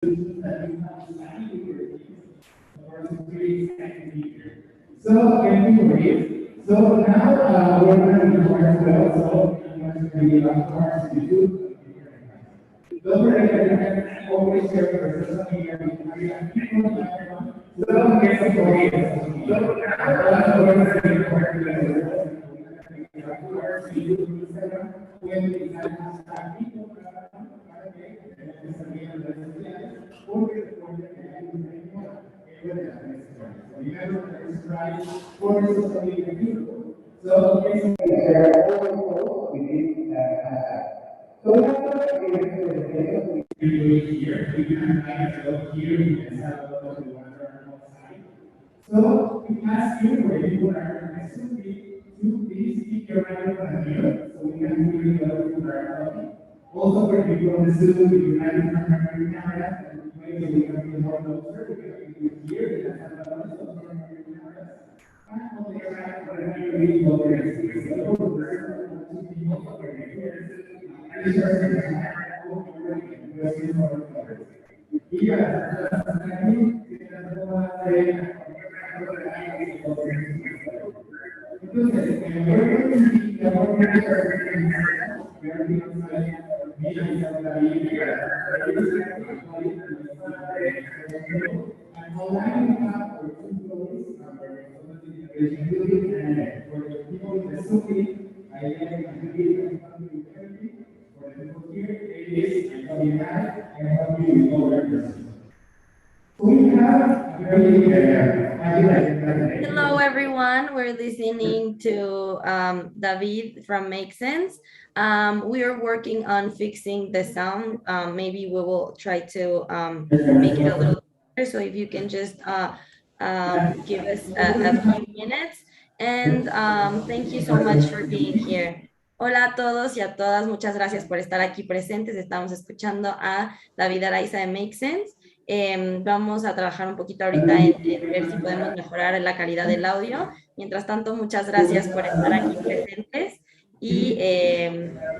So, anyway, so now we're going to be as well. So, I'm going to be on course to do. Don't forget that you can always share your social media with people. So, don't get so worried. So, now we're going to be course to do when we have people. So basically, there are all within so we have to here. We can go here. We can have a lot of water outside. So we ask you where you are next to please keep your microphone here so we can really go to our topic. Also, for people on the Zoom, if you have your camera, and maybe we can be more closer, we can be here, we can have a lot of cameras. And on the right, whatever you really go there, Hello, everyone. We're listening to David from Make Sense. We are working on fixing the sound. Maybe we will try to make it a little better. So if you can just give us a few minutes. And thank you so much for being here. Hola a todos y a todas. Muchas gracias por estar aquí presentes. Estamos escuchando a David Araiza de Make Sense. Vamos a trabajar un poquito ahorita en ver si podemos mejorar la calidad del audio. Mientras tanto, muchas gracias por estar aquí presentes y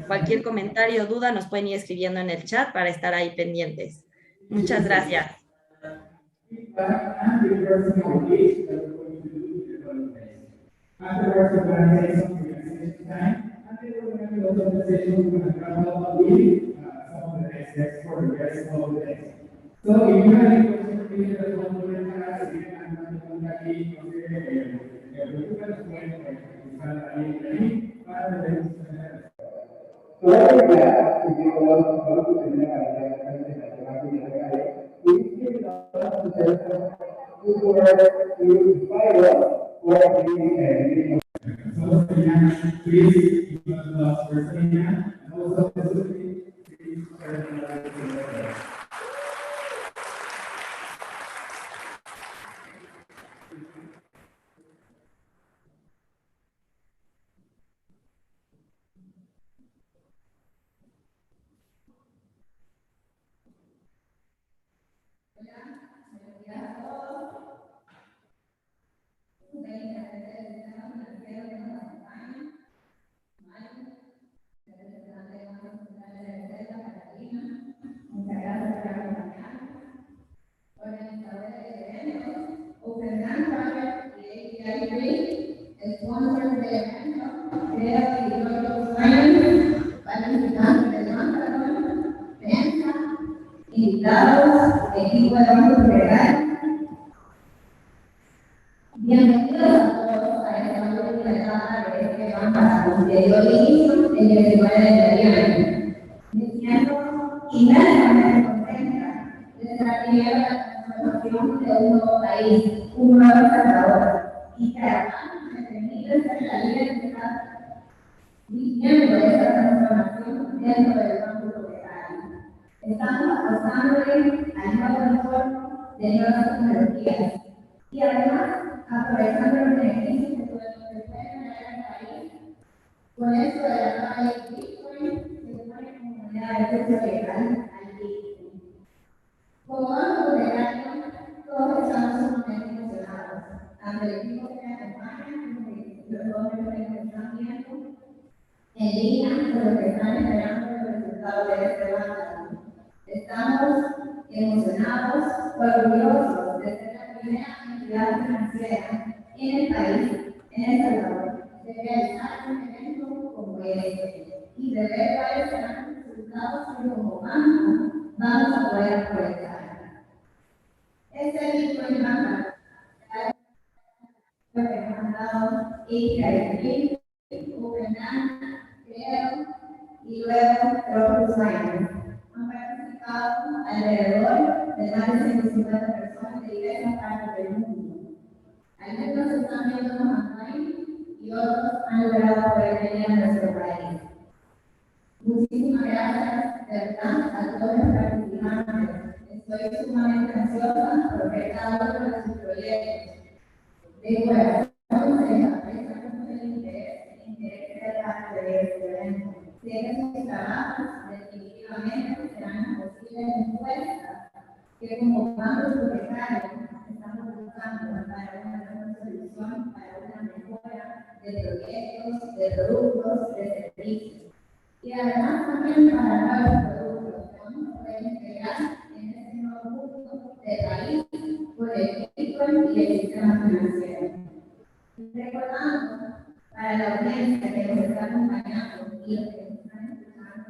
cualquier comentario o duda nos pueden ir escribiendo en el chat para estar ahí pendientes. Muchas gracias. So if you have any questions, please let us know in the class. You can aquí, no sé, so what we have to do a lot of to the we give a lot of to inspire us or so please give us the first and also please invitados, equipo de Banco Federal. Bienvenidos a todos a esta última etapa de este Bankathon que dio inicio el 19 de noviembre. Me siento inmensamente contenta de ser la primera transformación de un nuevo país, un nuevo Salvador, y que además me permite ser la líder viviendo esta transformación dentro del Banco Federal. Estamos apostándole al nuevo entorno de nuevas tecnologías y además aprovechando los beneficios que pueden traer al país con esto de la nueva ley Bitcoin que supone como moneda de curso legal al Bitcoin. Como Banco Federal, todos estamos sumamente emocionados, tanto el equipo que me acompaña como los jóvenes que nos están viendo en línea con los que están esperando el resultado de este Bankathon. Estamos emocionados, orgullosos de ser la primera entidad financiera en el país, en El Salvador, de realizar un evento como este y de ver cuáles serán los resultados que como banco vamos a poder aprovechar. Este Bitcoin Bank que me han dado API, OpenAI, Creo y luego Rocket Science. Han participado alrededor de más de 150 personas de diversas partes del mundo. Algunos están viendo online y otros han logrado poder venir a nuestro país. Muchísimas gracias, de verdad, a todos los participantes. Estoy sumamente ansiosa por ver cada uno de sus proyectos. De corazón se aprecia mucho el interés de ser parte de este evento. Sé que sus trabajos definitivamente serán posibles respuestas que como bancos propietarios estamos buscando para una mejor solución, para una mejora de proyectos, de productos, de servicios. Y además también para nuevos productos que vamos a poder integrar en este nuevo mundo de país por el Bitcoin y el sistema financiero. Recordando para la audiencia que nos está acompañando y los que nos están escuchando,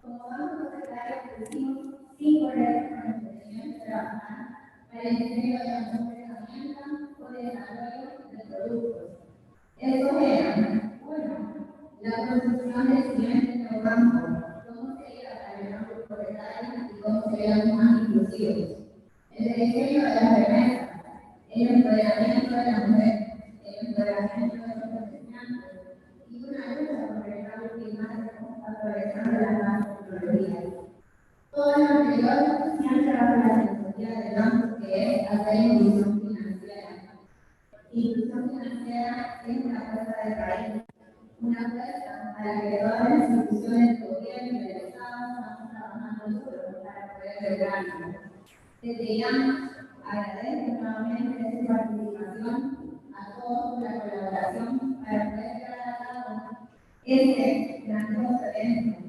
como bancos secretarios pusimos 5 retos para nuestros niños de trabajar para el diseño de una nueva herramienta o de desarrollo de productos. Estos eran, uno, la construcción del siguiente nuevo banco, cómo sería para los bancos propietarios y cómo serían más inclusivos. El diseño de las remesas, el empoderamiento de la mujer, el empoderamiento de los comerciantes y una lucha contra el cambio climático aprovechando las nuevas tecnologías. Todo lo anterior siempre bajo la filosofía del banco que es hacer inclusión financiera. Inclusión financiera es una apuesta del país, una apuesta a la que todas las instituciones del gobierno y del Estado estamos trabajando duro para poder lograrlo. Desde ya agradezco nuevamente su participación, a todos por la colaboración para poder llevar a cabo este grandioso evento.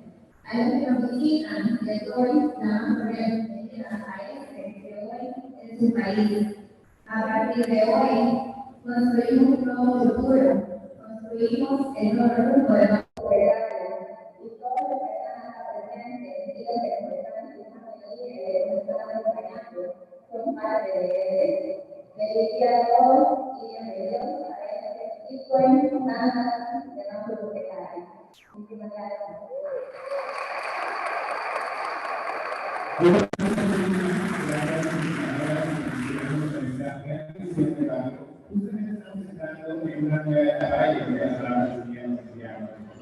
A los que nos visitan, les doy la más cordial bienvenida a este que hoy es su país. A partir de hoy, construimos un nuevo futuro, construimos el nuevo rumbo de nuestro gobierno. Y todos los que están acá presentes y los que nos están escuchando y nos están acompañando son parte de él. Feliz día a todos y bienvenidos a este Bitcoin Bankathon de nuestro propietario. Muchísimas gracias.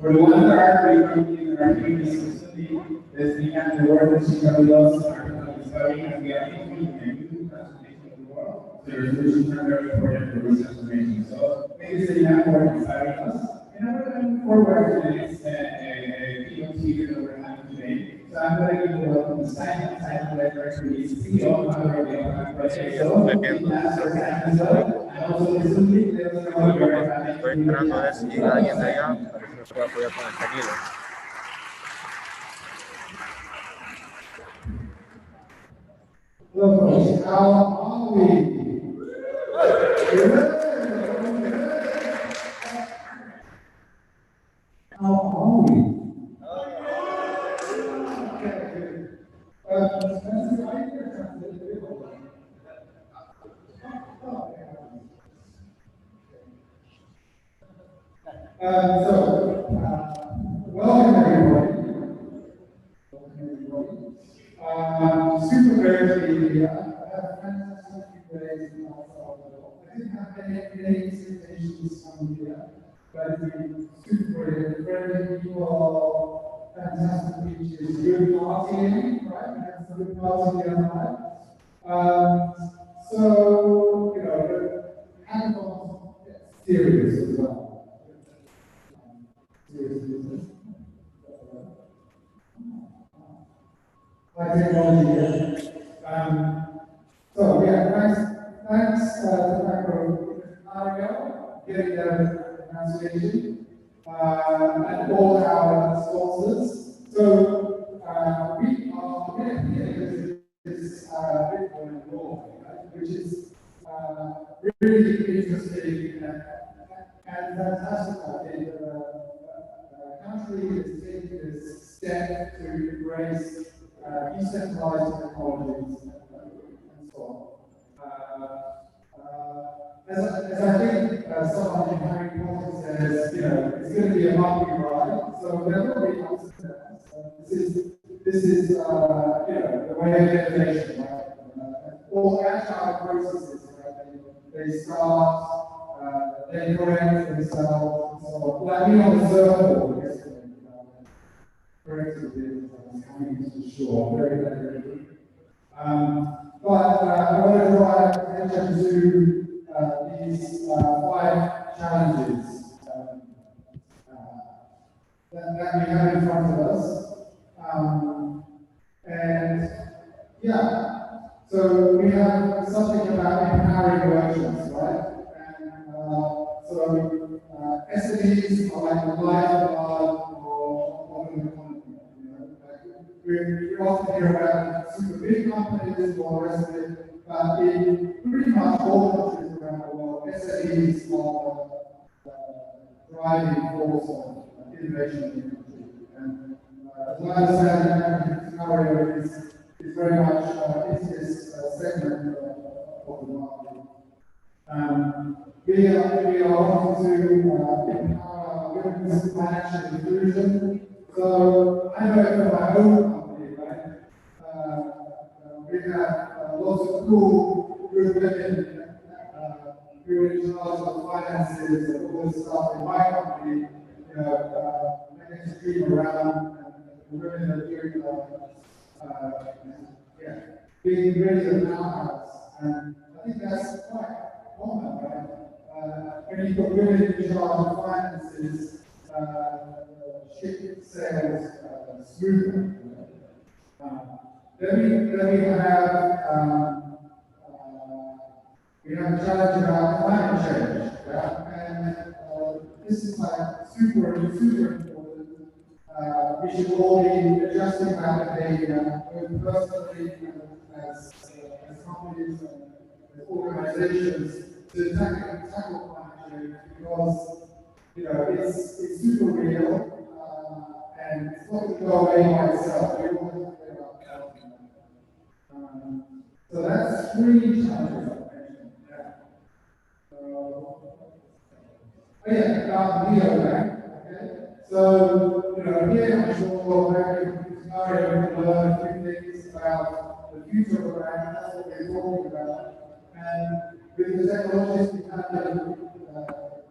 For the ones that are frequently in our previous facility, listening and the work that she does are studying and we are thinking and new transformation of the world. So the resolutions are very important for this transformation. So maybe they have more inspiring us. And we're looking forward to the next keynote speaker that we're having today. So I'm going to give the welcome to Simon. Simon Ledford, who is CEO of our project. So that's for Simon as well. And also recently, there was another very Estoy esperando a ver si llega alguien de allá para que me pueda apoyar con el sonido. Locals, how are we? How are we? Welcome everybody. Super great to be here. I have fantastic few days in El Salvador. I didn't have any expectations from here, but it's been super friendly people, fantastic beaches, good partying, right? We had some good partying the other night. So, and serious as well. Serious business. High technology. So thanks to Mario, getting the pronunciation, and all our sponsors. So we are here this Bitcoin law, right, which is really interesting and fantastic. I think the country is taking this step to embrace decentralized technologies and so on. As I think someone in Harry Potter says, it's going to be a bumpy ride, so there will be ups and downs. This is the way of innovation, right? All agile processes, right? They start, they correct themselves, and so on. Like me on the surfboard yesterday, corrected it, I was coming to the shore, very quickly. But I want to draw attention to these 5 challenges that we have in front of us. And yeah, so we have something about empowering merchants, right? And so SMEs are like the lifeblood of an economy. We often hear about super big companies or the rest of it, but in pretty much all countries around the world, SMEs are the driving force of innovation in the country. And as I understand, the scenario is very much into this segment of the market. We are wanting to empower women's financial inclusion. So I know from my own company, right? We have lots of cool, good women who are in charge of finances and all this stuff in my company. I get to dream around, and the women are doing being really a powerhouse. And I think that's quite common, right? When you put women in charge of finances, ship sales smoother. Then we have a challenge about climate change, yeah? And this is like super important. We should all be adjusting our behavior, both personally and as companies and as organizations, to tackle climate change because it's super real and it's not going to go away by itself. We all have to play our part in that. So that's 3 challenges I mentioned. Neobank. Okay. So, here I'm sure very scenario we can learn a few things about the future of the bank. That's what we're talking about. And with the technologies we have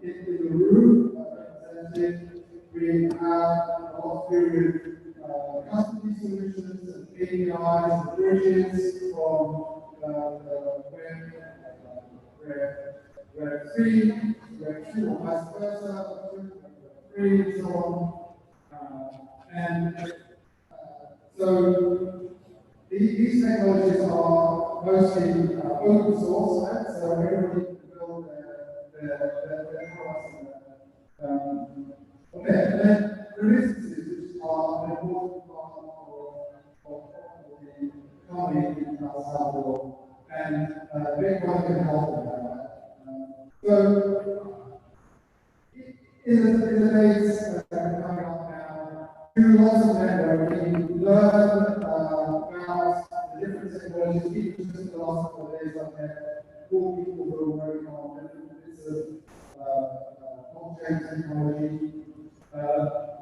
in the room represented, we have a lot to do with custody solutions and APIs and bridges from where 3, where 2, or vice versa, 3, and so on. So these technologies are mostly open source, right? So everybody can build their products. Okay, and then remittances, which are an important part of the economy in El Salvador, and Bitcoin can help with that. So, in the days coming up now, do lots of networking, learn about the different technologies. Even just the last couple of days, I've met cool people who are working on different bits of blockchain technology.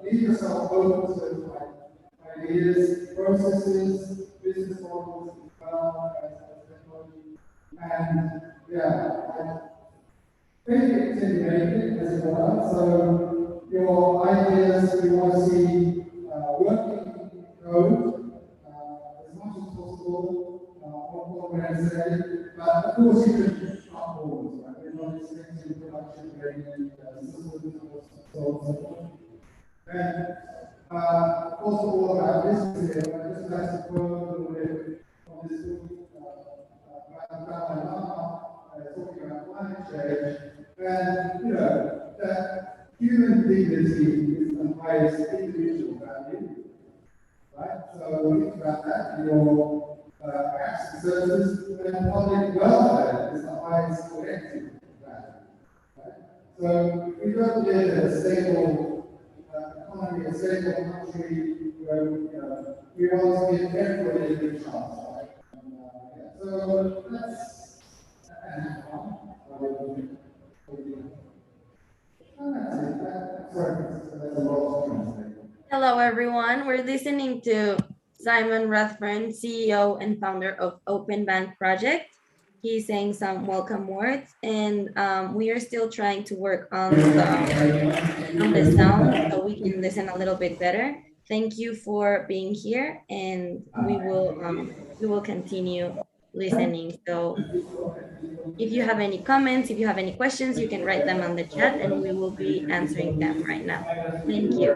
Leave yourself open to ideas, processes, business models, technology, and think it's integrated as it were. So your ideas you want to see working code as much as possible. What we're going to say, but of course you can start forwards, right? We're not expecting production ready systems or so on and so forth. And also all about business here, I just like to quote a little bit on this book Bankathon El Salvador, talking about climate change. And that human dignity is the highest individual value, right? So think about that. access to services, then public welfare is the highest collective value. Right? So if we don't live in a stable economy, a stable country where we want to give everybody a good chance. Right? So that's Hello, everyone. We're listening to Simon Rathburn, CEO and founder of Open Bank Project. He's saying some welcome words, and we are still trying to work on the sound so we can listen a little bit better. Thank you for being here, and we will continue listening. So if you have any comments, if you have any questions, you can write them on the chat, and we will be answering them right now. Thank you.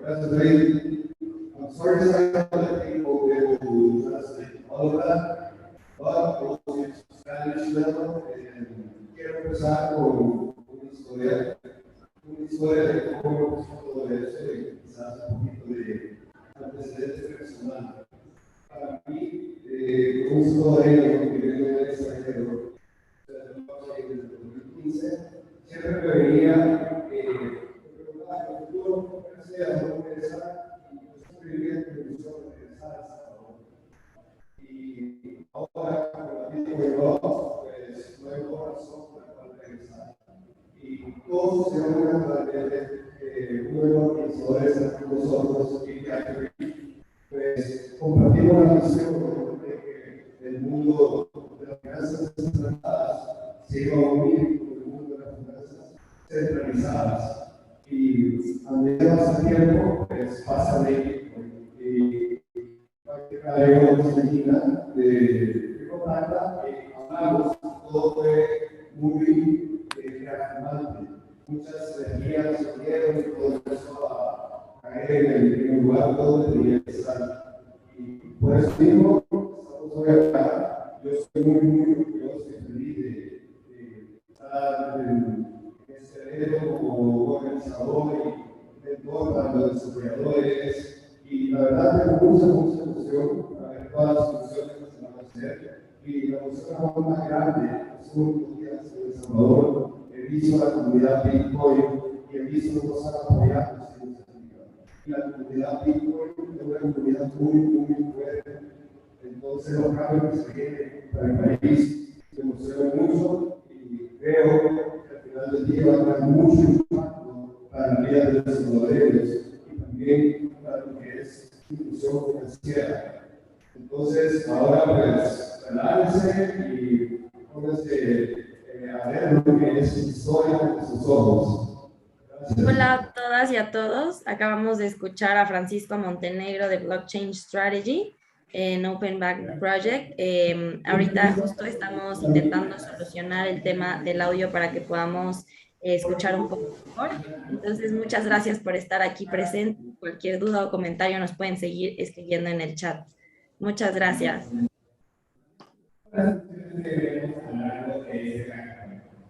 That's great. I'm sorry to say that people will be able to translate all of that, but also in Spanish level, quiero empezar con una historia de cómo empezó todo eso y quizás un poquito de antecedentes personales. Para mí, un historia que viene del extranjero, desde el 2015, siempre me venía preguntar en el futuro, ¿qué sea lo que interesa? Y yo siempre vivía en televisión de regresar a El Salvador. Y ahora, con la vida que llevamos, pues no hay otra razón por la cual regresar. Y todos se van naturalmente, uno de los organizadores entre nosotros y que pues compartimos la visión de que el mundo de las finanzas descentralizadas se iba a unir con el mundo de las finanzas centralizadas. Y a medida que pasa el tiempo, pues pasa México. Y cada uno se imagina de contacta, hablamos, todo fue muy reafirmante. Muchas energías se unieron y todo empezó a caer en el lugar donde tenía que estar. Y por eso mismo, estamos hoy acá. Yo estoy muy orgulloso y feliz de estar en este evento como organizador y mentor para los desarrolladores. Y la verdad tengo mucha emoción a ver todas las funciones que se van a hacer. Y la función más grande, los últimos días en El Salvador, he visto a la comunidad Bitcoin y he visto cómo están apoyando esta iniciativa. Y la comunidad Bitcoin es una comunidad muy fuerte. Entonces los cambios que se vienen para el país me emocionan mucho y creo que al final del día va a tener mucho impacto para la vida de los salvadoreños y también para lo que es inclusión financiera. Entonces ahora pues relájense y pónganse a ver lo que es su historia con sus ojos. Gracias. Hola a todas y a todos. Acabamos de escuchar a Francisco Montenegro de Blockchain Strategy en Open Bank Project. Ahorita justo estamos intentando solucionar el tema del audio para que podamos escuchar un poco mejor. Entonces, muchas gracias por estar aquí presente. Cualquier duda o comentario nos pueden seguir escribiendo en el chat. Muchas gracias.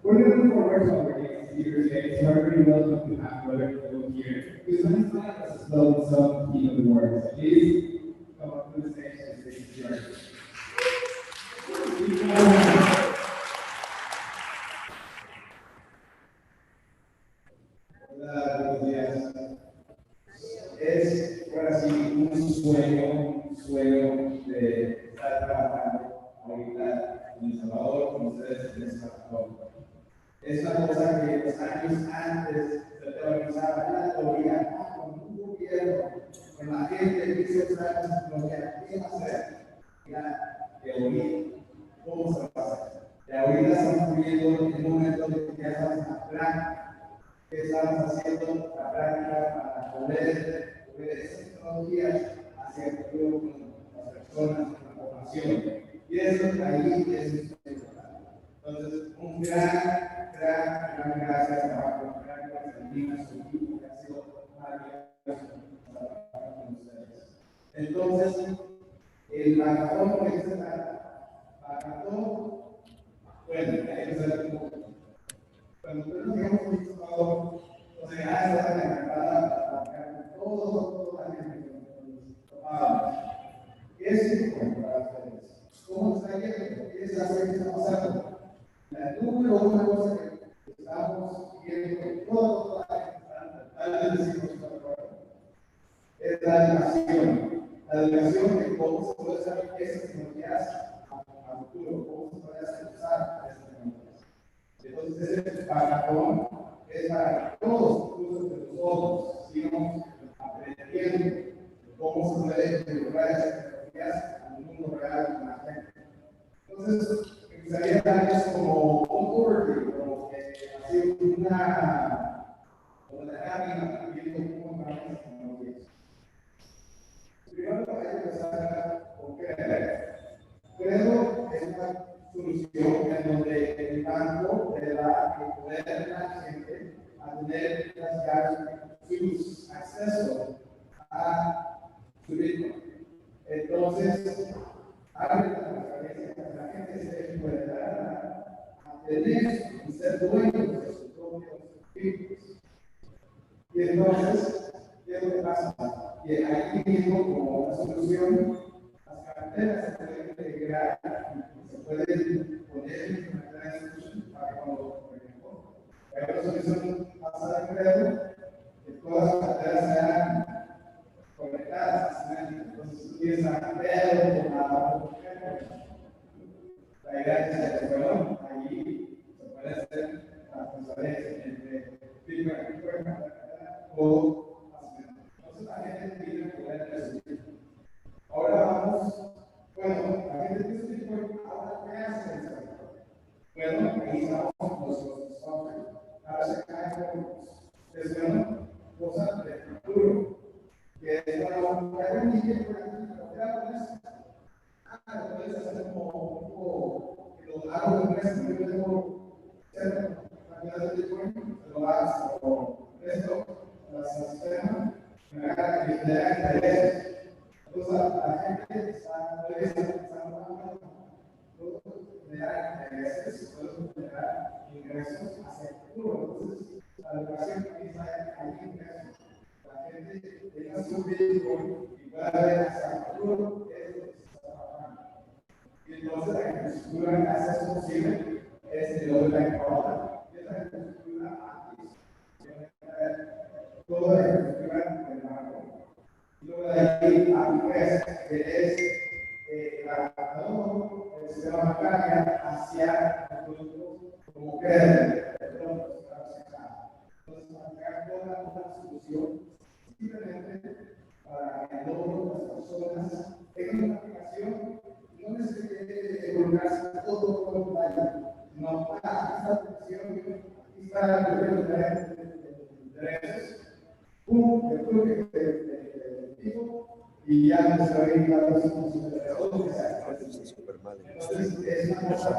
We're going to work on the speakers today, so everybody knows what to have whether to go here. Because let's not just spell some key words. Please come up to the stage and say yours. Hola, buenos días. Es ahora sí un sueño de estar trabajando ahorita en El Salvador con ustedes en El Salvador. Es una cosa que los años antes se te organizaba la teoría, con un gobierno, con la gente que hizo esa tecnología, ¿qué va a hacer? La teoría, ¿cómo se va a hacer? Y ahorita estamos viviendo en un momento de que ya estamos en la práctica, que estamos haciendo la práctica para poder esas tecnologías hacia el futuro con las personas, con la población. Y eso ahí es importante. Entonces, un gran gracias a la gran gracias su equipo que ha sido maravilloso trabajar con ustedes. Entonces, el Bankathon que se trata, Bankathon, bueno, hay que empezar un poco. Cuando nosotros hemos visto todo, o sea, ya está encargada para trabajar con es importante para ustedes. ¿Cómo está yendo? ¿Qué es la que está pasando? La número una cosa que estamos viendo que todos es la educación. La educación de cómo se puede usar esas tecnologías a futuro, cómo se puede hacer usar esas tecnologías. Entonces, ese Bankathon es para todos, incluso que nosotros sigamos aprendiendo cómo se puede integrar esas tecnologías al mundo real de la gente. Entonces, empezaría a darles como un overview, como que así como la lámina, viendo cómo van las tecnologías. Primero, hay que empezar con credo. Credo es una solución en donde el banco le da el poder a la gente a tener las llaves, sus acceso a su Bitcoin. Entonces, abre la transparencia para que la gente se pueda tener y ser dueños de sus propios Bitcoins. Y entonces, ¿qué es lo que pasa? Que aquí mismo, como una solución, las carteras se pueden integrar, se pueden poner en una transición para que cuando, por ejemplo, hay una solución basada en credo, que todas las carteras sean conectadas. Entonces, tú tienes la cartera con la idea es que, bueno, allí se puede hacer la transferencia entre Bitcoin o entonces la gente tiene que poder recibir. Ahora vamos, bueno, la gente dice Bitcoin, ahora ¿qué hace el Bitcoin? Bueno, ahí estamos los software. Ahora se cae con cosas de futuro, que es cuando hay un nivel por aquí, pero con eso. Lo puedes hacer como un poco, que lo hago en resto, yo tengo cerca, cantidad de Bitcoin, lo hagas como resto, al sistema, me haga que le da intereses. Entonces, la gente puede estar pensando, le da intereses, puede generar ingresos hacia el futuro. Entonces, la educación también hay ingresos. La gente tenga su Bitcoin y pueda ver hacia el futuro, es lo que se está trabajando. Y entonces la infraestructura que hace eso posible es el otro Bankathon. Y esa infraestructura antes, toda la infraestructura del banco. Y luego de ahí a que es el Bankathon, el sistema bancario hacia nosotros como crédito. Entonces, marcar toda una solución simplemente para que todas las personas tengan una aplicación y no necesite colocarse todo el detalle. No, esta aplicación, aquí está el gobierno de intereses, y ya no se va a ir a los todo que sea. Entonces, es una cosa,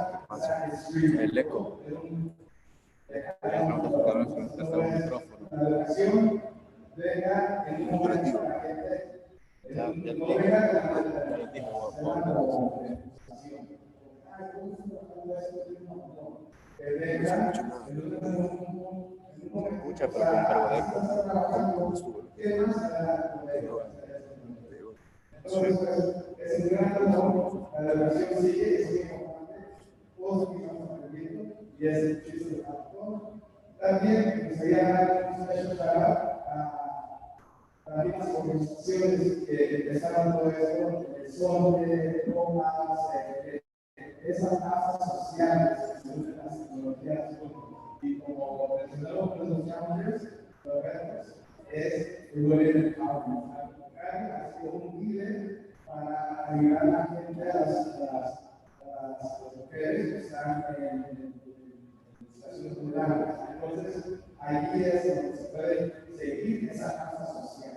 El eco. la educación venga en un momento para la gente, no venga Escucha, pero con cargo de eco. entonces, es un gran honor, la educación sigue, es muy importante, todos estamos aprendiendo, y es el chiste de Bankathon. También me gustaría dar un special shout a las organizaciones que empezaron todo esto, el SONDE, TOMAS, esas casas sociales que se usan las tecnologías, y como mencionaron los challenges, los retos, es el Women Empowerment. Ha sido un líder para ayudar a la gente, a las mujeres que están en situaciones vulnerables. Entonces, ahí es donde se puede seguir esa casa social.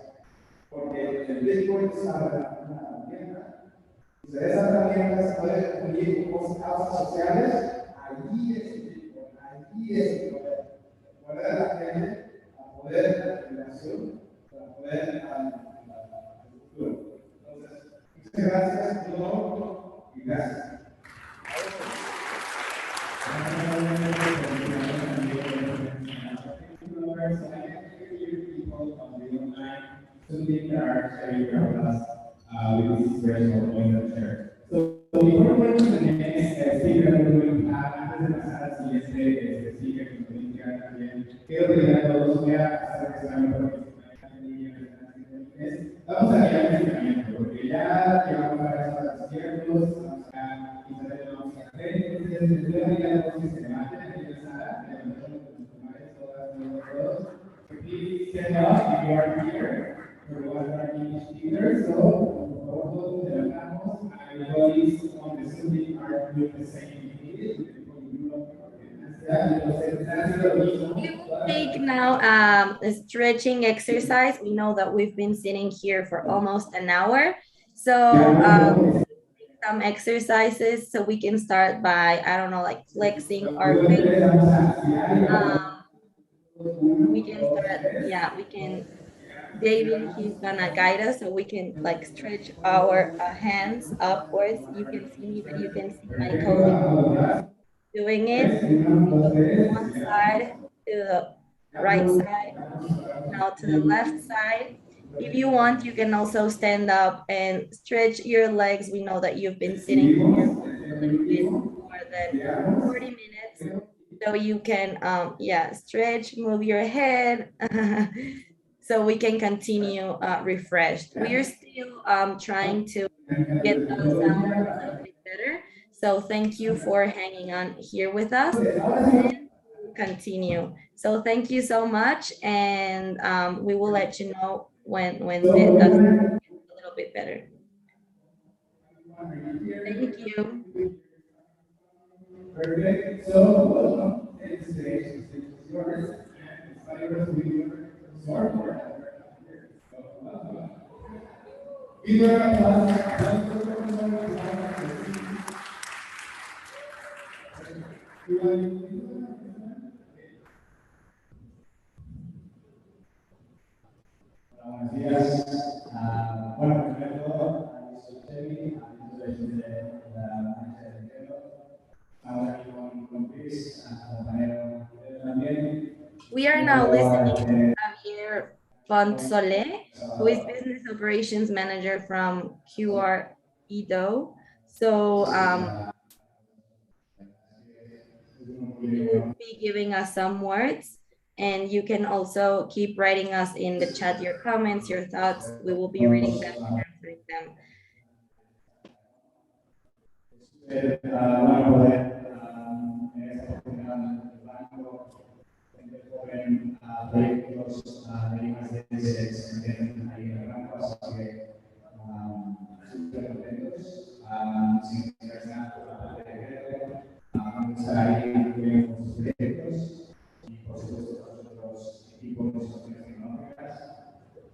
Porque el Bitcoin es una herramienta. Si de esa herramienta se puede unir con causas sociales, allí es el Bitcoin, allí es el poder. El poder de la gente, el poder de la generación, el poder del futuro. Entonces, muchas gracias, y gracias. with this version of going chair. So before going to the next speaker, we're going to have antes de pasar al siguiente speaker que nos indica también, quiero pedir a todos, voy a hacer un examen porque vamos a ir al entrenamiento, porque ya llevamos varias horas despiertos, vamos a internet, vamos a hacer, entonces les voy a pedir a todos que se levanten aquí en la sala, levantemos nuestros mares, todos. Please stand up if you are here. For the ones that are English speakers, so por favor todos nos levantamos. Everybody's on the Zoom link are doing the same in English. We will take now a stretching exercise. We know that we've been sitting here for almost an hour. So some exercises so we can start by, I don't know, like flexing our fingers. We can start, yeah, we can, David, he's gonna guide us so we can like stretch our hands upwards. You can see me, but you can see my colleague doing it from one side to the right side, now to the left side. If you want, you can also stand up and stretch your legs. We know that you've been sitting here for a little bit more than 40 minutes. So you can, yeah, stretch, move your head, so we can continue refreshed. We are still trying to get the sound a little bit better. So thank you for hanging on here with us and continue. So thank you so much. And we will let you know when that's a little bit better. Thank you. Perfect. So, welcome. And today is yours. And it's like yours will be more for Give her a Buenos días. Bueno, primero de todo, soy Chevy, soy de la Universidad de Quevedo. Ahora aquí con Chris, compañero también. We are now listening to Javier Fonsolé, who is Business Operations Manager from QR Edo. So he will be giving us some words, and you can also keep writing us in the chat your comments, your thoughts. We will be reading them and answering them. Proyectos de I+D se meten ahí en el campo, así que súper contentos. Sin nada por la parte de Quevedo, vamos a estar ahí incluyendo con sus proyectos y por supuesto con otros equipos de soluciones tecnológicas.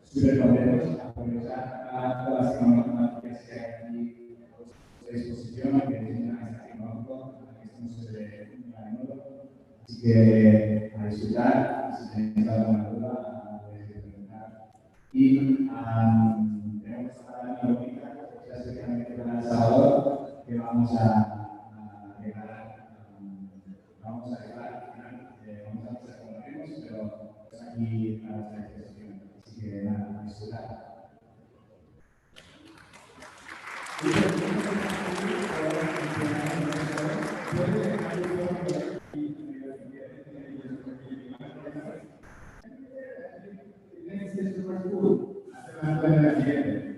Súper contentos, aprovechar a todas las tecnologías que hay aquí a disposición, que es un análisis tecnológico, que estamos a menudo. Así que a disfrutar, si tenéis alguna duda, podéis preguntar. Y tenemos una dinámica especialmente para El Salvador que vamos a llegar, vamos a llegar al final, vamos a empezar como tenemos, pero aquí a nuestra disposición. Así que nada, a disfrutar.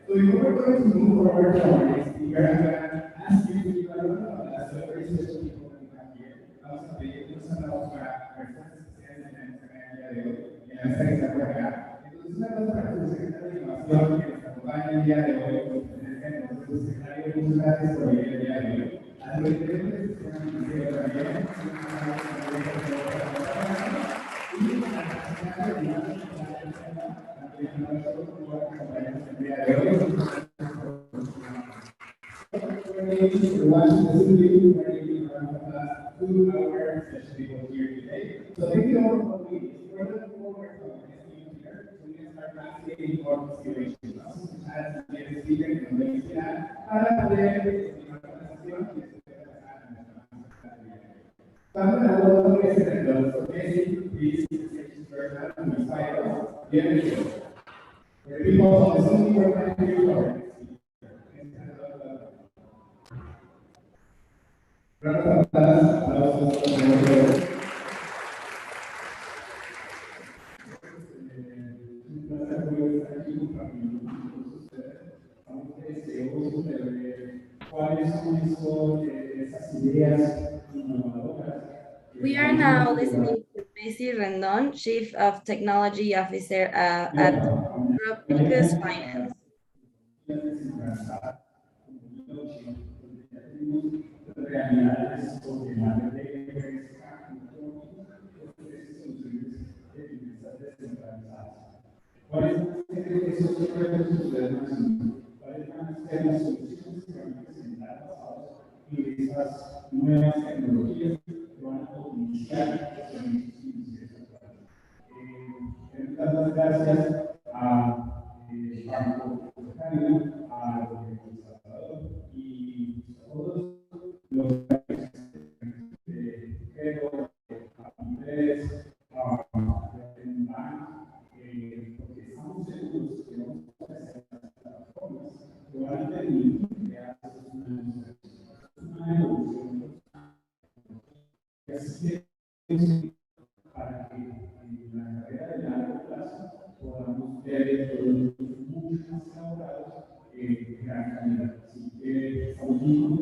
So before we're going to move forward to our next speaker, I'm going to ask you to give a little of the celebrations of people que están aquí. Vamos a pedir unos aplausos para personas especiales en el día de hoy y en la mesa que está por acá. Entonces, una cosa para su secretario de Innovación que nos acompaña el día de hoy, nuestro secretario, muchas gracias por venir el día de hoy. A los directores del sistema financiero también, y a la secretaria de Innovación So thank you all for being here. We're looking forward to our next meeting here. So we can start practicing more considerations. Vamos a empezar a seguir el speaker que nos va a iniciar para poder estimar la conversación que se puede pasar a nuestra actividad. Cuando la voz es el reloj, please first and we fight. Bienvenidos. The people of the Zoom were trying to We are now listening to Messi Rendon, Chief of Technology Officer at Tropicus Finance.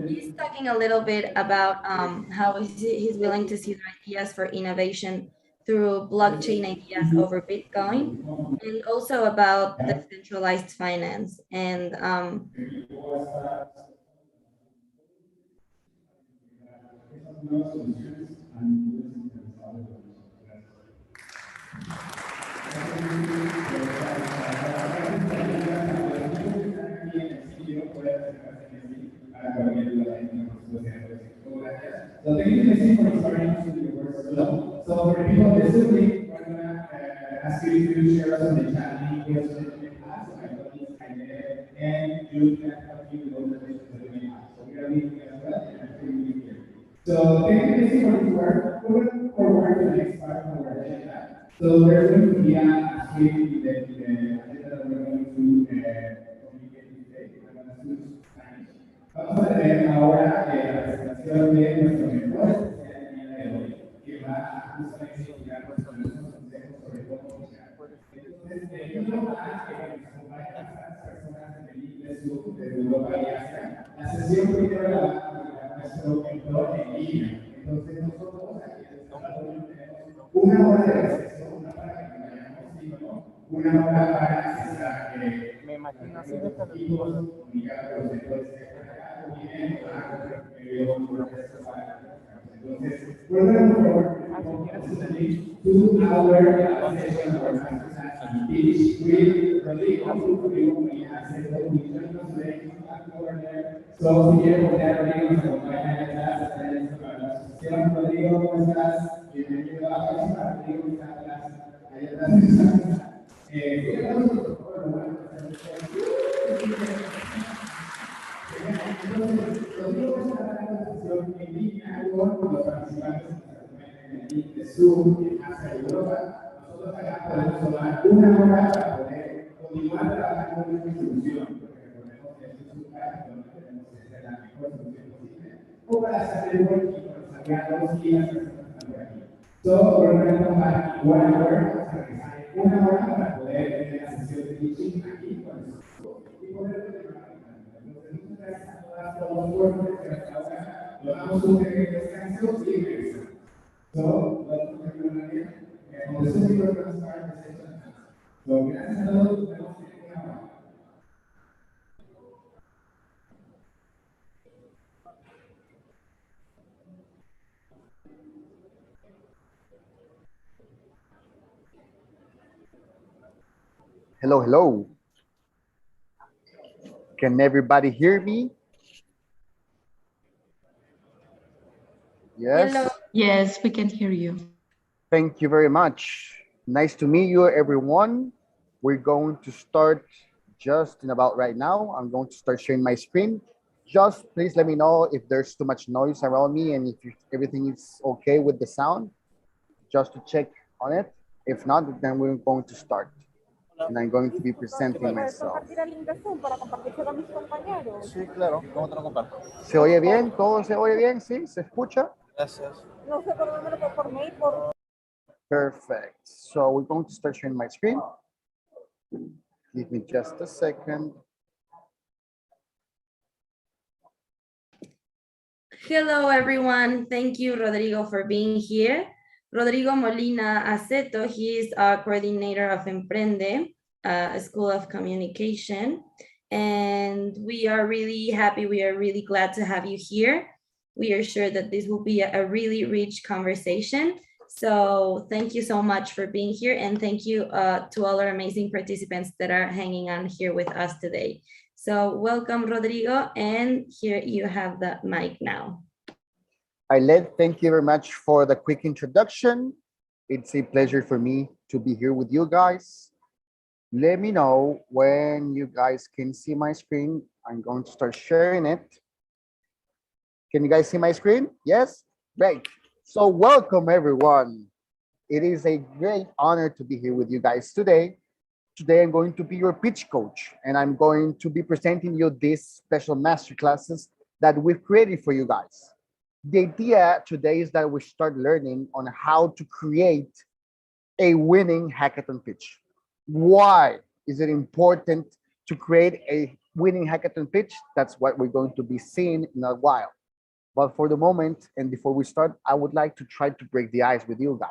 He's talking a little bit about how he's willing to see the ideas for innovation through blockchain ideas over Bitcoin, and also about decentralized finance. And So thank you, Messi, for starting to the words as well. So for the people listening, we're gonna ask you to share us on the chat any questions that you may have. So my colleagues Jaime and Jude can help you with all the questions that you may have. So we are leaving as well, and I'm sure you'll be here. So thank you, Messi, for this work. Moving forward to the next part of our agenda. So there's going to be a switch the agenda that we're going to communicate today. We're going to switch Spanish. Vamos a tener ahora la presentación de nuestro mentor especial el día de hoy, que va a justamente explicarnos algunos consejos sobre cómo opinar. Entonces, debido a que nos acompañan bastantes personas del inglés desde Europa y Asia, la sesión primero la va a coordinar nuestro mentor en línea. Entonces, nosotros aquí en El Salvador tenemos una hora de recepción, una para que vayamos, y una hora para estar Me imagino así, equipos, comunicar con los sectores que están acá. Entonces, we're going to forward to our session or and teach with Rodrigo, who has said we join us today over there. So, si quieren voltear, Rodrigo nos acompaña en la asociación. Rodrigo, ¿cómo estás? Bienvenido a participar. Rodrigo, ¿cómo estás? Ahí estás. Por favor, entonces, los grupos estarán en la sesión en línea con los participantes en el link de Zoom en Asia y Europa. Nosotros acá podemos tomar una hora para poder continuar trabajando en esta solución, porque recordemos que esto es un caso donde tenemos que hacer la mejor solución posible, o para hacer el buen equipo, los aliados y las personas que están por aquí. So, we're going to tomar una hora, o sea, que sale una hora para poder tener la sesión de teaching aquí con nosotros y poder lo damos un pequeño descanso y regresamos. So, welcome everyone again. And on the Zoom, we're going to start the session. So, gracias a todos, nos vemos en una hora. Hello, hello. Can everybody hear me? Yes. hello. Yes, we can hear you. Thank you very much. Nice to meet you, everyone. We're going to start just in about right now. I'm going to start sharing my screen. Just please let me know if there's too much noise around me and if everything is okay with the sound, just to check on it. If not, then we're going to start. and I'm going to be presenting myself. Sí, claro. ¿Cómo te lo comparto? ¿Se oye bien? ¿Todo se oye bien? ¿Sí? ¿Se escucha? Gracias. Perfect. So we're going to start sharing my screen. Give me just a second. Hello, everyone. Thank you, Rodrigo, for being here. Rodrigo Molina Aceto, he is a coordinator of Emprende, a School of Communication. And we are really happy, we are really glad to have you here. We are sure that this will be a really rich conversation. So thank you so much for being here, and thank you to all our amazing participants that are hanging on here with us today. So welcome, Rodrigo, and here you have the mic now. Ailed, thank you very much for the quick introduction. It's a pleasure for me to be here with you guys. Let me know when you guys can see my screen. I'm going to start sharing it. Can you guys see my screen? Yes? Great. So welcome, everyone. It is a great honor to be here with you guys today. Today, I'm going to be your pitch coach, and I'm going to be presenting you these special master classes that we've created for you guys. The idea today is that we start learning on how to create a winning hackathon pitch. Why is it important to create a winning hackathon pitch? That's what we're going to be seeing in a while. But for the moment, and before we start, I would like to try to break the ice with you guys.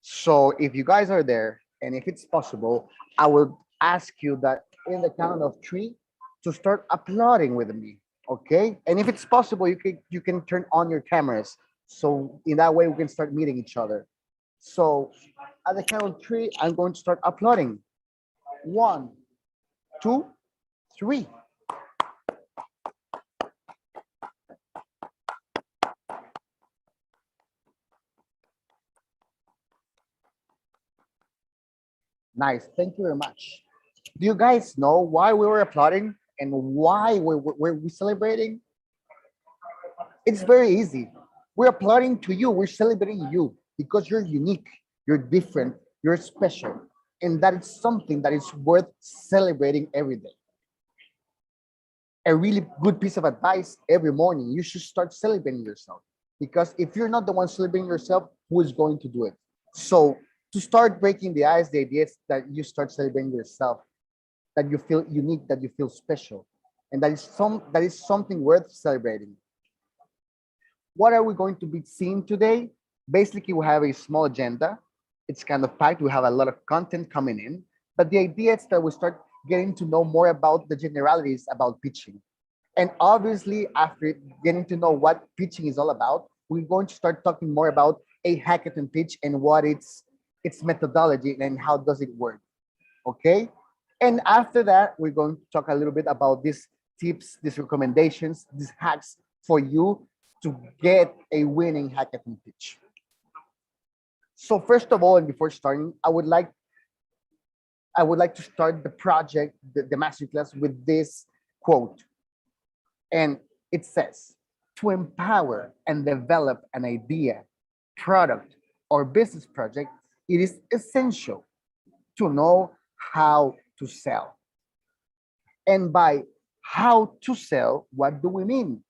So if you guys are there, and if it's possible, I will ask you that in the count of three to start applauding with me, okay? And if it's possible, you can turn on your cameras, so in that way we can start meeting each other. So at the count of three, I'm going to start applauding. 1, 2, 3. Nice, thank you very much. Do you guys know why we were applauding and why we're celebrating? It's very easy. We're applauding to you, we're celebrating you because you're unique, you're different, you're special. And that is something that is worth celebrating every day. A really good piece of advice every morning, you should start celebrating yourself. Because if you're not the one celebrating yourself, who is going to do it? So to start breaking the ice, the idea is that you start celebrating yourself, that you feel unique, that you feel special, and that is something worth celebrating. What are we going to be seeing today? Basically, we have a small agenda. It's kind of packed. We have a lot of content coming in, but the idea is that we start getting to know more about the generalities about pitching. And obviously, after getting to know what pitching is all about, we're going to start talking more about a hackathon pitch and what its methodology and how does it work. Okay? And after that, we're going to talk a little bit about these tips, these recommendations, these hacks for you to get a winning hackathon pitch. So first of all, and before starting, I would like to start the project, the masterclass with this quote. And it says, to empower and develop an idea, product, or business project, it is essential to know how to sell. And by how to sell, what do we mean?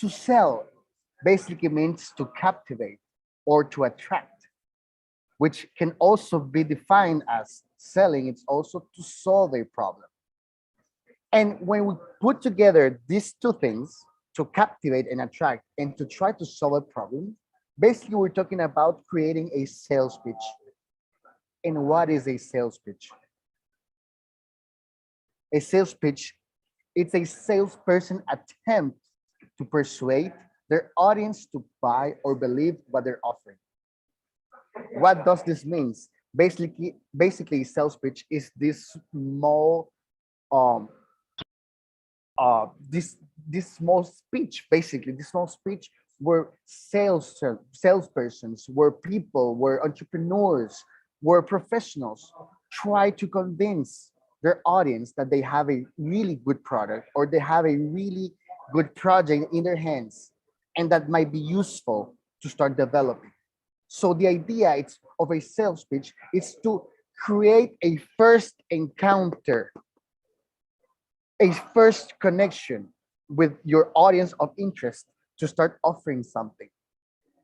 To sell basically means to captivate or to attract, which can also be defined as selling. It's also to solve a problem. And when we put together these two things, to captivate and attract and to try to solve a problem, basically we're talking about creating a sales pitch. And what is a sales pitch? A sales pitch, it's a salesperson attempt to persuade their audience to buy or believe what they're offering. What does this mean? Basically, sales pitch is this small um this small speech, basically this small speech where salespersons, where people, where entrepreneurs, where professionals try to convince their audience that they have a really good product or they have a really good project in their hands and that might be useful to start developing. So the idea of a sales pitch is to create a first encounter, a first connection with your audience of interest to start offering something.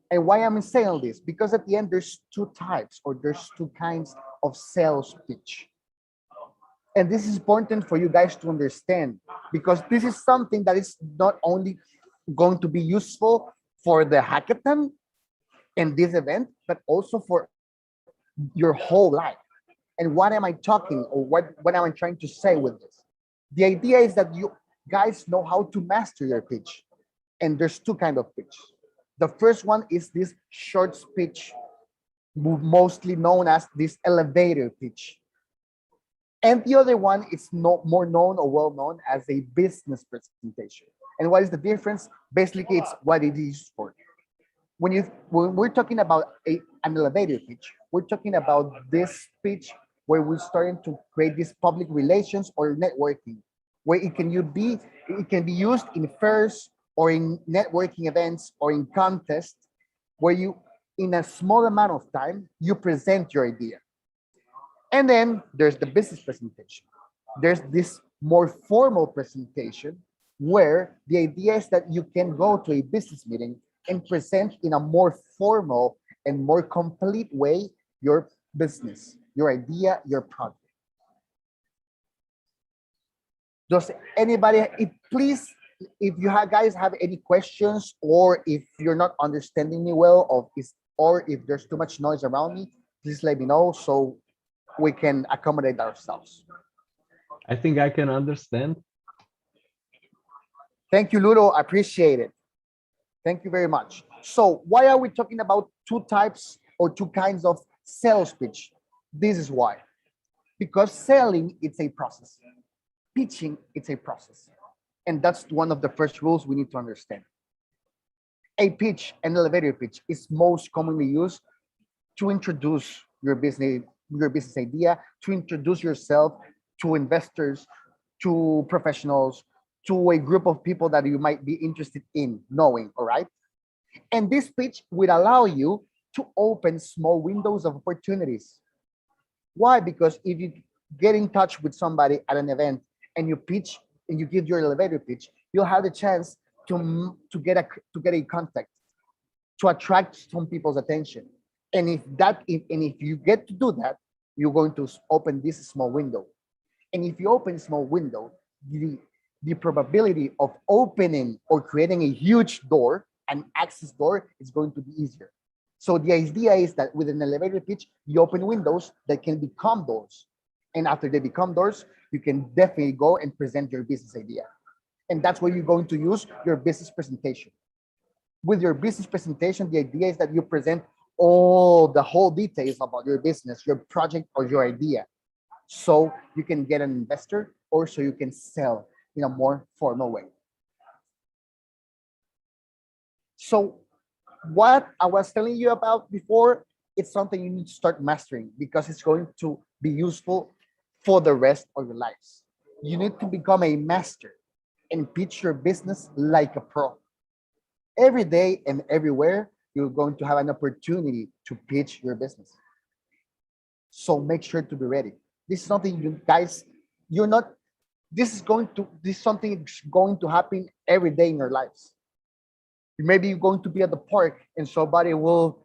And why am I saying this? Because at the end, there's two types or there's two kinds of sales pitch. And this is important for you guys to understand because this is something that is not only going to be useful for the hackathon and this event, but also for your whole life. And what am I talking or what am I trying to say with this? The idea is that you guys know how to master your pitch. And there's two kinds of pitch. The first one is this short pitch, mostly known as this elevator pitch. And the other one is more known or well known as a business presentation. And what is the difference? Basically, it's what it is for. When we're talking about an elevator pitch, we're talking about this pitch where we're starting to create this public relations or networking, where it can be used in fairs or in networking events or in contests, where you in a small amount of time you present your idea. And then there's the business presentation. There's this more formal presentation where the idea is that you can go to a business meeting and present in a more formal and more complete way your business, your idea, your product. Does anybody, please, if you guys have any questions or if you're not understanding me well or if there's too much noise around me, please let me know so we can accommodate ourselves. I think I can understand. Thank you, Ludo. I appreciate it. Thank you very much. So why are we talking about two types or two kinds of sales pitch? This is why. Because selling, it's a process. Pitching, it's a process. And that's one of the first rules we need to understand. A pitch, an elevator pitch, is most commonly used to introduce your business idea, to introduce yourself to investors, to professionals, to a group of people that you might be interested in knowing, all right? And this pitch will allow you to open small windows of opportunities. Why? Because if you get in touch with somebody at an event and you pitch and you give your elevator pitch, you'll have the chance to get a contact, to attract some people's attention. And if you get to do that, you're going to open this small window. And if you open a small window, the probability of opening or creating a huge door, an access door, is going to be easier. So the idea is that with an elevator pitch, you open windows that can become doors. And after they become doors, you can definitely go and present your business idea. And that's where you're going to use your business presentation. With your business presentation, the idea is that you present the whole details about your business, your project, or your idea. So you can get an investor or so you can sell in a more formal way. So what I was telling you about before, it's something you need to start mastering because it's going to be useful for the rest of your lives. You need to become a master and pitch your business like a pro. Every day and everywhere, you're going to have an opportunity to pitch your business. So make sure to be ready. This is something you guys, this is something going to happen every day in your lives. Maybe you're going to be at the park and somebody will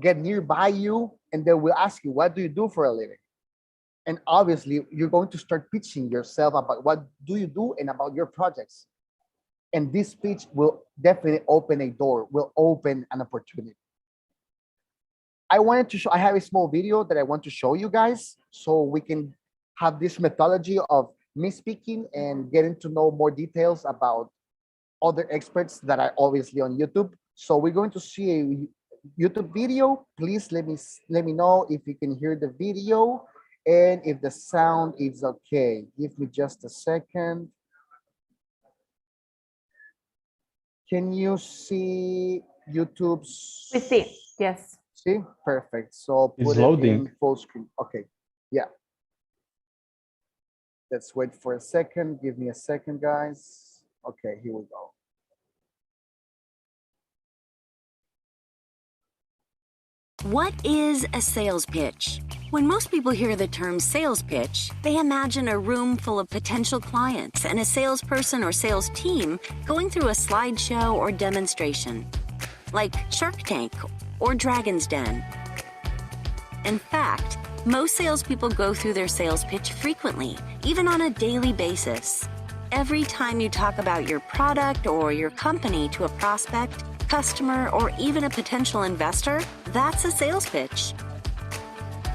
get nearby you and they will ask you, what do you do for a living? And obviously you're going to start pitching yourself about what do you do and about your projects. And this pitch will definitely open a door, will open an opportunity. I have a small video that I want to show you guys so we can have this methodology of me speaking and getting to know more details about other experts that are obviously on YouTube. So we're going to see a YouTube video. Please let me know if you can hear the video and if the sound is okay. Give me just a second. Can you see YouTube's? We see, yes. See, perfect. So It's put it loading. in full screen. Okay, yeah. Let's wait for a second. Give me a second, guys. Okay, here we go. What is a sales pitch? When most people hear the term sales pitch, they imagine a room full of potential clients and a salesperson or sales team going through a slideshow or demonstration, like Shark Tank or Dragon's Den. In fact, most salespeople go through their sales pitch frequently, even on a daily basis. Every time you talk about your product or your company to a prospect, customer, or even a potential investor, that's a sales pitch.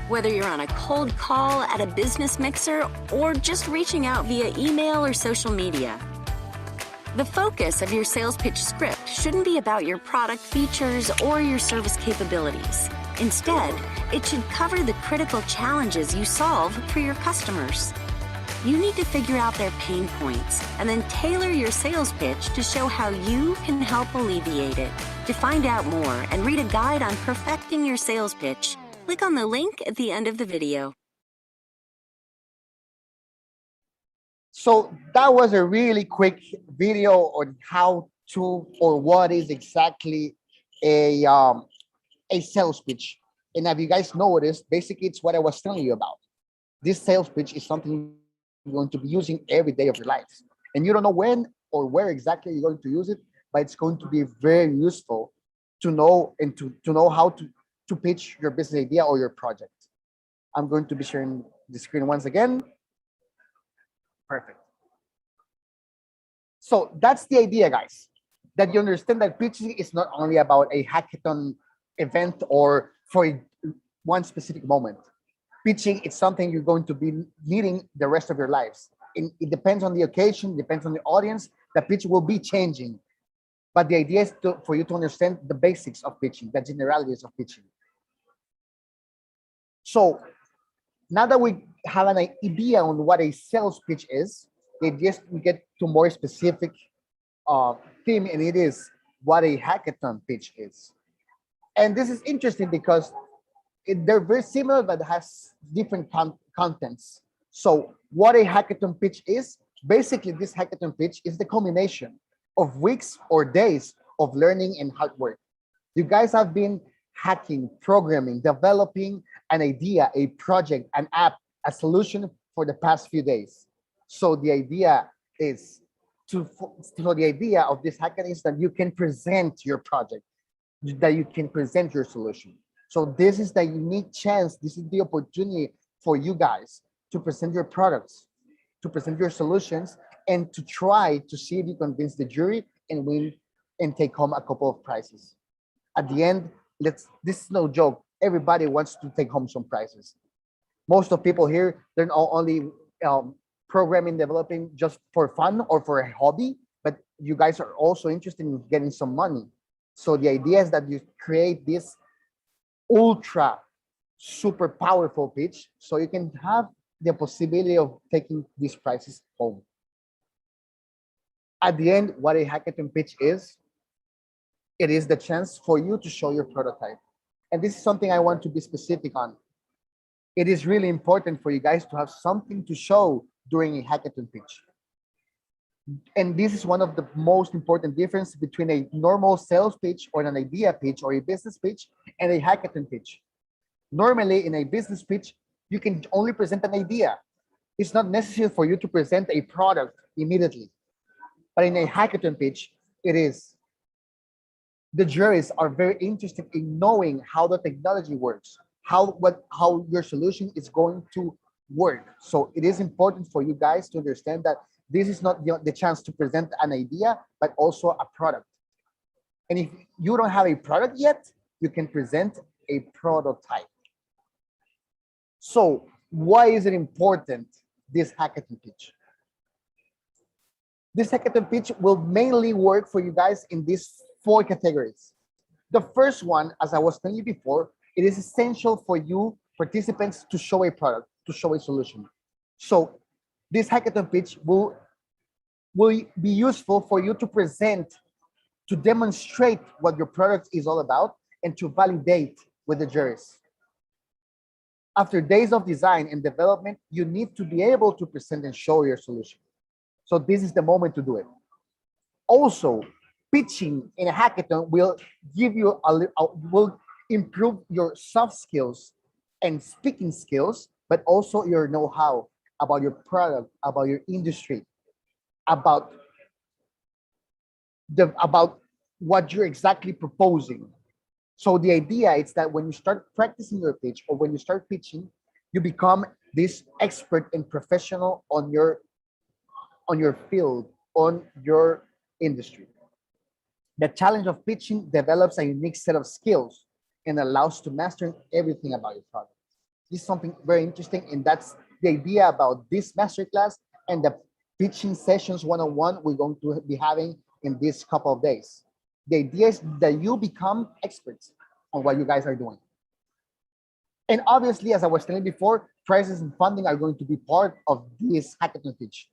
Whether you're on a cold call at a business mixer or just reaching out via email or social media. The focus of your sales pitch script shouldn't be about your product features or your service capabilities. Instead, it should cover the critical challenges you solve for your customers. You need to figure out their pain points and then tailor your sales pitch to show how you can help alleviate it. To find out more and read a guide on perfecting your sales pitch, click on the link at the end of the video. So that was a really quick video on how to, or what is exactly a sales pitch. And if you guys noticed, basically it's what I was telling you about. This sales pitch is something you're going to be using every day of your lives. And you don't know when or where exactly you're going to use it, but it's going to be very useful to know and to know how to pitch your business idea or your project. I'm going to be sharing the screen once again. Perfect. So that's the idea, guys, that you understand that pitching is not only about a hackathon event or for one specific moment. Pitching is something you're going to be needing the rest of your lives. It depends on the occasion, depends on the audience. The pitch will be changing. But the idea is for you to understand the basics of pitching, the generalities of pitching. So now that we have an idea on what a sales pitch is, we get to more specific theme, and it is what a hackathon pitch is. And this is interesting because they're very similar, but has different contents. So what a hackathon pitch is, basically this hackathon pitch is the culmination of weeks or days of learning and hard work. You guys have been hacking, programming, developing an idea, a project, an app, a solution for the past few days. So the idea is the idea of this hackathon is that you can present your project, that you can present your solution. So this is the unique chance, this is the opportunity for you guys to present your products, to present your solutions, and to try to see if you convince the jury and win and take home a couple of prizes. At the end, this is no joke. Everybody wants to take home some prizes. Most of people here, they're not only programming, developing just for fun or for a hobby, but you guys are also interested in getting some money. So the idea is that you create this ultra super powerful pitch so you can have the possibility of taking these prizes home. At the end, what a hackathon pitch is, it is the chance for you to show your prototype. And this is something I want to be specific on. It is really important for you guys to have something to show during a hackathon pitch. And this is one of the most important difference between a normal sales pitch or an idea pitch or a business pitch and a hackathon pitch. Normally in a business pitch, you can only present an idea. It's not necessary for you to present a product immediately. But in a hackathon pitch, it is. The juries are very interested in knowing how the technology works, how your solution is going to work. So it is important for you guys to understand that this is not the chance to present an idea, but also a product. And if you don't have a product yet, you can present a prototype. So why is it important, this hackathon pitch? This hackathon pitch will mainly work for you guys in these 4 categories. The first one, as I was telling you before, it is essential for you participants to show a product, to show a solution. So this hackathon pitch will be useful for you to present, to demonstrate what your product is all about, and to validate with the juries. After days of design and development, you need to be able to present and show your solution. So this is the moment to do it. Also, pitching in a hackathon will give you improve your soft skills and speaking skills, but also your know-how about your product, about your industry, about about what you're exactly proposing. So the idea is that when you start practicing your pitch or when you start pitching, you become this expert and professional on your field, on your industry. The challenge of pitching develops a unique set of skills and allows to master everything about your product. This is something very interesting, and that's the idea about this masterclass and the pitching sessions one-on-one we're going to be having in this couple of days. The idea is that you become experts on what you guys are doing. And obviously, as I was telling before, prizes and funding are going to be part of this hackathon pitch.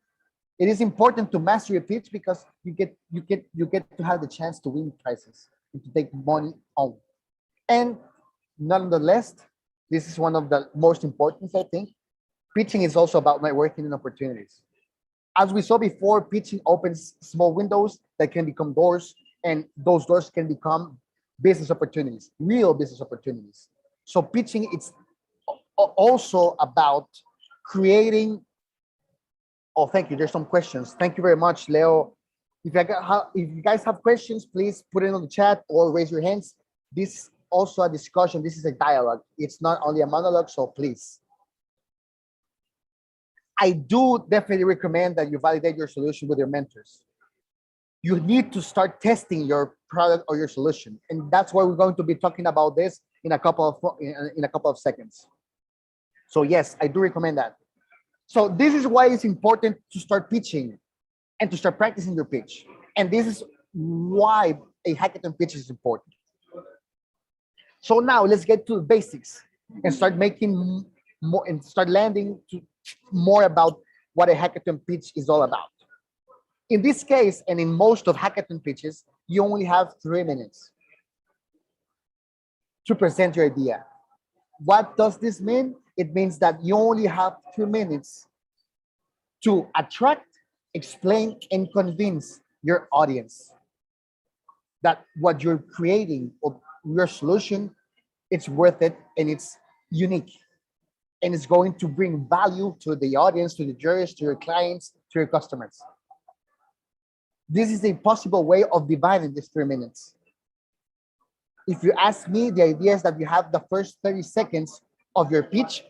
It is important to master your pitch because you get to have the chance to win prizes and to take money home. And nonetheless, this is one of the most important, I think. Pitching is also about networking and opportunities. As we saw before, pitching opens small windows that can become doors, and those doors can become business opportunities, real business opportunities. So pitching, it's also about creating. Oh, thank you. There's some questions. Thank you very much, Leo. If you guys have questions, please put it on the chat or raise your hands. This is also a discussion. This is a dialogue. It's not only a monologue, so please. I do definitely recommend that you validate your solution with your mentors. You need to start testing your product or your solution, and that's why we're going to be talking about this in a couple of seconds. So yes, I do recommend that. So this is why it's important to start pitching and to start practicing your pitch. And this is why a hackathon pitch is important. So now let's get to the basics and start making more and start landing to more about what a hackathon pitch is all about. In this case, and in most of hackathon pitches, you only have 3 minutes to present your idea. What does this mean? It means that you only have 2 minutes to attract, explain, and convince your audience that what you're creating or your solution, it's worth it and it's unique. And it's going to bring value to the audience, to the jurors, to your clients, to your customers. This is a possible way of dividing these 3 minutes. If you ask me, the idea is that you have the first 30 seconds of your pitch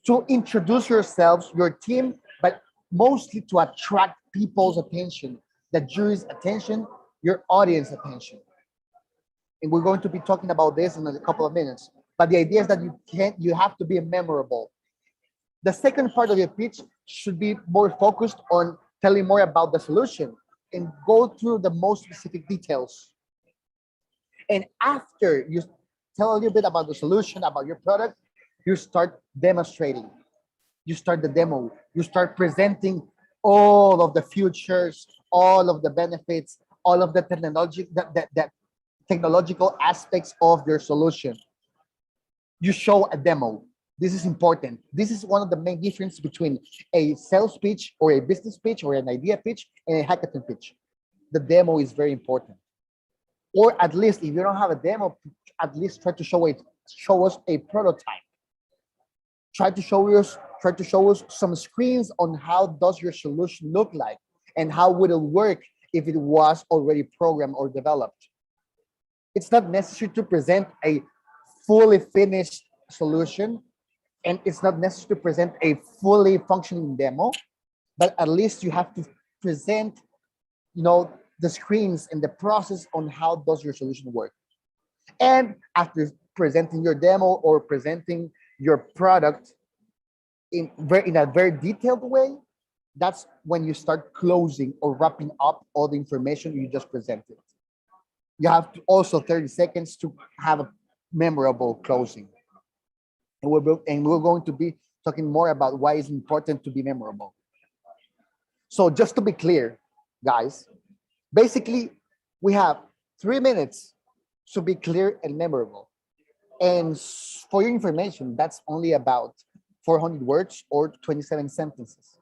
to introduce yourselves, your team, but mostly to attract people's attention, the jury's attention, your audience attention. And we're going to be talking about this in a couple of minutes. But the idea is that you have to be memorable. The second part of your pitch should be more focused on telling more about the solution and go through the most specific details. And after you tell a little bit about the solution, about your product, you start demonstrating. You start the demo. You start presenting all of the features, all of the benefits, all of the technological aspects of your solution. You show a demo. This is important. This is one of the main differences between a sales pitch or a business pitch or an idea pitch and a hackathon pitch. The demo is very important. Or at least if you don't have a demo, at least try to show us a prototype. Try to show us some screens on how does your solution look like and how would it work if it was already programmed or developed. It's not necessary to present a fully finished solution, and it's not necessary to present a fully functioning demo, but at least you have to present, the screens and the process on how does your solution work. And after presenting your demo or presenting your product in a very detailed way, that's when you start closing or wrapping up all the information you just presented. You have to also 30 seconds to have a memorable closing. And we're going to be talking more about why it's important to be memorable. So just to be clear, guys, basically we have 3 minutes to be clear and memorable. And for your information, that's only about 400 words or 27 sentences.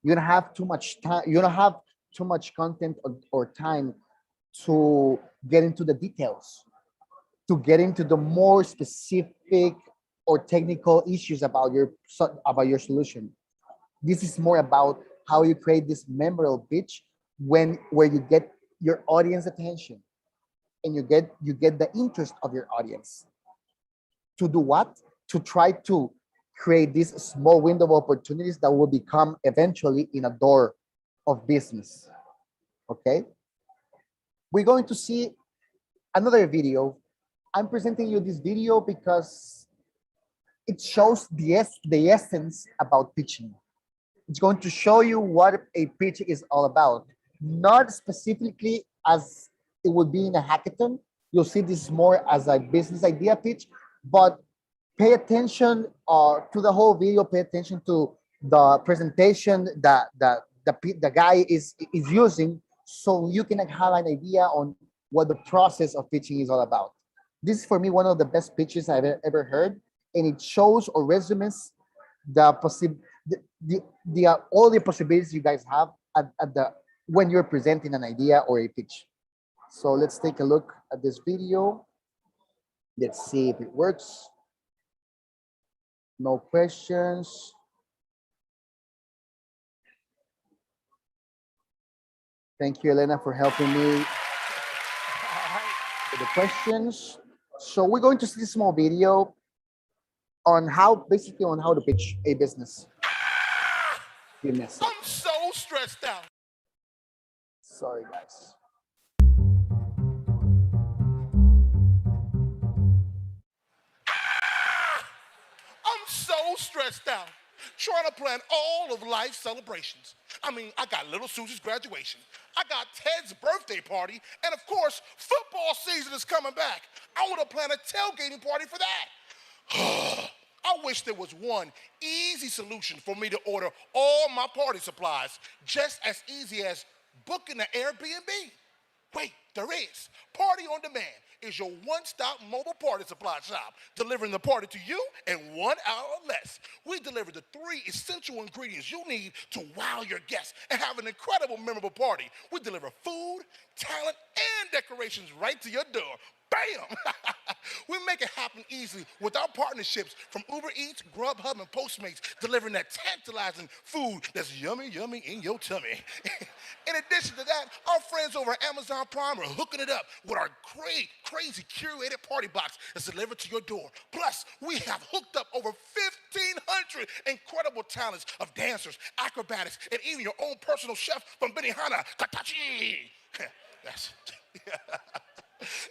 You don't have too much time. You don't have too much content or time to get into the details. to get into the more specific or technical issues about your solution. This is more about how you create this memorable pitch where you get your audience attention and you get the interest of your audience. To do what? To try to create this small window of opportunities that will become eventually in a door of business. Okay? We're going to see another video. I'm presenting you this video because it shows the essence about pitching. It's going to show you what a pitch is all about, not specifically as it would be in a hackathon. You'll see this more as a business idea pitch, but pay attention to the whole video. Pay attention to the presentation that the guy is using, so you can have an idea on what the process of pitching is all about. This is for me one of the best pitches I've ever heard, and it shows or resumes the all the possibilities you guys have at the when you're presenting an idea or a pitch. So let's take a look at this video. Let's see if it works. No questions. Thank you, Elena, for helping me with the questions. So we're going to see a small video on how to pitch a business. Give me a second. I'm so stressed out. Sorry, guys. I'm so stressed out trying to plan all of life's celebrations. I mean, I got little Susie's graduation. I got Ted's birthday party. And of course, football season is coming back. I want to plan a tailgating party for that. I wish there was one easy solution for me to order all my party supplies, just as easy as booking an Airbnb. Wait, there is. Party on Demand is your one-stop mobile party supply shop, delivering the party to you in 1 hour or less. We deliver the 3 essential ingredients you need to wow your guests and have an incredible, memorable party. We deliver food, talent, and decorations right to your door. Bam! We make it happen easily with our partnerships from Uber Eats, Grubhub, and Postmates, delivering that tantalizing food that's yummy, yummy in your tummy. In addition to that, our friends over at Amazon Prime are hooking it up with our great, crazy curated party box that's delivered to your door. Plus, we have hooked up over 1,500 incredible talents of dancers, acrobatics, and even your own personal chef from Benihana, Katachi. That's...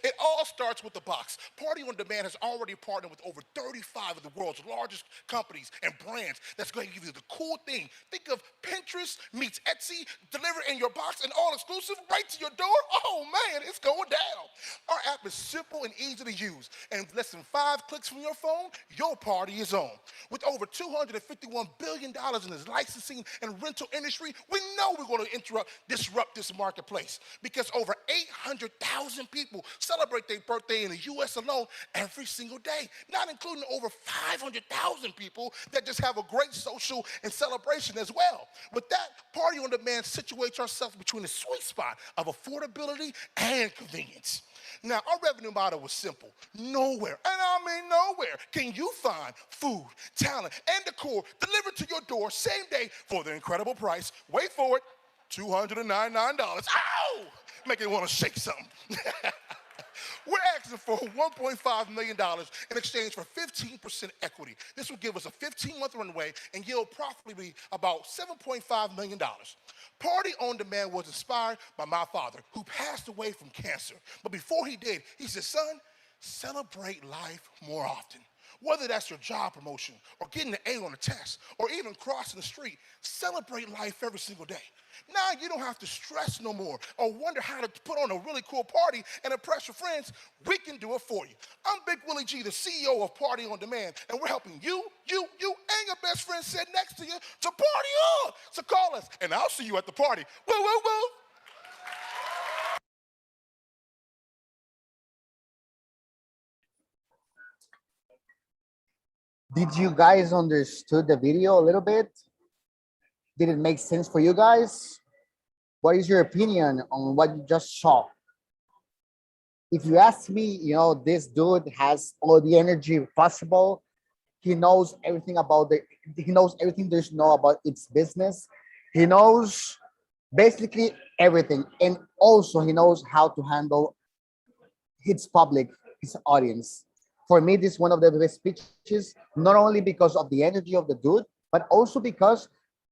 It all starts with the box. Party on Demand has already partnered with over 35 of the world's largest companies and brands that's going to give you the cool thing. Think of Pinterest meets Etsy, delivered in your box and all exclusive right to your door. Oh man, it's going down. Our app is simple and easy to use. And with less than 5 clicks from your phone, your party is on. With over $251 billion in this licensing and rental industry, we know we're going to disrupt this marketplace because over 800,000 people celebrate their birthday in the U.S. alone every single day, not including over 500,000 people that just have a great social and celebration as well. With that, Party on Demand situates ourselves between the sweet spot of affordability and convenience. Now, our revenue model was simple. Nowhere, and I mean nowhere, can you find food, talent, and decor delivered to your door same day for the incredible price, wait for it, $299. Ow! Make it want to shake something. We're asking for $1.5 million in exchange for 15% equity. This will give us a 15-month runway and yield profitably about $7.5 million. Party on Demand was inspired by my father, who passed away from cancer. But before he did, he said, son, celebrate life more often. Whether that's your job promotion or getting an A on a test or even crossing the street, celebrate life every single day. Now you don't have to stress no more or wonder how to put on a really cool party and impress your friends. We can do it for you. I'm Big Willie G, the CEO of Party on Demand, and we're helping you, and your best friend sitting next to you to party on. So call us, and I'll see you at the party. Woo, woo, woo. Did you guys understood the video a little bit? Did it make sense for you guys? What is your opinion on what you just saw? If you ask me, this dude has all the energy possible. He knows everything about he knows everything there's know about its business. He knows basically everything. And also he knows how to handle his public, his audience. For me, this is one of the best speeches, not only because of the energy of the dude, but also because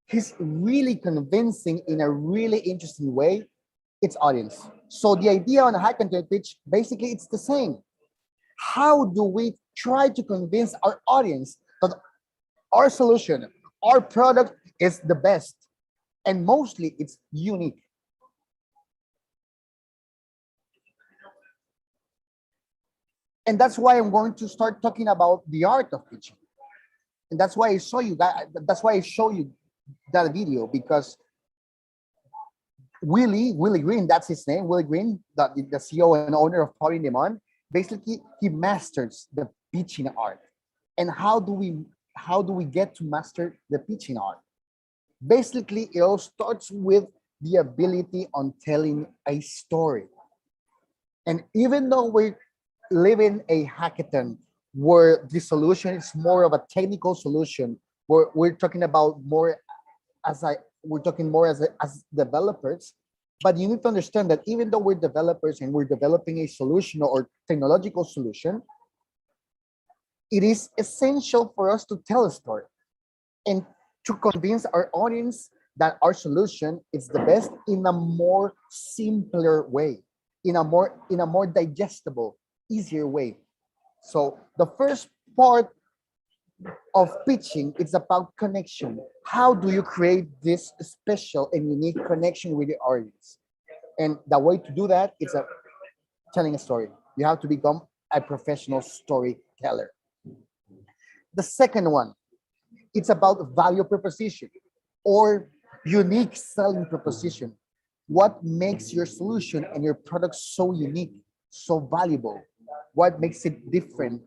he's really convincing in a really interesting way its audience. So the idea on a high content pitch, basically it's the same. How do we try to convince our audience that our solution, our product is the best, and mostly it's unique? And that's why I'm going to start talking about the art of pitching. And that's why I show you that. That's why I show you that video, because Willie Green, that's his name, Willie Green, the CEO and owner of Party Demon, basically he masters the pitching art. And how do we get to master the pitching art? Basically, it all starts with the ability on telling a story. And even though we're living a hackathon where the solution is more of a technical solution, where we're talking about more we're talking more as developers, but you need to understand that even though we're developers and we're developing a solution or technological solution, it is essential for us to tell a story and to convince our audience that our solution is the best in a more simpler way, in a more digestible, easier way. So the first part of pitching is about connection. How do you create this special and unique connection with the audience? And the way to do that is telling a story. You have to become a professional storyteller. The second one, it's about value proposition or unique selling proposition. What makes your solution and your product so unique, so valuable? What makes it different?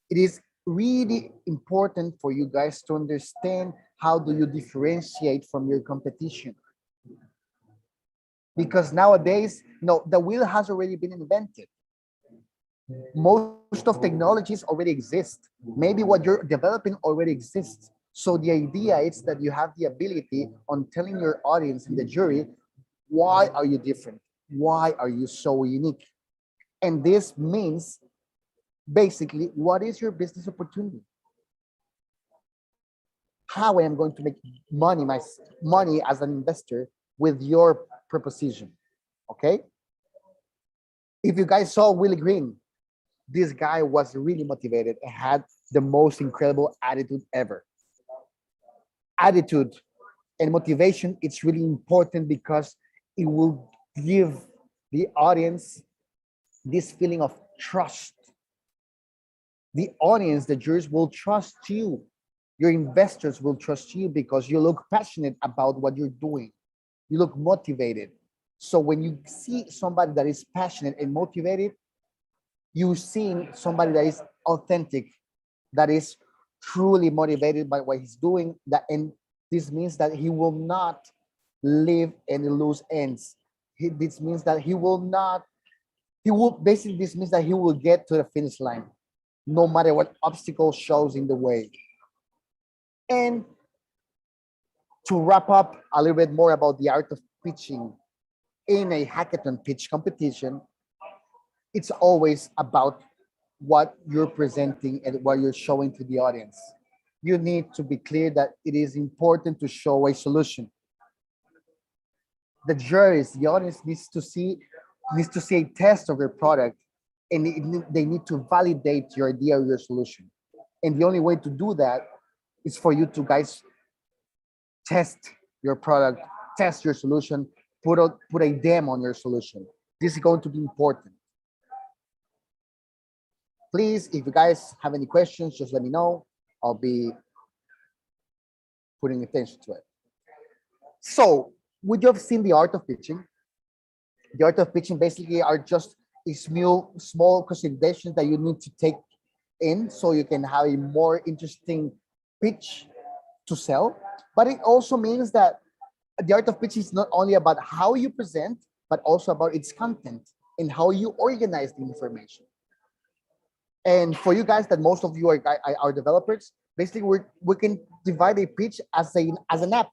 It is really important for you guys to understand how do you differentiate from your competition. Because nowadays, the wheel has already been invented. Most of technologies already exist. Maybe what you're developing already exists. So the idea is that you have the ability on telling your audience and the jury, why are you different? Why are you so unique? And this means basically, what is your business opportunity? How I am going to make money as an investor with your proposition? Okay. If you guys saw Willie Green, this guy was really motivated and had the most incredible attitude ever. Attitude and motivation, it's really important because it will give the audience this feeling of trust. The audience, the jurors will trust you. Your investors will trust you because you look passionate about what you're doing. You look motivated. So when you see somebody that is passionate and motivated, you seeing somebody that is authentic, that is truly motivated by what he's doing, and this means that he will not live any loose ends. This means that this means that he will get to the finish line, no matter what obstacle shows in the way. And to wrap up a little bit more about the art of pitching in a hackathon pitch competition, it's always about what you're presenting and what you're showing to the audience. You need to be clear that it is important to show a solution. The juries, the audience needs to see a test of your product, and they need to validate your idea or your solution. And the only way to do that is for you to guys test your product, test your solution, put a demo on your solution. This is going to be important. Please, if you guys have any questions, just let me know. I'll be putting attention to it. So, would you have seen the art of pitching? The art of pitching basically are just a small considerations that you need to take in so you can have a more interesting pitch to sell. But it also means that the art of pitching is not only about how you present, but also about its content. and how you organize the information. And for you guys, that most of you are developers, basically we can divide a pitch as an app.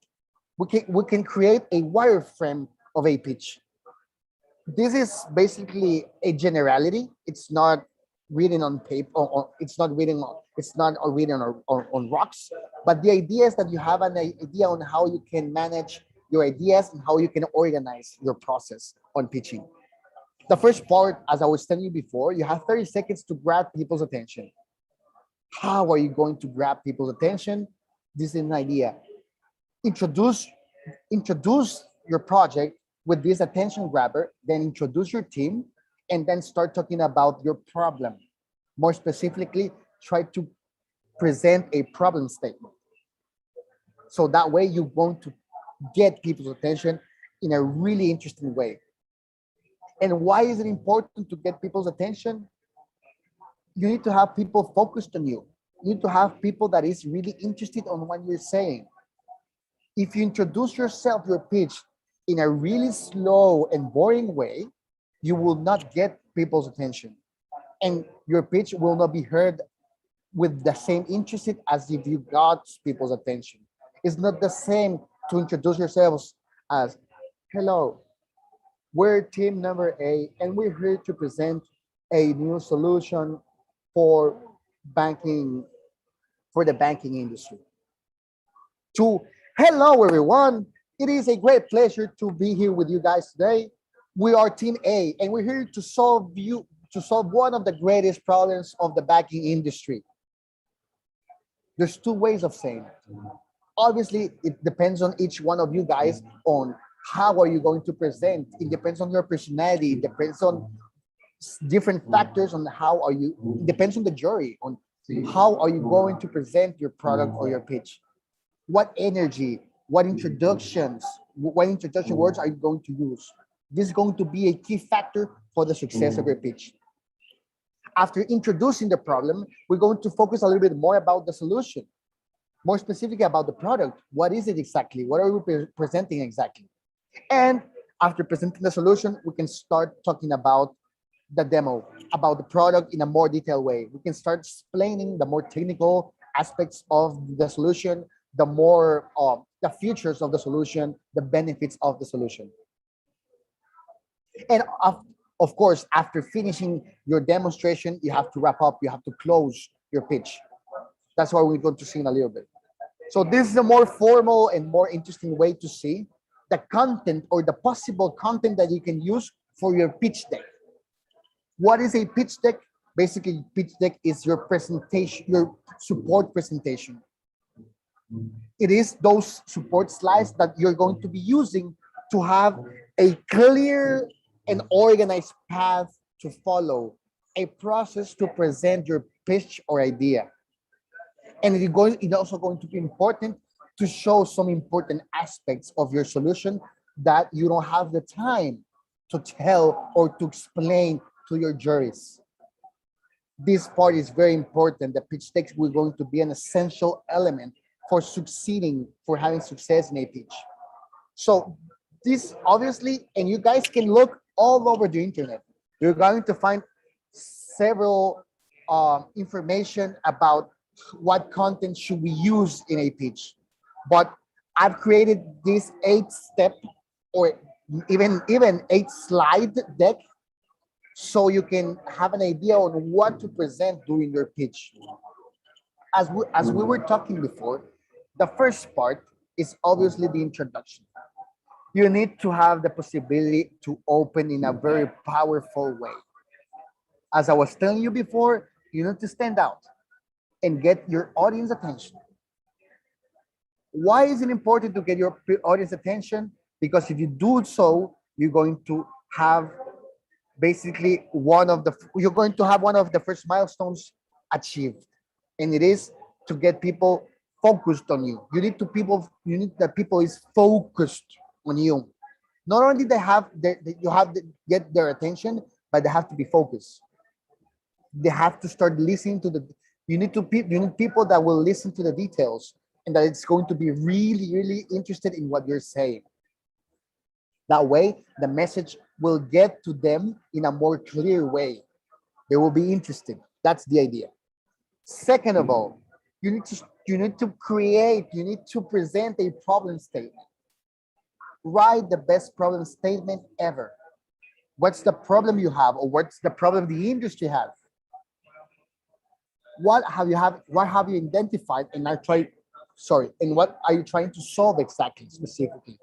We can create a wireframe of a pitch. This is basically a generality. It's not written on paper, or it's not written on rocks. But the idea is that you have an idea on how you can manage your ideas and how you can organize your process on pitching. The first part, as I was telling you before, you have 30 seconds to grab people's attention. How are you going to grab people's attention? This is an idea. Introduce your project with this attention grabber, then introduce your team, and then start talking about your problem. More specifically, try to present a problem statement. So that way you're going to get people's attention in a really interesting way. And why is it important to get people's attention? You need to have people focused on you. You need to have people that is really interested on what you're saying. If you introduce yourself, your pitch, in a really slow and boring way, you will not get people's attention. And your pitch will not be heard with the same interest as if you got people's attention. It's not the same to introduce yourselves as, hello, we're team number A, and we're here to present a new solution for banking, for the banking industry. To, hello everyone, it is a great pleasure to be here with you guys today. We are team A, and we're here to solve one of the greatest problems of the banking industry. There's two ways of saying it. Obviously, it depends on each one of you guys on how are you going to present. It depends on your personality. It depends on different factors on how are you, it depends on the jury, on how are you going to present your product or your pitch. What energy, what introduction words are you going to use? This is going to be a key factor for the success of your pitch. After introducing the problem, we're going to focus a little bit more about the solution, more specifically about the product. What is it exactly? What are we presenting exactly? And after presenting the solution, we can start talking about the demo, about the product in a more detailed way. We can start explaining the more technical aspects of the solution, the features of the solution, the benefits of the solution. And of course, after finishing your demonstration, you have to wrap up, you have to close your pitch. That's what we're going to see in a little bit. So this is a more formal and more interesting way to see the content or the possible content that you can use for your pitch deck. What is a pitch deck? Basically, pitch deck is your presentation, your support presentation. It is those support slides that you're going to be using to have a clear and organized path to follow, a process to present your pitch or idea. And it's also going to be important to show some important aspects of your solution that you don't have the time to tell or to explain to your juries. This part is very important. The pitch deck is going to be an essential element for succeeding, for having success in a pitch. So this obviously, and you guys can look all over the internet. You're going to find several information about what content should we use in a pitch. But I've created this 8-step or even 8-slide deck so you can have an idea on what to present during your pitch. As we were talking before, the first part is obviously the introduction. You need to have the possibility to open in a very powerful way. As I was telling you before, you need to stand out and get your audience attention. Why is it important to get your audience attention? Because if you do so, you're going to have basically one of the first milestones achieved, and it is to get people focused on you. You need that people is focused on you. Not only you have to get their attention, but they have to be focused. They have to start listening to you need people that will listen to the details and that it's going to be really, really interested in what you're saying. That way, the message will get to them in a more clear way. They will be interested. That's the idea. Second of all, you need to present a problem statement. Write the best problem statement ever. What's the problem you have, or what's the problem the industry has? What have you identified and are trying, sorry, and what are you trying to solve exactly, specifically?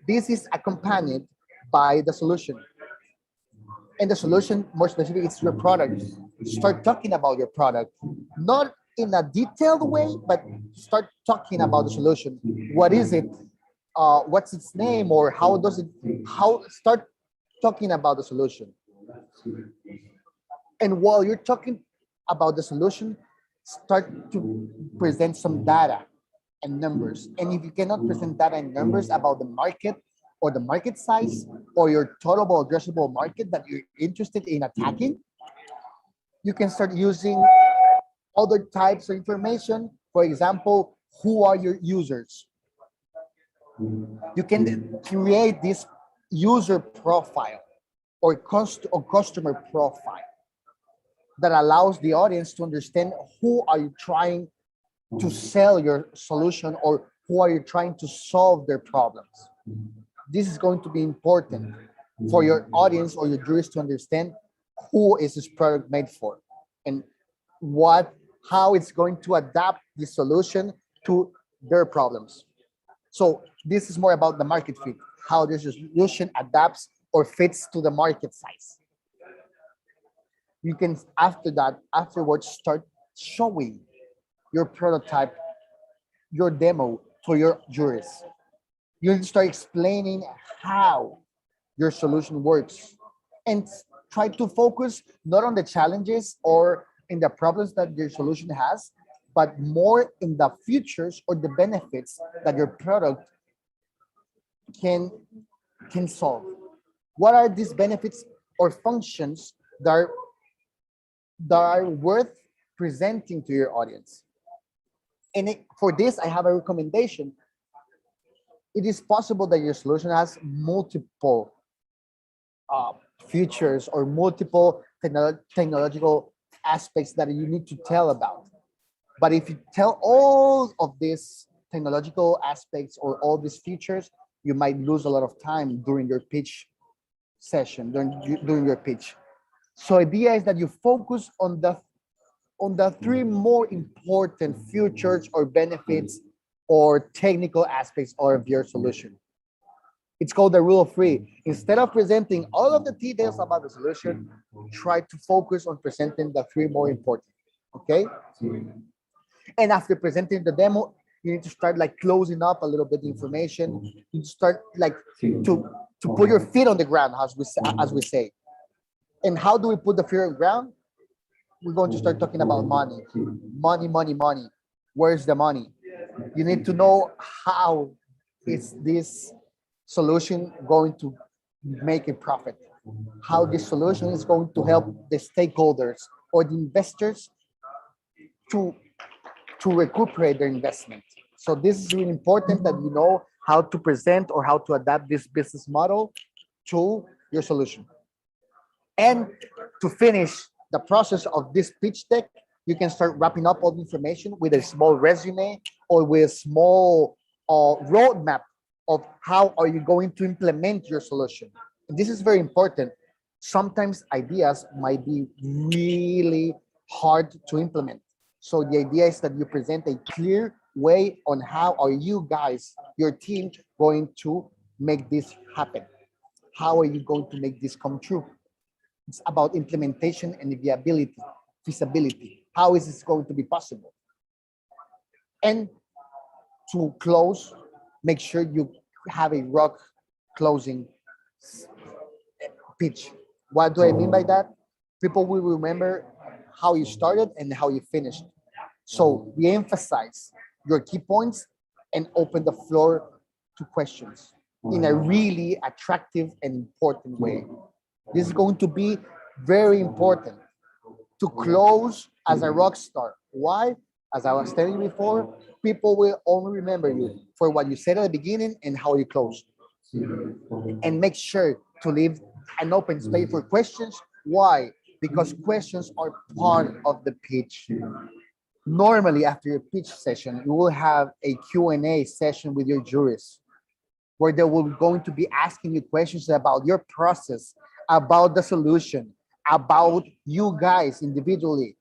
This is accompanied by the solution. And the solution, more specific, is your product. Start talking about your product, not in a detailed way, but start talking about the solution. What is it? What's its name, or how does it? How start talking about the solution. And while you're talking about the solution, start to present some data and numbers. And if you cannot present data and numbers about the market or the market size or your total addressable market that you're interested in attacking, you can start using other types of information. For example, who are your users? You can create this user profile or customer profile that allows the audience to understand who are you trying to sell your solution, or who are you trying to solve their problems. This is going to be important for your audience or your jurors to understand who is this product made for, and how it's going to adapt the solution to their problems. So this is more about the market fit, how this solution adapts or fits to the market size. You can, afterwards, start showing your prototype, your demo to your jurors. You need to start explaining how your solution works, and try to focus not on the challenges or in the problems that your solution has, but more in the features or the benefits that your product can solve. What are these benefits or functions that are worth presenting to your audience? And for this, I have a recommendation. It is possible that your solution has multiple features or multiple technological aspects that you need to tell about. But if you tell all of these technological aspects or all these features, you might lose a lot of time during your pitch session, during your pitch. So idea is that you focus on the three more important features or benefits or technical aspects of your solution. It's called the rule of three. Instead of presenting all of the details about the solution, try to focus on presenting the three more important. Okay? And after presenting the demo, you need to start like closing up a little bit the information. You start like to put your feet on the ground, as we say. And how do we put the feet on the ground? We're going to start talking about money. Money, money, money. Where's the money? You need to know how is this solution going to make a profit, how this solution is going to help the stakeholders or the investors to recuperate their investment. So this is really important, that you know how to present or how to adapt this business model to your solution. And to finish the process of this pitch deck, you can start wrapping up all the information with a small resume or with a small roadmap of how are you going to implement your solution. And this is very important. Sometimes ideas might be really hard to implement. So the idea is that you present a clear way on how are you guys, your team, going to make this happen. How are you going to make this come true? It's about implementation and viability, feasibility. How is this going to be possible? And to close, make sure you have a rock closing pitch. What do I mean by that? People will remember how you started and how you finished. So we emphasize your key points and open the floor to questions in a really attractive and important way. This is going to be very important to close as a rock star. Why? As I was telling you before, people will only remember you for what you said at the beginning and how you close. and make sure to leave an open space for questions. Why? Because questions are part of the pitch. Normally, after your pitch session, you will have a Q&A session with your jurors where they will going to be asking you questions about your process, about the solution, about you guys individually,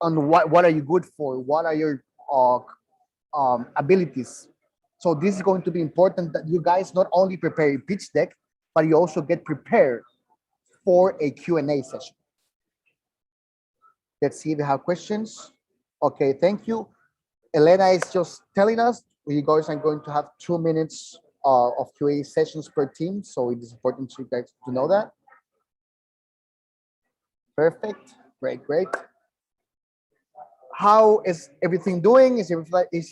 on what are you good for, what are your abilities. So this is going to be important that you guys not only prepare your pitch deck, but you also get prepared for a Q&A session. Let's see if we have questions. Okay, thank you. Elena is just telling us we guys are going to have 2 minutes of Q&A sessions per team, so it is important to you guys to know that. Perfect, great, great. How is everything doing? Is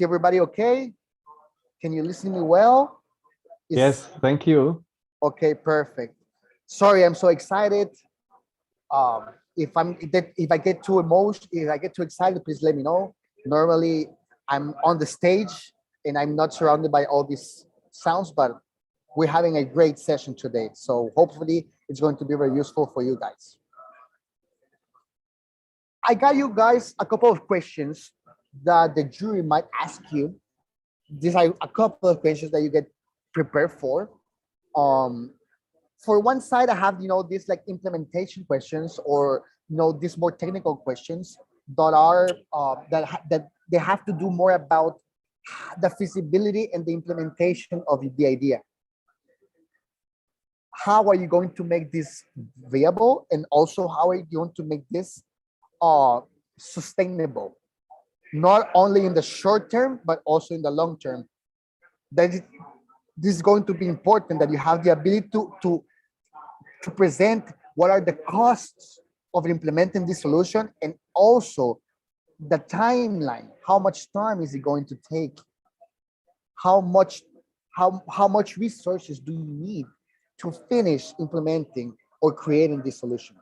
everybody okay? Can you listen to me well? Yes, thank you. Okay, perfect. Sorry, I'm so excited. If I get too emotional, if I get too excited, please let me know. Normally, I'm on the stage and I'm not surrounded by all these sounds, but we're having a great session today. So hopefully, it's going to be very useful for you guys. I got you guys a couple of questions that the jury might ask you. These are a couple of questions that you get prepared for. For one side, I have these like implementation questions, or these more technical questions that are that they have to do more about the feasibility and the implementation of the idea. How are you going to make this viable, and also how are you going to make this sustainable, not only in the short term but also in the long term? This is going to be important, that you have the ability to present what are the costs of implementing this solution, and also the timeline. How much time is it going to take? How much resources do you need to finish implementing or creating this solution?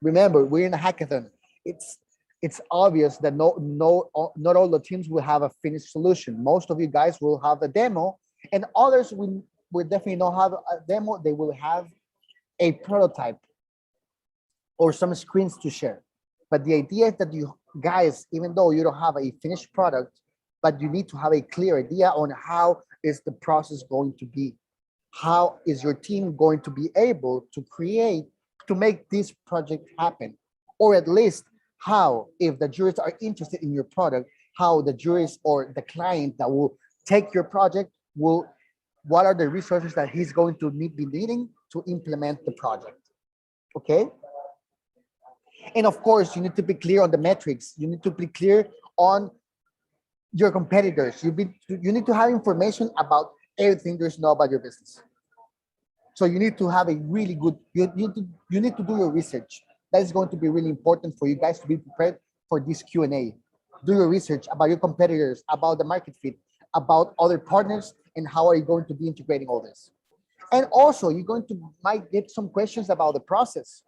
Remember, we're in a hackathon. It's obvious that not all the teams will have a finished solution. Most of you guys will have a demo, and others will definitely not have a demo. They will have a prototype or some screens to share. But the idea is that you guys, even though you don't have a finished product, but you need to have a clear idea on how is the process going to be. How is your team going to be able to make this project happen? Or at least how, if the jurors are interested in your product, how the jurors or the client that will take your project what are the resources that he's going to be needing to implement the project, okay? And of course, you need to be clear on the metrics. You need to be clear on your competitors. You need to have information about everything there is to know about your business. So you need to have a really good, you need to do your research. That is going to be really important for you guys to be prepared for this Q&A. Do your research about your competitors, about the market fit, about other partners, and how are you going to be integrating all this. And also, might get some questions about the process,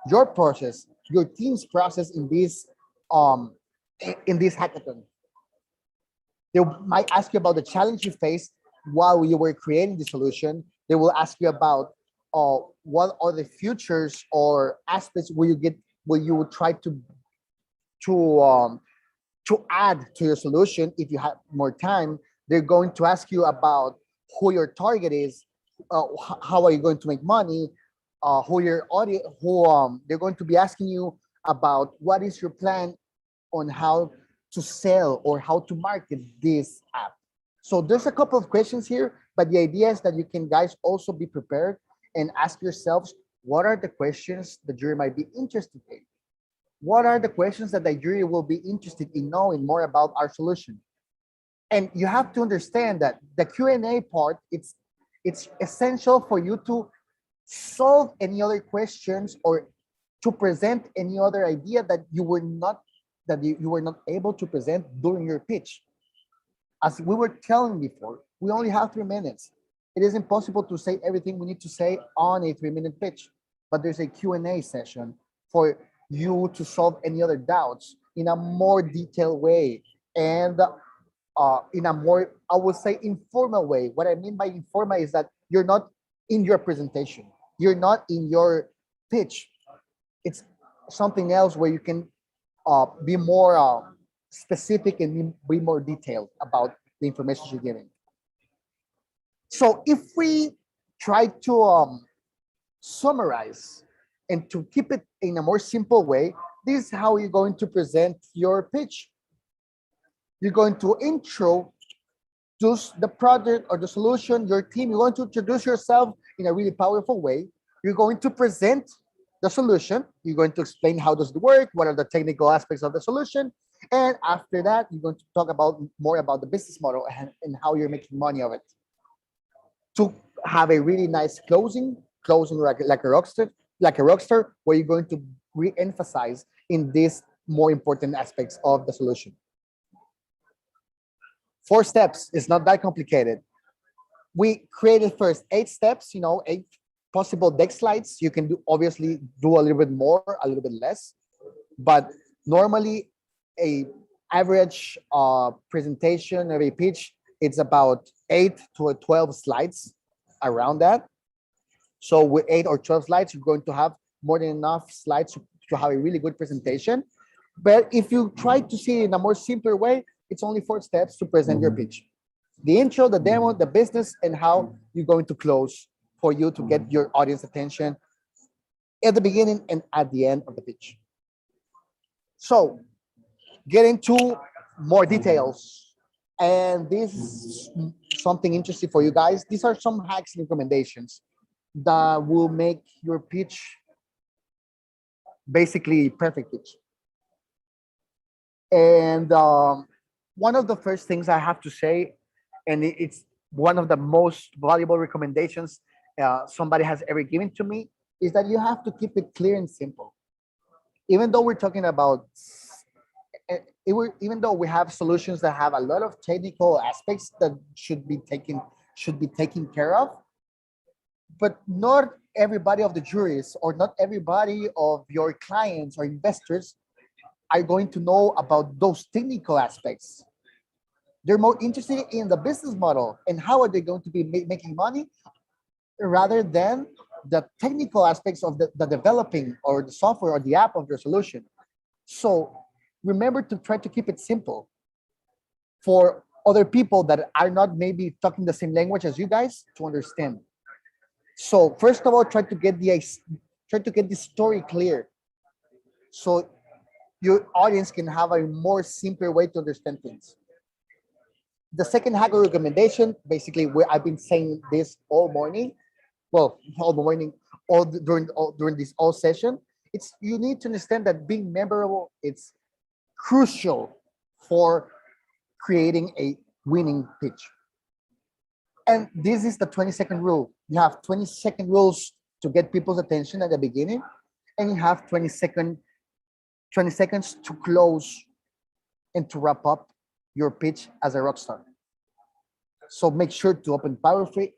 your process, your team's process in this hackathon. They might ask you about the challenge you faced while you were creating the solution. They will ask you about what are the features or aspects where you would try to add to your solution if you have more time. They're going to ask you about who your target is, how are you going to make money, who your audience, they're going to be asking you about what is your plan on how to sell or how to market this app. So there's a couple of questions here, but the idea is that you can guys also be prepared and ask yourselves, what are the questions the jury might be interested in? What are the questions that the jury will be interested in knowing more about our solution? And you have to understand that the Q&A part, it's essential for you to solve any other questions or to present any other idea that you were not able to present during your pitch. As we were telling before, we only have 3 minutes. It is impossible to say everything we need to say on a 3-minute pitch, but there's a Q&A session for you to solve any other doubts in a more detailed way. And in a more, I would say, informal way. What I mean by informal is that you're not in your presentation, you're not in your pitch. It's something else where you can be more specific and be more detailed about the information you're giving. So if we try to summarize and to keep it in a more simple way, this is how you're going to present your pitch. You're going to introduce the product or the solution, your team. You're going to introduce yourself in a really powerful way. You're going to present the solution. You're going to explain how does it work, what are the technical aspects of the solution. And after that, you're going to talk about more about the business model and how you're making money of it. To have a really nice closing like a rockstar, where you're going to re-emphasize in these more important aspects of the solution. 4 steps. It's not that complicated. We created first 8 steps, 8 possible deck slides. You can obviously do a little bit more, a little bit less, but normally a average presentation of a pitch, it's about 8 to 12 slides, around that. So with 8 or 12 slides, you're going to have more than enough slides to have a really good presentation. But if you try to see it in a more simpler way, it's only 4 steps to present your pitch: the intro, the demo, the business, and how you're going to close for you to get your audience attention at the beginning and at the end of the pitch. So get into more details. And this is something interesting for you guys. These are some hacks and recommendations that will make your pitch basically perfect pitch. And one of the first things I have to say, and it's one of the most valuable recommendations somebody has ever given to me, is that you have to keep it clear and simple. Even though we're talking about, even though we have solutions that have a lot of technical aspects that should be taken care of, but not everybody of the juries or not everybody of your clients or investors are going to know about those technical aspects. They're more interested in the business model and how are they going to be making money, rather than the technical aspects of the developing or the software or the app of your solution. So remember to try to keep it simple for other people that are not maybe talking the same language as you guys to understand. So first of all, try to get the story clear, so your audience can have a more simpler way to understand things. The second hack or recommendation, basically, where I've been saying this all morning, during this all session, it's you need to understand that being memorable, it's crucial for creating a winning pitch. And this is the 20-second rule. You have 20-second rules to get people's attention at the beginning, and you have 20 seconds to close and to wrap up your pitch as a rock star. So make sure to open powerfully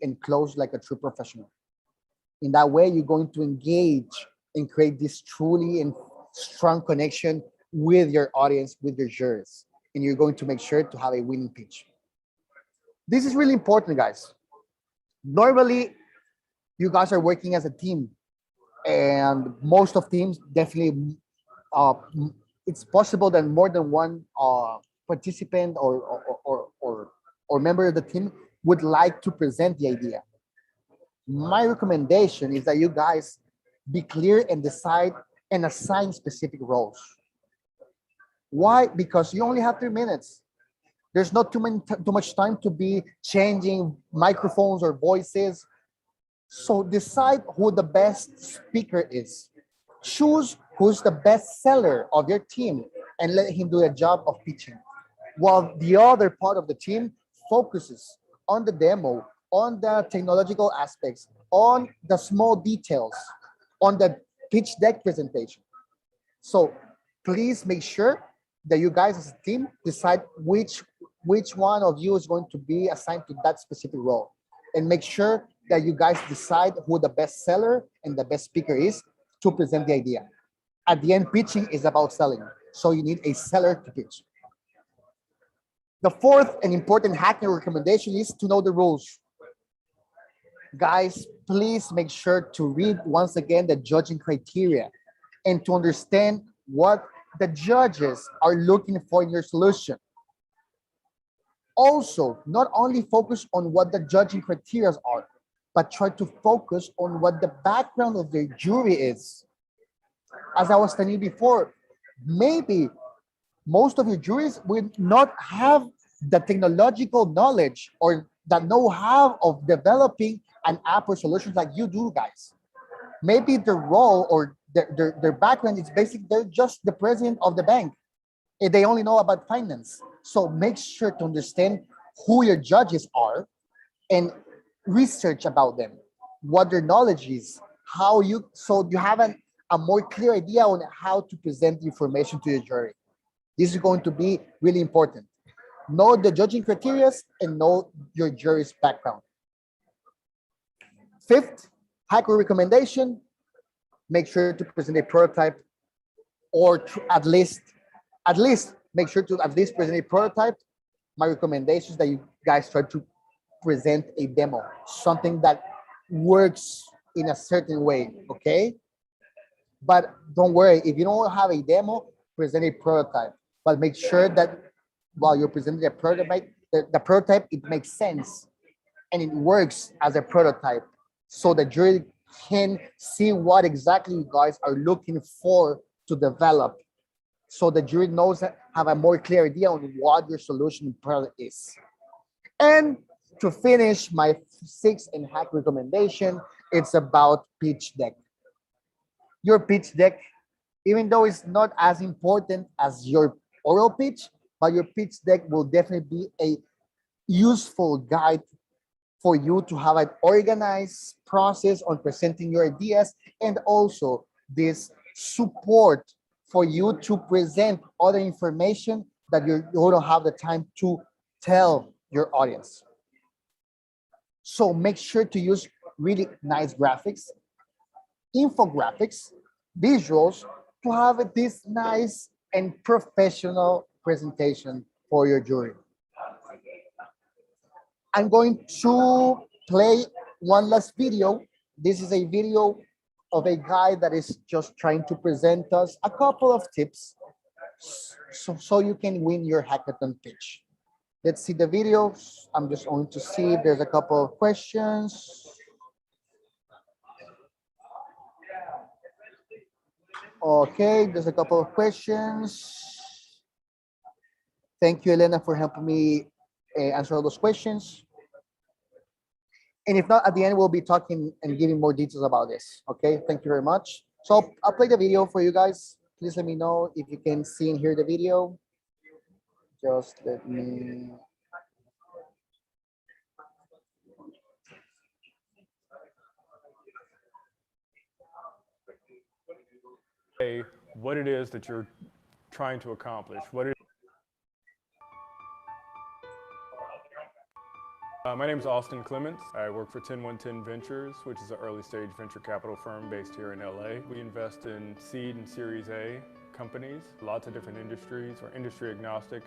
and close like a true professional. In that way, you're going to engage and create this truly and strong connection with your audience, with your jurors, and you're going to make sure to have a winning pitch. This is really important, guys. Normally, you guys are working as a team, and most of teams definitely, it's possible that more than one participant or member of the team would like to present the idea. My recommendation is that you guys be clear and decide and assign specific roles. Why? Because you only have 3 minutes. There's not too much time to be changing microphones or voices. So decide who the best speaker is. Choose who's the best seller of your team and let him do a job of pitching, while the other part of the team focuses on the demo, on the technological aspects, on the small details, on the pitch deck presentation. So please make sure that you guys as a team decide which one of you is going to be assigned to that specific role, and make sure that you guys decide who the best seller and the best speaker is to present the idea. At the end, pitching is about selling. So you need a seller to pitch. The fourth and important hacking recommendation is to know the rules. Guys, please make sure to read once again the judging criteria and to understand what the judges are looking for in your solution. Also, not only focus on what the judging criteria are, but try to focus on what the background of the jury is. As I was telling you before, maybe most of your juries will not have the technological knowledge or the know-how of developing an app or solutions like you do, guys. Maybe their role or their background is basic, they're just the president of the bank. And they only know about finance. So make sure to understand who your judges are and research about them, what their knowledge is, how you, so you have a more clear idea on how to present the information to the jury. This is going to be really important. Know the judging criteria and know your jury's background. Fifth, hacker recommendation, make sure to present a prototype or at least make sure to at least present a prototype. My recommendation is that you guys try to present a demo, something that works in a certain way, okay? But don't worry, if you don't have a demo, present a prototype. But make sure that while you're presenting a prototype, the prototype, it makes sense and it works as a prototype so the jury can see what exactly you guys are looking for to develop. So the jury knows that, have a more clear idea on what your solution product is. And to finish, my sixth and hack recommendation, it's about pitch deck. Your pitch deck, even though it's not as important as your oral pitch, but your pitch deck will definitely be a useful guide for you to have an organized process on presenting your ideas and also this support for you to present other information that you don't have the time to tell your audience. So make sure to use really nice graphics, infographics, visuals to have this nice and professional presentation for your jury. I'm going to play one last video. This is a video of a guy that is just trying to present us a couple of tips so you can win your hackathon pitch. Let's see the videos. I'm just going to see if there's a couple of questions. Okay, there's a couple of questions. Thank you, Elena, for helping me answer all those questions. And if not, at the end, we'll be talking and giving more details about this. Okay, thank you very much. So I'll play the video for you guys. Please let me know if you can see and hear the video. Just let me. What it is that you're trying to accomplish. My name is Austin Clements. I work for 10110 Ventures, which is an early stage venture capital firm based here in LA. We invest in seed and Series A companies, lots of different industries. We're industry agnostic,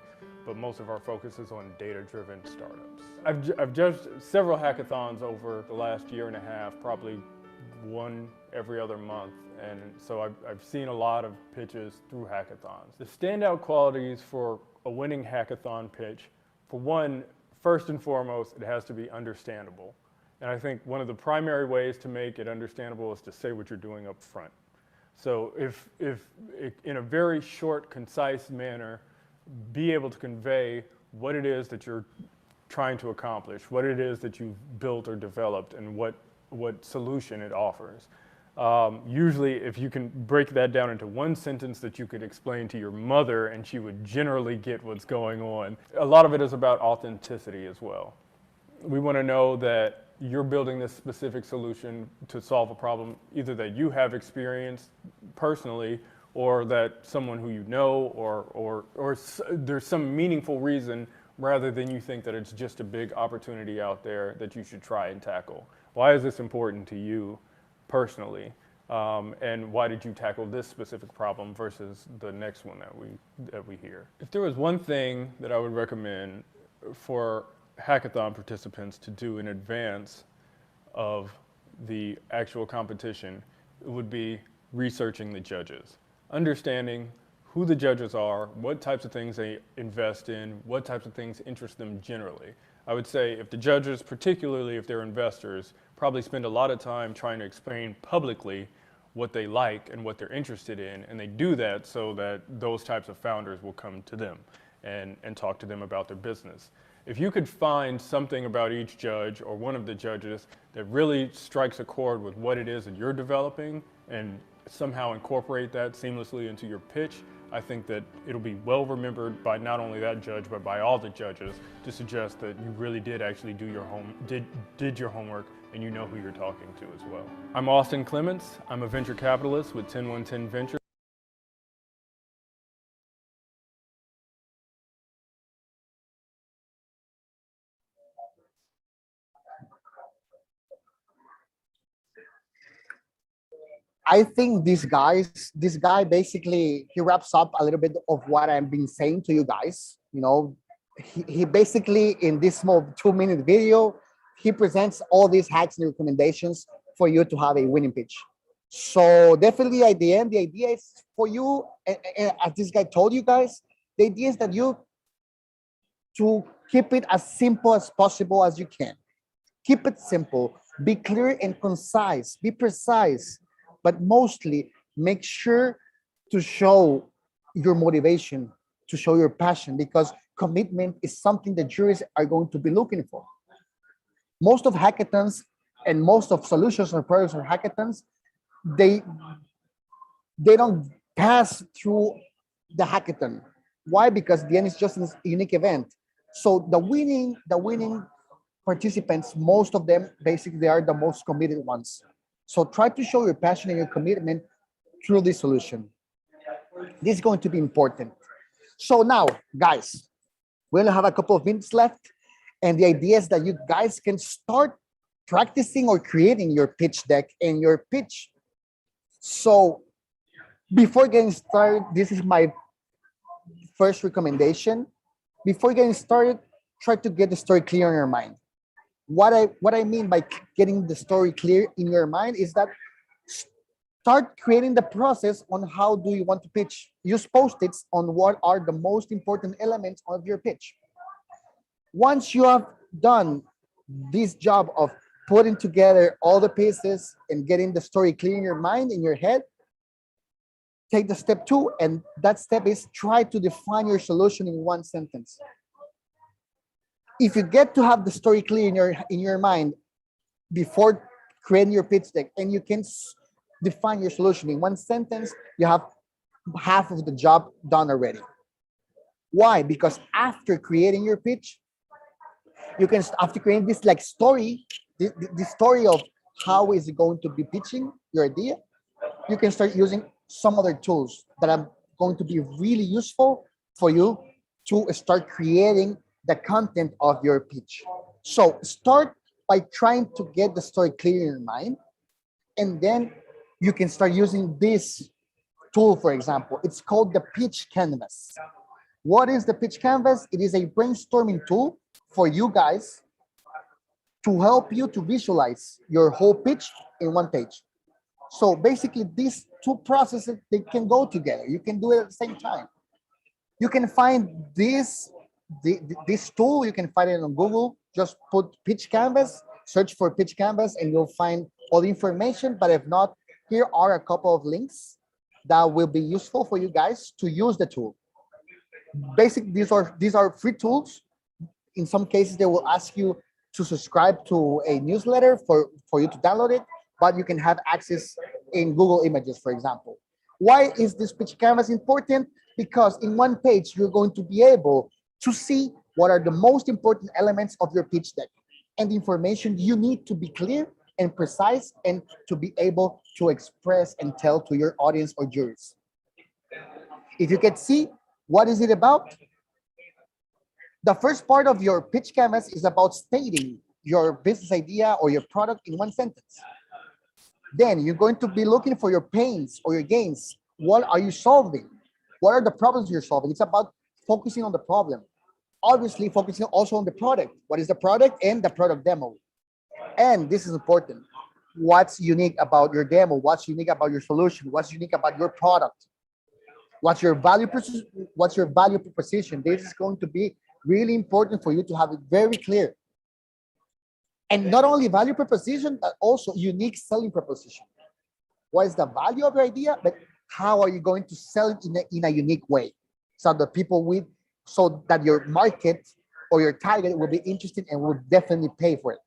but most of our focus is on data-driven startups. I've judged several hackathons over the last year and a half, probably one every other month. And so I've seen a lot of pitches through hackathons. The standout qualities for a winning hackathon pitch, for one, first and foremost, it has to be understandable. And I think one of the primary ways to make it understandable is to say what you're doing up front. So if in a very short, concise manner, be able to convey what it is that you're trying to accomplish, what it is that you've built or developed, and what solution it offers. Usually, if you can break that down into one sentence that you could explain to your mother and she would generally get what's going on. A lot of it is about authenticity as well. We want to know that you're building this specific solution to solve a problem, either that you have experienced personally or that someone who you know or there's some meaningful reason rather than you think that it's just a big opportunity out there that you should try and tackle. Why is this important to you personally? and why did you tackle this specific problem versus the next one that we hear. If there was one thing that I would recommend for hackathon participants to do in advance of the actual competition, it would be researching the judges, understanding who the judges are, what types of things they invest in, what types of things interest them generally. I would say if the judges, particularly if they're investors, probably spend a lot of time trying to explain publicly what they like and what they're interested in, and they do that so that those types of founders will come to them and talk to them about their business. If you could find something about each judge or one of the judges that really strikes a chord with what it is that you're developing and somehow incorporate that seamlessly into your pitch, I think that it'll be well remembered by not only that judge, but by all the judges to suggest that you really did actually do your did your homework and you know who you're talking to as well. I'm Austin Clements. I'm a venture capitalist with 10110 Ventures. I think this guy basically, he wraps up a little bit of what I've been saying to you guys. You know, he basically, in this small 2-minute video, he presents all these hacks and recommendations for you to have a winning pitch. So definitely at the end, the idea is for you, and as this guy told you guys, the idea is that you to keep it as simple as possible as you can. Keep it simple, be clear and concise, be precise, but mostly make sure to show your motivation, to show your passion, because commitment is something that juries are going to be looking for. Most of hackathons and most of solutions or products or hackathons, they don't pass through the hackathon. Why? Because the end is just a unique event. So the winning participants, most of them basically they are the most committed ones. So try to show your passion and your commitment through this solution. This is going to be important. So now, guys, we only have a couple of minutes left, and the idea is that you guys can start practicing or creating your pitch deck and your pitch. So before getting started, this is my first recommendation. Before getting started, try to get the story clear in your mind. What I mean by getting the story clear in your mind is that start creating the process on how do you want to pitch. Use post-its on what are the most important elements of your pitch. Once you have done this job of putting together all the pieces and getting the story clear in your mind, in your head, take the step 2, and that step is try to define your solution in one sentence. If you get to have the story clear in your mind before creating your pitch deck, and you can define your solution in one sentence, you have half of the job done already. Why? Because after creating your pitch, you can, after creating this like story, the story of how is it going to be pitching your idea, you can start using some other tools that are going to be really useful for you to start creating the content of your pitch. So start by trying to get the story clear in your mind, and then you can start using this tool, for example. It's called the pitch canvas. What is the pitch canvas? It is a brainstorming tool for you guys to help you to visualize your whole pitch in one page. So basically these two processes, they can go together. You can do it at the same time. You can find this tool, you can find it on Google. Just put pitch canvas, search for pitch canvas, and you'll find all the information. But if not, here are a couple of links that will be useful for you guys to use the tool. Basically, these are free tools. In some cases, they will ask you to subscribe to a newsletter for you to download it, but you can have access in Google Images, for example. Why is this pitch canvas important? Because in one page, you're going to be able to see what are the most important elements of your pitch deck and the information you need to be clear and precise and to be able to express and tell to your audience or jurors. If you can see, what is it about? The first part of your pitch canvas is about stating your business idea or your product in one sentence. Then you're going to be looking for your pains or your gains. What are you solving? What are the problems you're solving? It's about focusing on the problem. Obviously, focusing also on the product. What is the product and the product demo? And this is important. What's unique about your demo? What's unique about your solution? What's unique about your product? What's your value proposition? This is going to be really important for you to have it very clear. And not only value proposition, but also unique selling proposition. What is the value of your idea? But how are you going to sell it in a unique way? So that your market or your target will be interested and will definitely pay for it.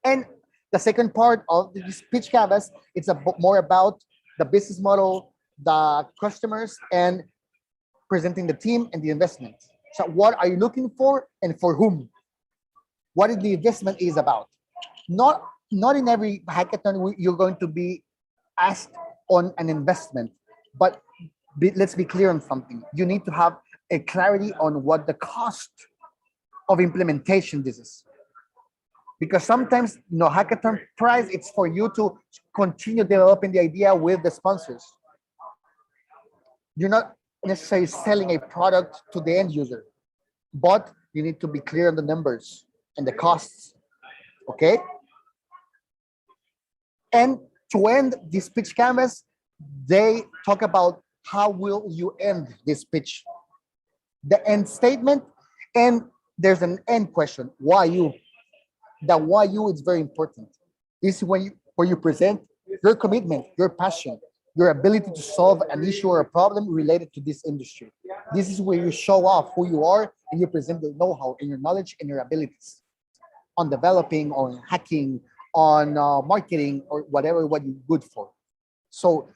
And the second part of this pitch canvas, it's more about the business model, the customers, and presenting the team and the investment. So what are you looking for and for whom? What is the investment is about? Not in every hackathon you're going to be asked on an investment, but let's be clear on something. You need to have a clarity on what the cost of implementation this is. Because sometimes, hackathon prize, it's for you to continue developing the idea with the sponsors. You're not necessarily selling a product to the end user, but you need to be clear on the numbers and the costs, okay? And to end this pitch canvas, they talk about how will you end this pitch, the end statement, and there's an end question. Why you? The why you is very important. This is where you present your commitment, your passion, your ability to solve an issue or a problem related to this industry. This is where you show off who you are and you present your know-how and your knowledge and your abilities on developing, on hacking, on marketing, or whatever what you're good for. So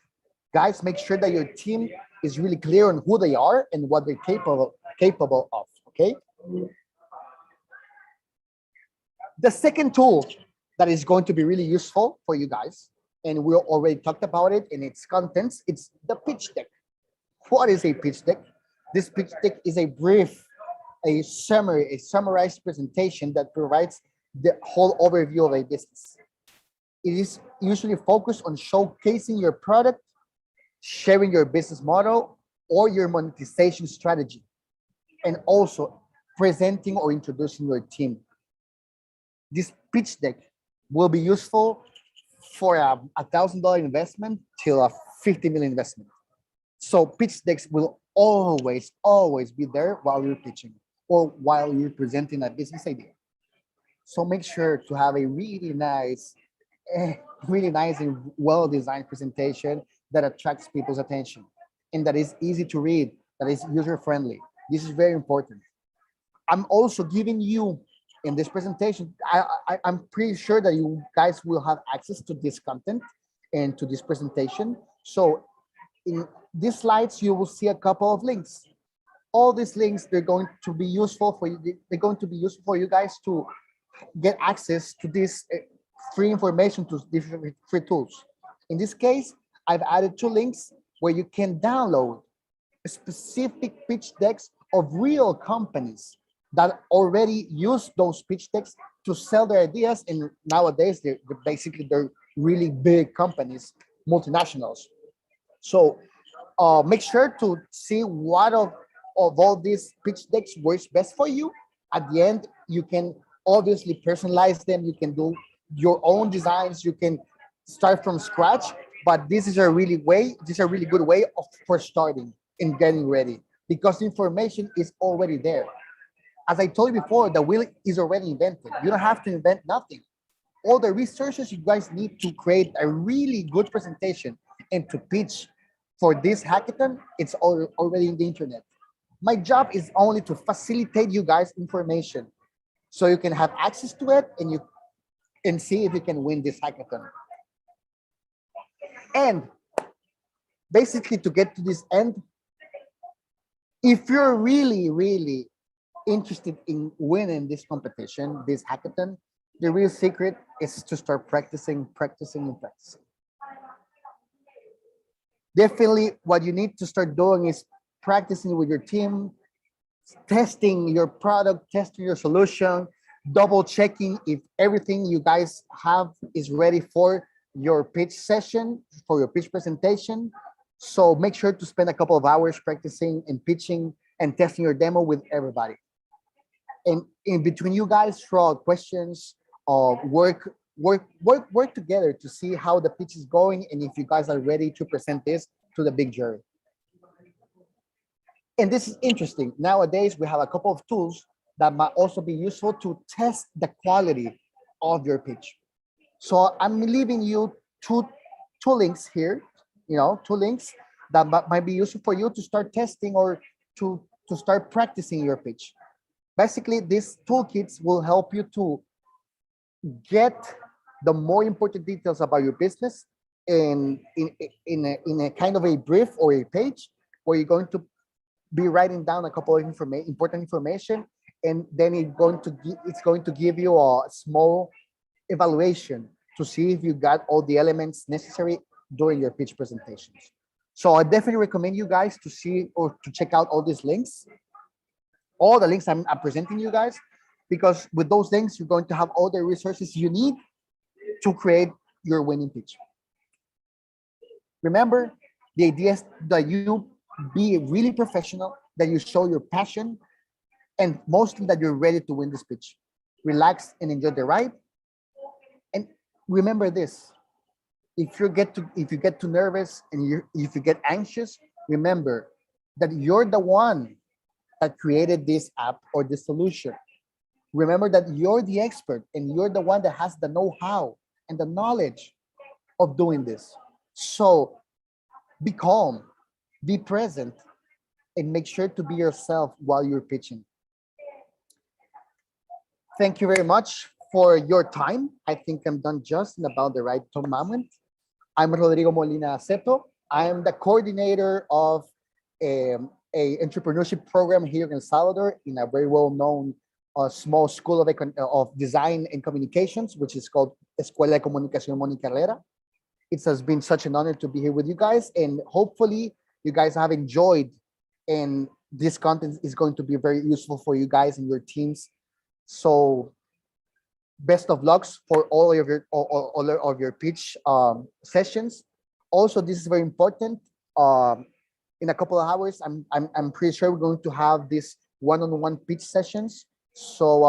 guys, make sure that your team is really clear on who they are and what they're capable of, okay? The second tool that is going to be really useful for you guys, and we already talked about it in its contents, it's the pitch deck. What is a pitch deck? This pitch deck is a brief, a summarized presentation that provides the whole overview of a business. It is usually focused on showcasing your product, sharing your business model, or your monetization strategy, and also presenting or introducing your team. This pitch deck will be useful for a $1,000 investment till a 50 million investment. So pitch decks will always be there while you're pitching or while you're presenting a business idea. So make sure to have a really nice and well-designed presentation that attracts people's attention and that is easy to read, that is user-friendly. This is very important. I'm also giving you in this presentation, I'm pretty sure that you guys will have access to this content and to this presentation. So in these slides, you will see a couple of links. All these links, they're going to be useful for you. They're going to be useful for you guys to get access to this free information, to different free tools. In this case, I've added 2 links where you can download specific pitch decks of real companies that already use those pitch decks to sell their ideas. And nowadays, they're really big companies, multinationals. So make sure to see what of all these pitch decks works best for you. At the end, you can obviously personalize them. You can do your own designs. You can start from scratch. But this is a really good way for starting and getting ready, because the information is already there. As I told you before, the wheel is already invented. You don't have to invent nothing. All the resources you guys need to create a really good presentation and to pitch for this hackathon, it's already in the internet. My job is only to facilitate you guys information so you can have access to it and see if you can win this hackathon. And basically, to get to this end, if you're really interested in winning this competition, this hackathon, the real secret is to start practicing. Definitely what you need to start doing is practicing with your team, testing your product, testing your solution, double checking if everything you guys have is ready for your pitch session, for your pitch presentation. So make sure to spend a couple of hours practicing and pitching and testing your demo with everybody. And in between you guys, throw out questions, work together to see how the pitch is going and if you guys are ready to present this to the big jury. And this is interesting. Nowadays, we have a couple of tools that might also be useful to test the quality of your pitch. So I'm leaving you two links here, two links that might be useful for you to start testing or to start practicing your pitch. Basically, these toolkits will help you to get the more important details about your business in a kind of a brief or a page where you're going to be writing down a couple of important information, and then it's going to give you a small evaluation to see if you got all the elements necessary during your pitch presentations. So I definitely recommend you guys to see or to check out all these links, all the links I'm presenting you guys, because with those links, you're going to have all the resources you need to create your winning pitch. Remember, the idea is that you be really professional, that you show your passion, and mostly that you're ready to win this pitch. Relax and enjoy the ride. And remember this: if you get too nervous and if you get anxious, remember that you're the one that created this app or this solution. Remember that you're the expert and you're the one that has the know-how and the knowledge of doing this. So be calm, be present, and make sure to be yourself while you're pitching. Thank you very much for your time. I think I'm done just in about the right moment. I'm Rodrigo Molina Aceto. I am the coordinator of a entrepreneurship program here in El Salvador in a very well-known small school of design and communications, which is called Escuela de Comunicación Moni Carrera. It has been such an honor to be here with you guys, and hopefully you guys have enjoyed, and this content is going to be very useful for you guys and your teams. So best of lucks for all of your pitch sessions. Also, this is very important. In a couple of hours, I'm pretty sure we're going to have this one-on-one pitch sessions. So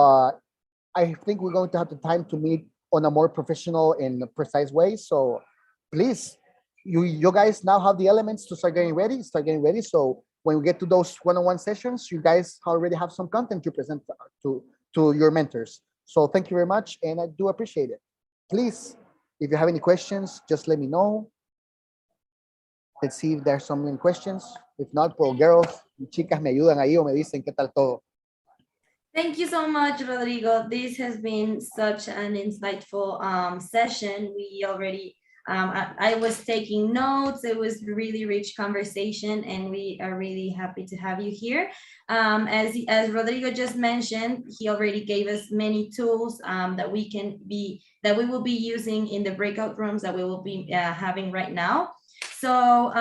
I think we're going to have the time to meet on a more professional and precise way. So please, you guys now have the elements to start getting ready. So when we get to those one-on-one sessions, you guys already have some content to present to your mentors. So thank you very much, and I do appreciate it. Please, if you have any questions, just let me know. Let's see if there's some questions. If not, pues girls, chicas, me ayudan ahí o me dicen qué tal todo. Thank you so much, Rodrigo. This has been such an insightful session. We already, I was taking notes. It was really rich conversation, and we are really happy to have you here. As Rodrigo just mentioned, he already gave us many tools that we will be using in the breakout rooms that we will be having right now. So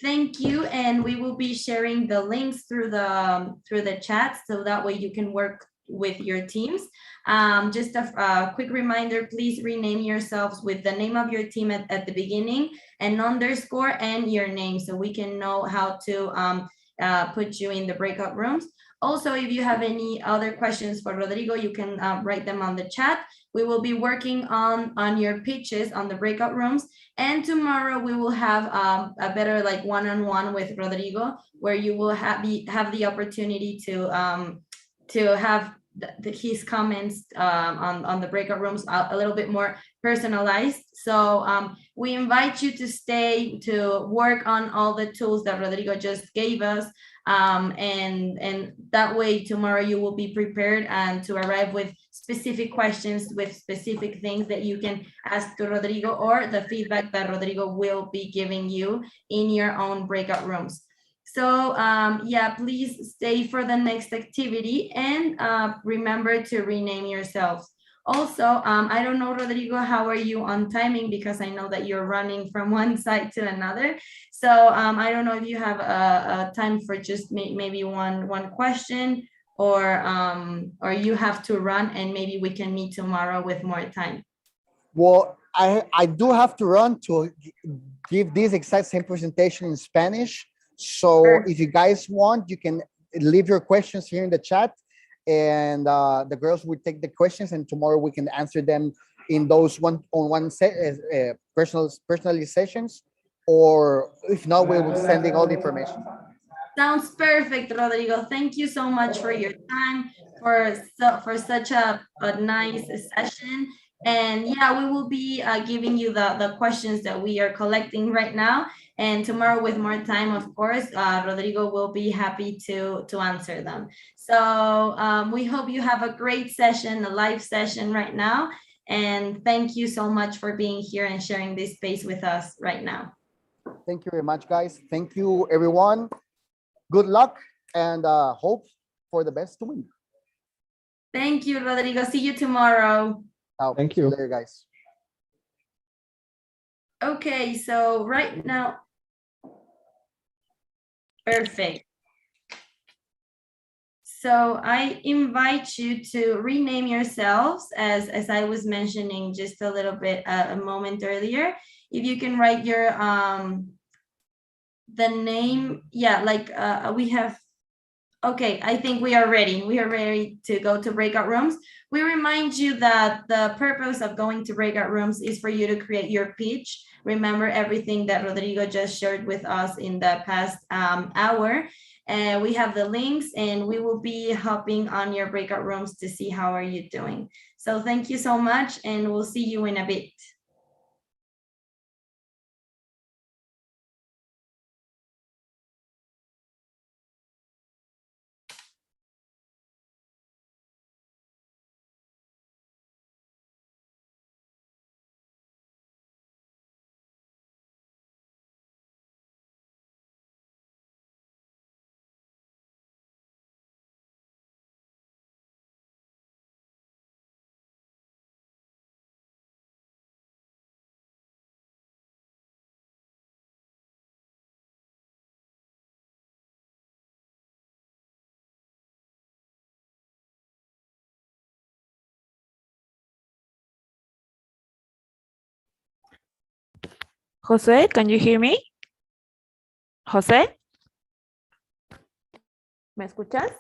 thank you, and we will be sharing the links through the chat, so that way you can work with your teams. Just a quick reminder, please rename yourselves with the name of your team at the beginning, and underscore and your name, so we can know how to put you in the breakout rooms. Also, if you have any other questions for Rodrigo, you can write them on the chat. We will be working on your pitches on the breakout rooms. And tomorrow we will have a better like one-on-one with Rodrigo, where you will have the opportunity to have his comments on the breakout rooms a little bit more personalized. So we invite you to stay to work on all the tools that Rodrigo just gave us. And that way tomorrow you will be prepared and to arrive with specific questions, with specific things that you can ask to Rodrigo, or the feedback that Rodrigo will be giving you in your own breakout rooms. So yeah, please stay for the next activity, and remember to rename yourselves. Also, I don't know, Rodrigo, how are you on timing? Because I know that you're running from one side to another. So I don't know if you have a time for just maybe one question, or you have to run, and maybe we can meet tomorrow with more time. Well, I do have to run to give this exact same presentation in Spanish. So Sure. if you guys want, you can leave your questions here in the chat, and the girls will take the questions, and tomorrow we can answer them in those one-on-one personally sessions, or if not, we will sending all the information. Sounds perfect, Rodrigo. Thank you so much for your time, for such a nice session. And yeah, we will be giving you the questions that we are collecting right now. And tomorrow, with more time, of course, Rodrigo will be happy to answer them. So we hope you have a great session, a live session right now. And thank you so much for being here and sharing this space with us right now. Thank you very much, guys. Thank you, everyone. Good luck, and hope for the best to win. Thank you, Rodrigo. See you tomorrow. Thank See you you. later, guys. Okay, so right now, perfect. So I invite you to rename yourselves, as I was mentioning just a little bit a moment earlier. If you can write your the name, yeah, like we have. Okay, I think we are ready. We are ready to go to breakout rooms. We remind you that the purpose of going to breakout rooms is for you to create your pitch. Remember everything that Rodrigo just shared with us in the past hour. And we have the links, and we will be hopping on your breakout rooms to see how are you doing. So thank you so much, and we'll see you in a bit. Jose, can you hear me? Jose? ¿Me escuchas?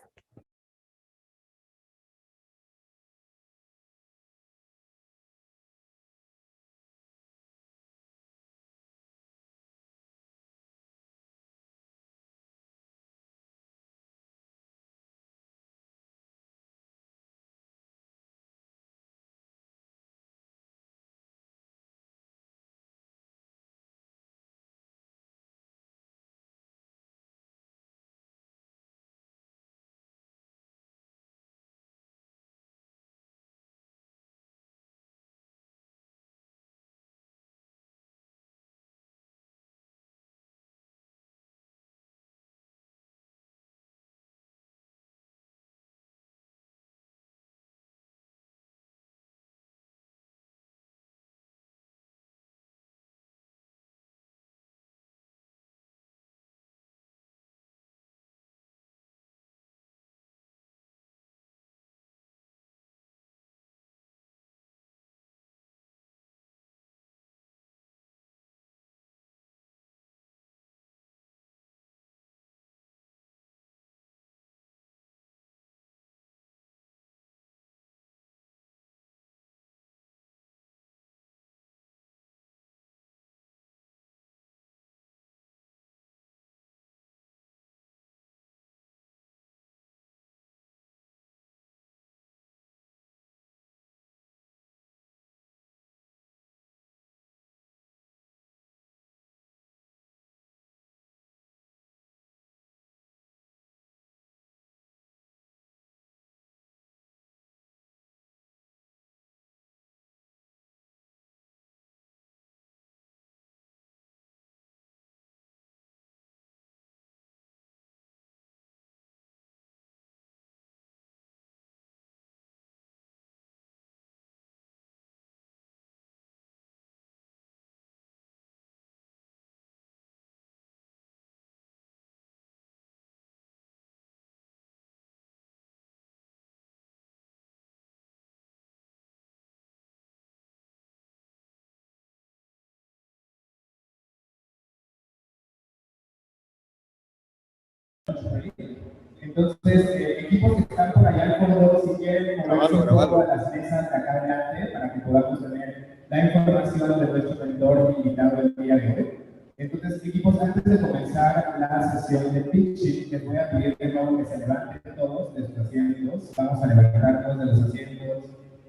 Entonces, equipos que están por allá al fondo, si quieren moverse un poco a las mesas de acá adelante para que podamos tener la información de nuestro mentor invitado el día de hoy. Entonces, equipos, antes de comenzar la sesión de pitching, les voy a pedir de nuevo que se levanten todos de sus asientos. Vamos a levantarnos de los asientos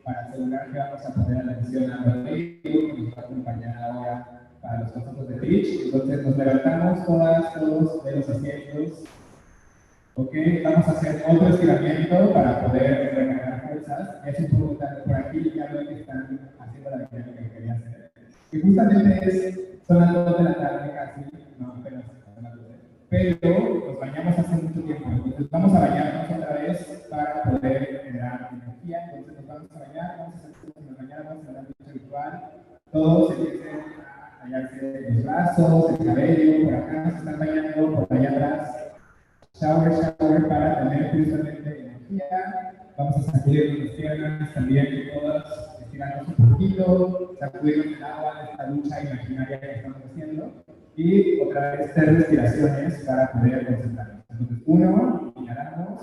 para asegurar que vamos a poner atención a Rodrigo, que nos va a acompañar ahora para los consejos de pitch. Entonces, nos levantamos todos de los asientos. Ok, vamos a hacer otro estiramiento para poder recargar fuerzas. Es un poco tarde por aquí, ya veo que están haciendo la dinámica que quería hacer. Que justamente son las 2 de la tarde casi, no apenas son las 12. Pero nos bañamos hace mucho tiempo, entonces vamos a bañarnos otra vez para poder generar energía. Entonces nos vamos a bañar, vamos a hacer en la mañana, vamos a hacer la ritual. Todos empiecen a tallarse los brazos, el cabello, por acá se están bañando, por allá atrás. Shower para tener justamente energía. Vamos a sacudir las piernas también, todas estirarnos un poquito, sacudirnos el agua de esta ducha imaginaria que estamos haciendo y otra vez 3 respiraciones para poder concentrarnos. Entonces, 1, inhalamos,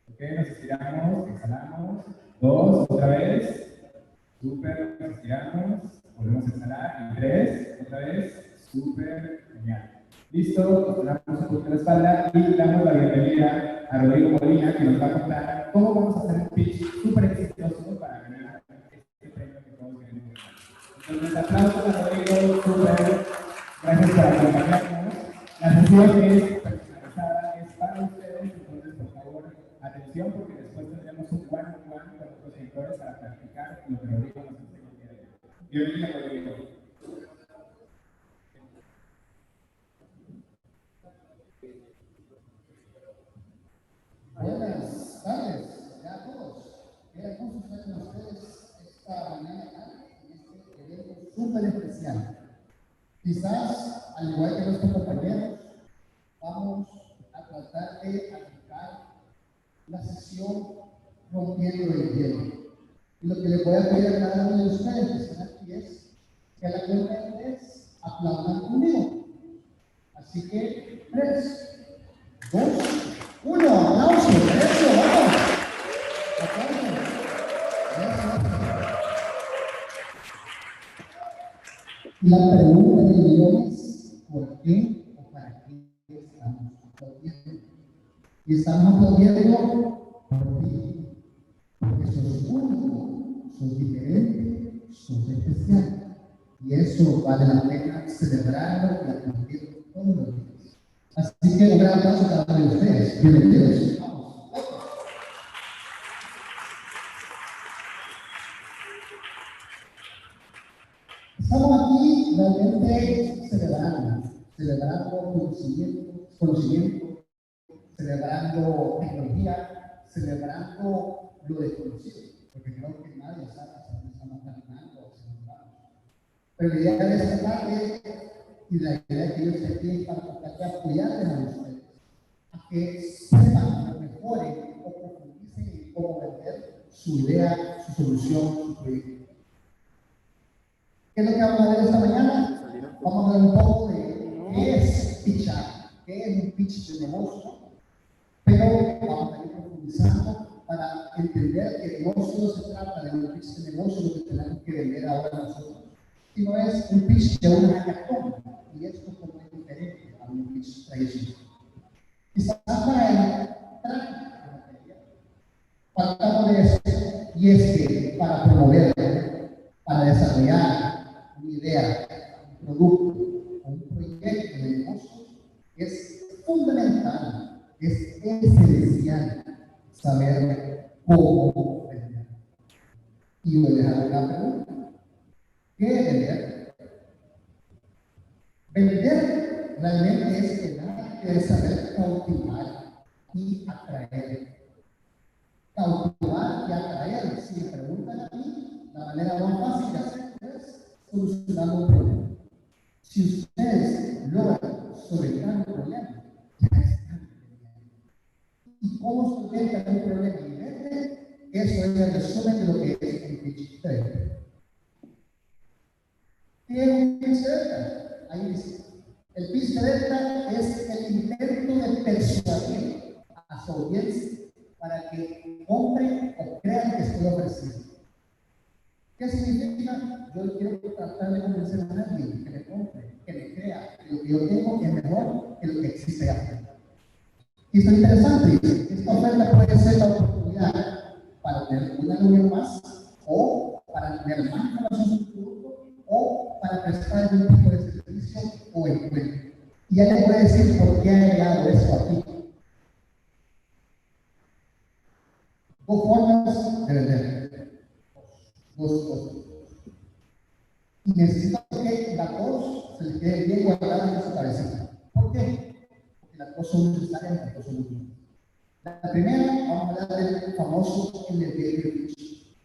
ok, nos estiramos, exhalamos, 2, otra vez, súper, nos estiramos, volvemos a exhalar y 3, otra vez, súper, genial. Listo, nos ponemos un poquito la espalda y damos la bienvenida a Rodrigo Molina, que nos va a contar cómo vamos a hacer un pitch súper exitoso para ganar este premio que todos queremos. Entonces, aplausos a Rodrigo, súper. Gracias por acompañarnos. La sesión es personalizada, es para ustedes, entonces, por favor, atención, porque después tendremos un one-on-one con los editores para practicar lo que Rodrigo nos enseña el día de hoy. Bienvenido, Rodrigo. Buenas tardes, ya a todos. Qué hermoso estar con ustedes esta mañana en este evento súper especial. Quizás, al igual que nuestros compañeros, vamos a tratar de aplicar la sesión rompiendo el hielo. Y lo que les voy a pedir a cada uno de ustedes que están aquí es que a la cuenta de 3 aplaudan conmigo. Así que 3, 2, 1, aplausos, eso, vamos. Aplausos. Y la pregunta del millón es, ¿por qué o para qué estamos aplaudiendo? Y estamos aplaudiendo por ti, porque sos único, sos diferente, sos especial. Y eso vale la pena celebrarlo y aplaudirlo todos los días. Así que un gran aplauso a cada uno de ustedes. Bienvenidos. Vamos. Estamos aquí realmente celebrando conocimiento, celebrando tecnología, celebrando lo desconocido, porque creo que nadie sabe si estamos caminando o si nos vamos. Pero la idea de esta tarde y la idea que yo estoy aquí es para tratar de apoyarles a ustedes, a que sepan, o mejoren o profundicen en cómo vender su idea, su solución, su proyecto. ¿Qué es lo que vamos a ver esta mañana? Vamos a ver un poco de qué es pitchar, qué es un pitch de negocio, pero vamos a ir profundizando para entender que no solo se trata de un pitch de negocio lo que tenemos que vender ahora nosotros, sino es un pitch de una hackathon, y esto es diferente a un pitch tradicional. Quizás para entrar en materia, faltamos de eso, y es que para promover, para desarrollar una idea, un producto o un proyecto de negocio, es fundamental, es esencial saber cómo vender. Y voy a dejar una pregunta. ¿Qué es vender? Vender realmente es que nada que saber cautivar y atraer. Cautivar y atraer, si me preguntan a mí, la manera más fácil de hacerlo es solucionando un problema. Si ustedes logran solventar un problema, ya están vendiendo. ¿Y cómo solventan un problema y venden? Eso es el resumen de lo que es el pitch trading. ¿Qué es un pitch trading? Ahí dice, El pitch de venta es el intento de persuadir a su audiencia para que compre o crea que estoy ofreciendo. ¿Qué significa? Yo quiero tratar de convencer a alguien que me compre, que me crea que lo que yo tengo es mejor que lo que existe afuera. Y esto es interesante, dice, esta oferta puede ser la oportunidad para tener una reunión más, o para tener más información sobre su producto, o para prestar algún tipo de servicio o encuentro. Y ya le voy a decir por qué he agregado esto aquí. Dos formas de vender. Dos cosas. Y necesito que la tos se le quede bien guardada en su cabecita. ¿Por qué? Porque las cosas son necesarias y las cosas son útiles. La primera, vamos a hablar del famoso elevator pitch.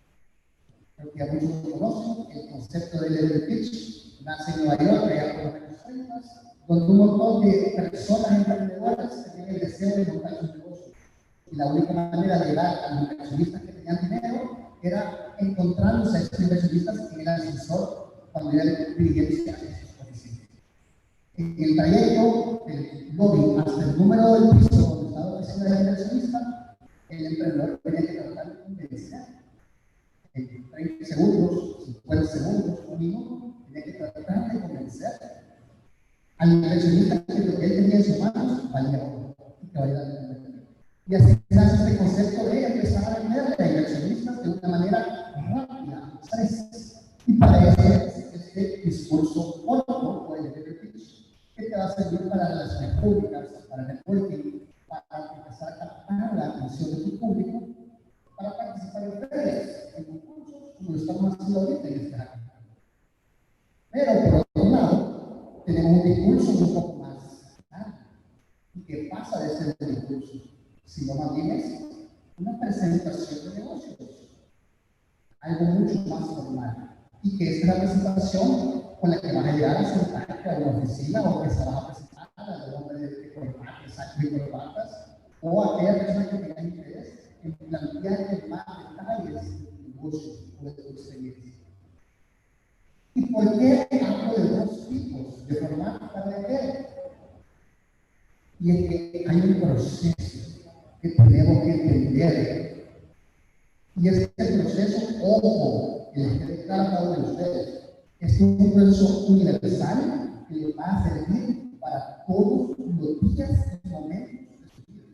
Creo que ya muchos lo conocen. El concepto del elevator pitch nace en Nueva York, allá por los años 30, donde un montón de personas emprendedoras tenían el deseo de montar sus negocios. Y la única manera de llegar a los inversionistas que tenían dinero era encontrándose a esos inversionistas en el ascensor cuando iban dirigiéndose a sus oficinas. En el trayecto del lobby hasta el número del piso donde estaba la oficina del inversionista, el emprendedor tenía que tratar de convencer en 30 segundos, 50 segundos, un minuto, tenía que tratar de convencer al inversionista que lo que él tenía en sus manos valía oro y que valía la pena. Y así nace este concepto de empezar a vender a inversionistas de una manera rápida, expresa. Y para eso es este discurso corto o el elevator pitch, que te va a servir para relaciones públicas, para networking, para empezar a captar la atención de tu público, para participar en ferias, en concursos, como lo estamos haciendo ahorita en este año. Pero por otro lado, tenemos un discurso un poco más largo. ¿Y qué pasa de ese discurso? Sino más bien es una presentación de negocios, algo mucho más formal. Y que es la presentación con la que vas a llegar a sentarte a una oficina o que se vas a presentar a los hombres de corbatas, de corbatas, o a aquella persona que tenga interés en plantearte más detalles de tu negocio o de tu experiencia. ¿Y por qué hablo de dos tipos de formato para vender? Y es que hay un proceso que tenemos que entender. Y este proceso, ojo, que les quede claro a cada uno de ustedes, es un proceso universal que les va a servir para todos los días y momentos de su vida.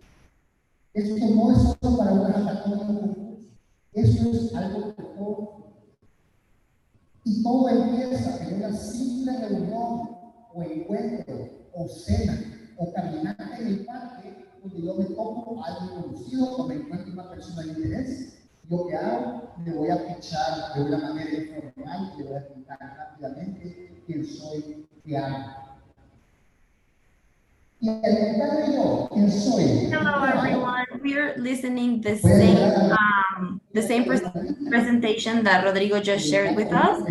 Esto no es solo para una hackathon o un concurso, esto es algo que todo. Y todo empieza en una simple reunión, o encuentro, o cena, o caminata en el parque, donde yo me tomo a alguien conocido o me encuentro una persona de interés. ¿Yo qué hago? Le voy a pichar de una manera informal, le voy a explicar rápidamente quién soy, qué hago. Y al contarle yo quién soy, Hello qué hago, everyone. We're listening the same presentation that Rodrigo just shared with us.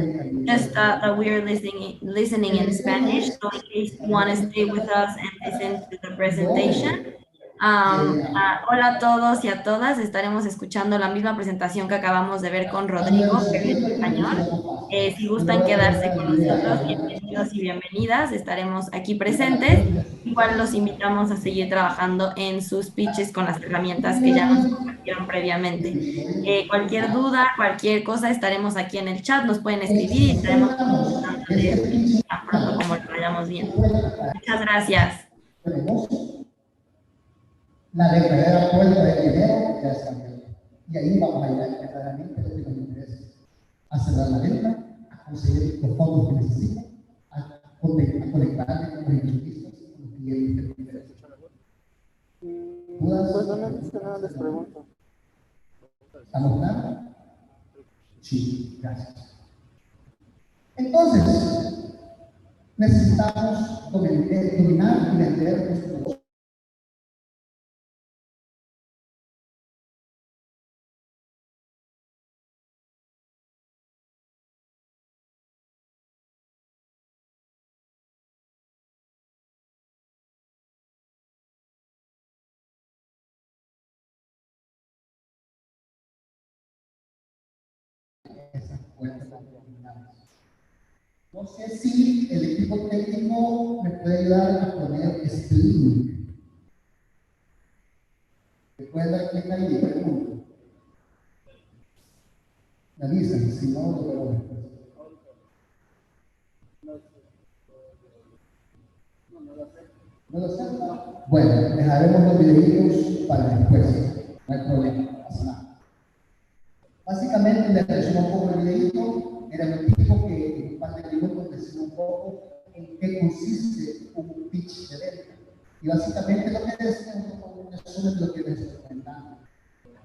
Just that we're listening in Spanish. So in case you want to stay with us and listen to the presentation. Hola a todos y a todas. Estaremos escuchando la misma presentación que acabamos de ver con Rodrigo, pero en español. Si gustan quedarse con nosotros, bienvenidos y bienvenidas. Estaremos aquí presentes. Igual los invitamos a seguir trabajando en sus pitches con las herramientas que ya nos compartieron previamente. Cualquier duda, cualquier cosa, estaremos aquí en el chat, nos pueden escribir y estaremos contestándoles tan pronto como lo vayamos viendo. Muchas gracias. la verdadera puerta del dinero ya está abierta. Y ahí vamos a llegar verdaderamente a lo que nos interesa. A cerrar la venta, a conseguir los fondos que necesitan, a conectarme con los inversionistas, con los clientes que nos interesan. Pues no me dice nada, les pregunto. ¿Estamos claros? Sí, gracias. Entonces, necesitamos dominar y vender nuestro negocio. Esas puertas las dominamos. No sé si el equipo técnico me puede ayudar a poner este link. ¿Me pueden dar clic ahí? Pregunto. Me avisan, si no, lo veo después. ¿No lo acepta? Bueno, dejaremos los videitos para después. No hay problema, no pasa nada. Básicamente, le resumo un poco el videito. Era el tipo que en un par de minutos decía un poco en qué consiste un pitch de venta. Y básicamente lo que decía un poco un resumen de lo que les estoy comentando.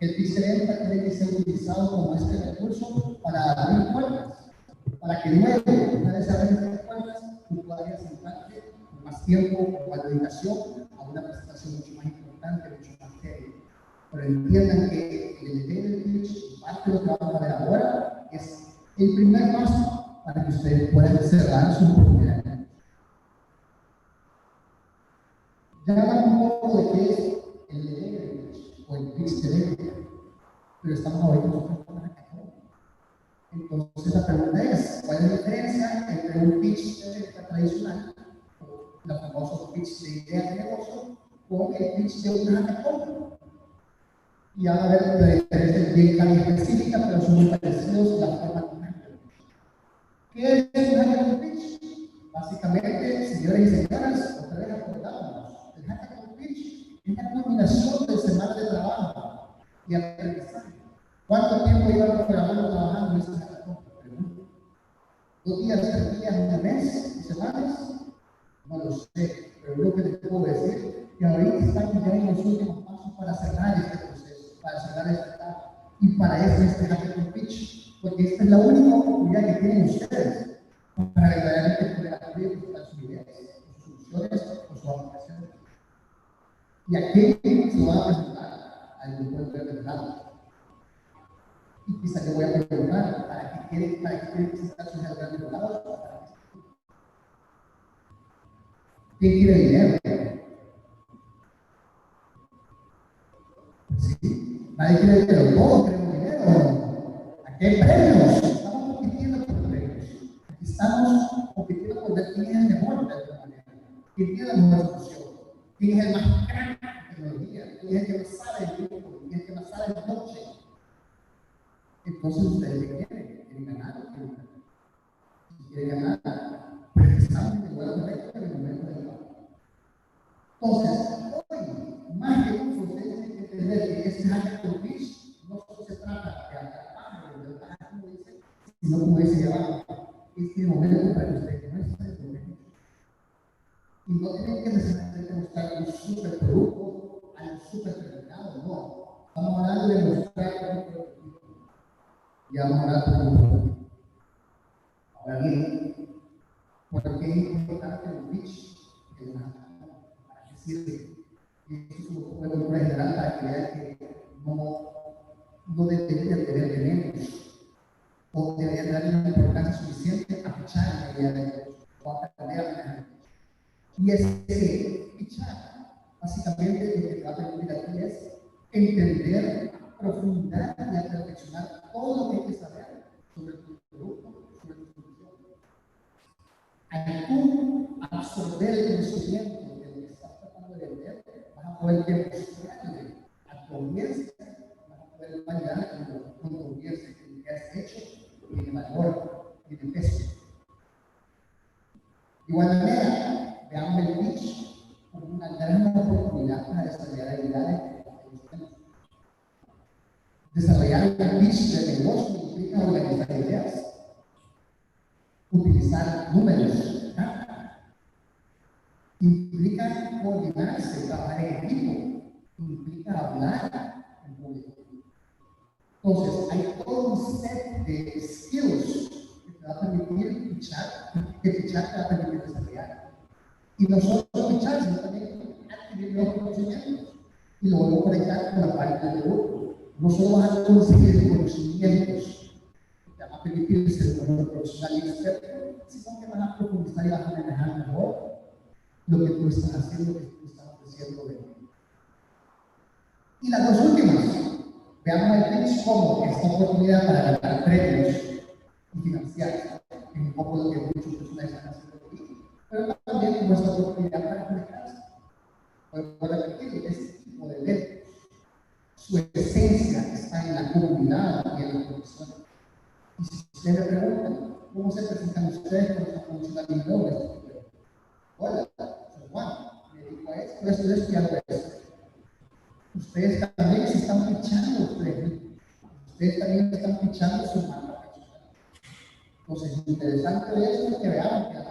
El pitch de venta tiene que ser utilizado como este recurso para abrir puertas, para que luego, una vez abiertas estas puertas, tú puedas sentarte con más tiempo, con más dedicación, a una presentación mucho más importante, mucho más seria. Pero entiendan que el elevator pitch, parte de lo que vamos a ver ahora, es el primer paso para que ustedes puedan cerrar su oportunidad. Ya hablamos un poco de qué es el elevator pitch o el pitch de venta, pero estamos ahorita nosotros con la caja. Entonces la pregunta es, ¿cuál es la diferencia entre un pitch de venta tradicional, los famosos pitch de idea de negocio, o el pitch de una hackathon? Y van a ver la diferencia bien clara y específica, pero son muy parecidos la forma correcta. ¿Qué es un hackathon pitch? Básicamente, señores y señoras, otra vez acordábamos, el hackathon pitch es una combinación de semanas de trabajo y aprendizaje. ¿Cuánto tiempo llevan programando trabajando en ese hackathon? 2 días, 3 días, un mes, semanas, no lo sé, pero lo que les puedo decir que ahorita estamos ya en los últimos pasos para cerrar este proceso, para cerrar esta etapa. Y para eso este hackathon pitch, porque esta es la única oportunidad que tienen ustedes para verdaderamente poder abrir sus ideas, sus soluciones o sus aplicaciones. Y aquí se lo van a presentar al grupo de mercado. Y quizá yo voy a preguntar para qué quieren presentar sus grandes volados. ¿Quién quiere dinero? Sí, nadie quiere dinero, todos queremos dinero. Aquí hay premios, estamos compitiendo por premios. Aquí estamos compitiendo por ver quién es el mejor de alguna manera, quién tiene la mejor solución, quién es el más crack en tecnología, quién es el que más sabe de grupo, quién es el que más sabe de blockchain. Entonces, ¿ustedes qué quieren? ¿Quieren ganar o quieren ganar? Si quieren ganar, precisamente el lugar correcto en el momento de ganar. Entonces, hoy, más que nunca, ustedes tienen que entender que este hackathon pitch no solo se trata de atrapar, de verdad, como dice, sino como dice abajo, este momento para que ustedes muestren el momento. Y no tienen que necesariamente mostrar un super producto, algo super mercado, no. Estamos hablando de mostrar un prototipo. Y vamos a hablar de un prototipo. Ahora bien, ¿por qué es importante el pitch? ¿Para qué sirve? Y eso es un poco de cultura general para que vean que no debería tener menos o debería darle una importancia suficiente a fichar en realidad de ellos o a aprender a manejar. Y es que fichar, básicamente lo que te va a permitir aquí es entender, profundizar y a perfeccionar todo lo que hay que saber sobre tu producto, sobre tu solución. Al tú absorber el conocimiento de lo que estás tratando de vender, vas a poder demostrarle a tu audiencia, vas a poder validar con tu audiencia que lo que has hecho tiene valor, tiene peso. De igual manera, veamos el pitch como una gran oportunidad para desarrollar habilidades que tenemos. Desarrollar un pitch de negocio implica organizar ideas, utilizar números, implica coordinarse, trabajar en equipo, implica hablar en público. Entonces, hay todo un set de skills que te va a permitir fichar, que fichar te va a permitir desarrollar. Y no solo fichar, sino también adquirir nuevos conocimientos. Y lo vuelvo a conectar con la parte del producto. No solo vas a conseguir conocimientos que te van a permitir ser un mejor profesional y experto, sino que vas a profundizar y vas a manejar mejor lo que tú estás haciendo, lo que tú estás ofreciendo de ti. Y las dos últimas, veamos el pitch como esta oportunidad para ganar premios y financiar, en un poco lo que muchos ustedes me preguntan, ¿cómo se presentan ustedes con su nombre? Hola, soy Juan, me dedico a esto y hago esto. Ustedes también se están fichando ustedes también están fichando su marca personal. Entonces, lo interesante de esto es que veamos que el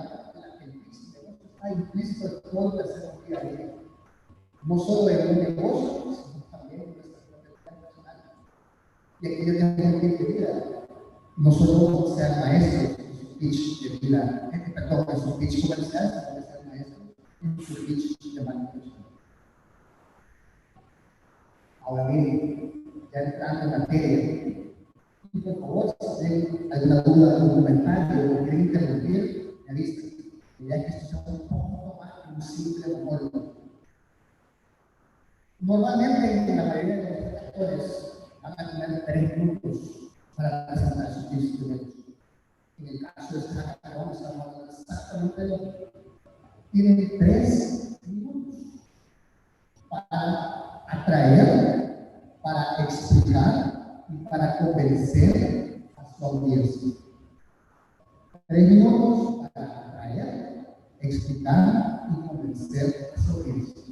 negocio está implícito en todo lo que hacemos día a día. No solo en un negocio, sino también en nuestra propia vida personal. Y aquí yo tengo un tip de vida. No solo sean maestros en su pitch de vida, perdón, en su pitch comercial, sino que sean maestros en su pitch de marketing. Ahora bien, ya entrando en materia, y por favor, si tienen alguna duda o comentario o quieren interrumpir, me avisen. Ya que esto es un poco más que un simple monólogo. Normalmente, en la mayoría de los actores van a tener 3 minutos para presentar sus pitch de negocio. En el caso de esta hackathon, estamos hablando exactamente de lo mismo. Tienen 3 minutos para atraer, para explicar y para convencer a su audiencia. 3 minutos para atraer, explicar y convencer a su audiencia.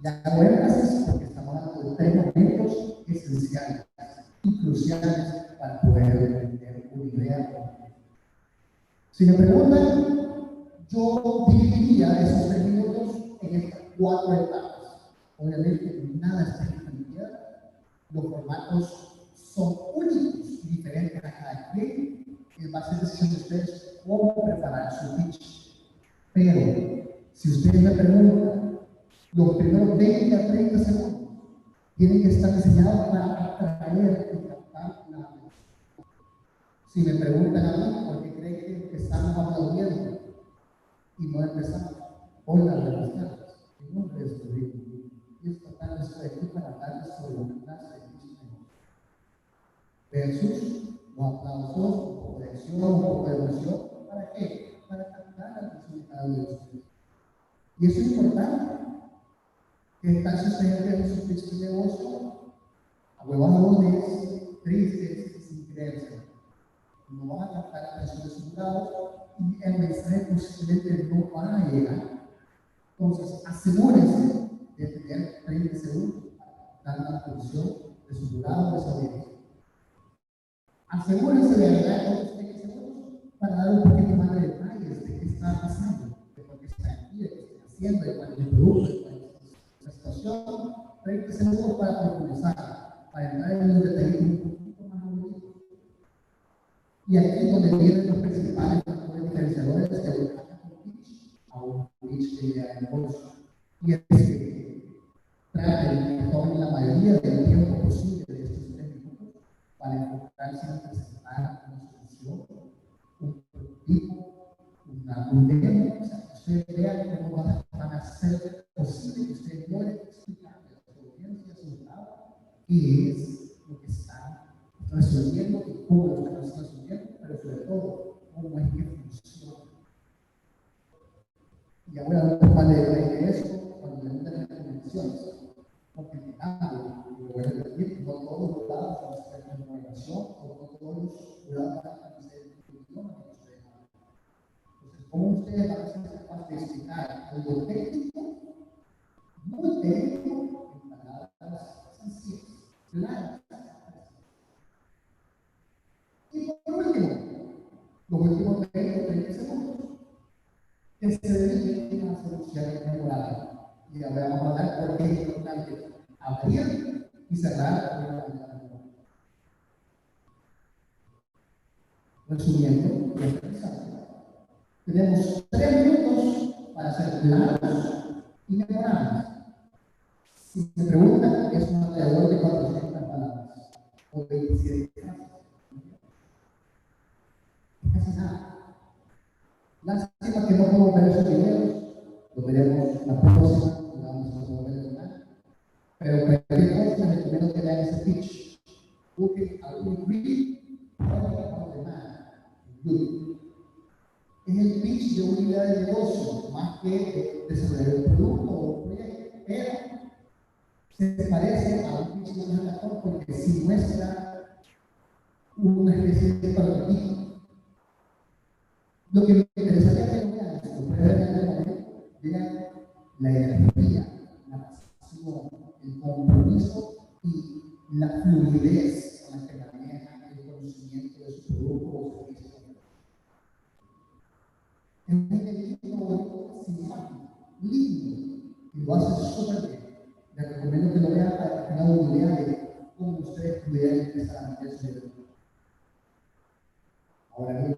Ya hago énfasis porque estamos hablando de 3 momentos esenciales y cruciales para poder vender una idea. Si me preguntan, yo dividiría esos 3 minutos en estas 4 etapas. Obviamente, nada está escrito. Los formatos son únicos y diferentes a cada quien. Va a ser decisión de ustedes cómo preparar su pitch. Pero, si ustedes me preguntan, los primeros 20 a 30 segundos tienen que estar diseñados para atraer y captar la atención. Si me preguntan a mí, ¿por qué creen que empezamos aplaudiendo y no empezamos? Hola, buenas tardes. Mi nombre es Rodrigo y esta tarde estoy aquí para hablarles sobre una clase de pitch versus los aplausos, un poco de acción, un poco de emoción. ¿Para qué? Para captar la atención de cada uno de ustedes. Y eso es importante. ¿Qué tal si ustedes ven su pitch de negocio ahuevadones, tristes, sin creerse? No van a captar la atención de sus lados y el mensaje posiblemente no va a llegar. Entonces, asegúrense de tener 30 segundos para captar la atención de sus jurados, de su audiencia. Asegúrense de agregar otros 30 segundos para dar un poquito más de detalles de qué está pasando, de por qué está aquí, de qué está haciendo, de cuál es el producto, de cuál es la situación. 30 segundos para profundizar, para entrar en un detalle un poquito más bonito. Y aquí es donde vienen los principales factores diferenciadores de un hackathon pitch a un pitch de idea de negocio. Y es que traten que tomen la mayoría del tiempo posible de estos 3 minutos para enfocarse en presentar una solución, un prototipo, un demo, o sea, que ustedes vean cómo van a ser posible que ustedes logren explicarle a su audiencia, a su lado, qué es lo que están resolviendo y cómo lo están resolviendo, pero sobre todo, cómo es que funciona. Y ya voy a dar un poco más de detalle de eso cuando le den las recomendaciones. Porque en cambio, lo voy a repetir, no todos los lados van a ser de innovación, o no todos los lados van a ser de idioma que ustedes hablan. Entonces, ¿cómo ustedes van a ser capaces de explicar algo técnico, muy técnico, en palabras sencillas, claras? Y por último, los últimos 20 o 30 segundos, que se dediquen a hacer un cierre memorable. Y ahora vamos a hablar por qué es importante abrir y cerrar una ventana. Resumiendo y aterrizando, tenemos 3 minutos para ser claros y memorables. Si me preguntan, es un alrededor de 400 palabras o 27 frases. Casi nada. Lástima que no podemos ver esos videos, lo veremos la próxima, lo vamos a poder ver. Pero cualquier cosa, les recomiendo que vean ese pitch. Busquen algún reel o demás en YouTube. Es el pitch de una idea de negocio, más que de desarrollar un producto o un proyecto, pero se parece a un pitch de un hackathon porque sí muestra una especie de prototipo Lo que me interesaría que vean, si lo pueden ver en el momento, vean la energía, la pasión, el compromiso y la fluidez con la que manejan el conocimiento de su producto o servicio. Es un equipo simpático, lindo, y lo hace súper bien. Les recomiendo que lo vean para que tengan una idea de cómo ustedes pudieran empezar a meter su vida. Ahora bien,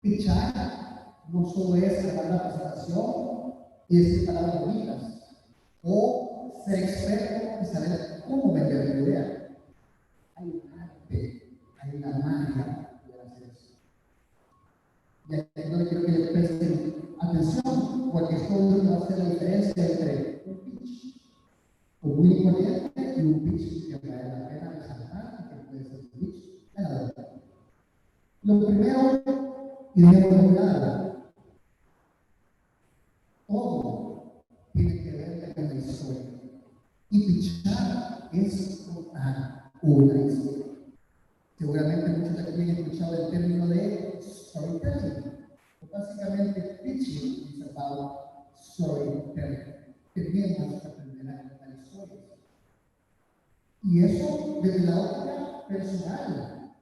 pichar no solo es ganar la presentación y decir palabras bonitas, o ser experto y saber cómo vender la idea. Hay un arte, hay una magia de hacer eso. Y aquí no quiero que le presten atención, porque esto va a hacer la diferencia entre un pitch común y corriente y un pitch que vale la pena resaltar y que puede ser un pitch ganador. Lo primero, y debemos claro, todo tiene que ver con la historia. Y pitchar es contar una historia. Seguramente muchos de aquí han escuchado el término de storytelling. Básicamente, pitching is about storytelling. Tenemos que aprender a contar historias. Y eso desde la óptica personal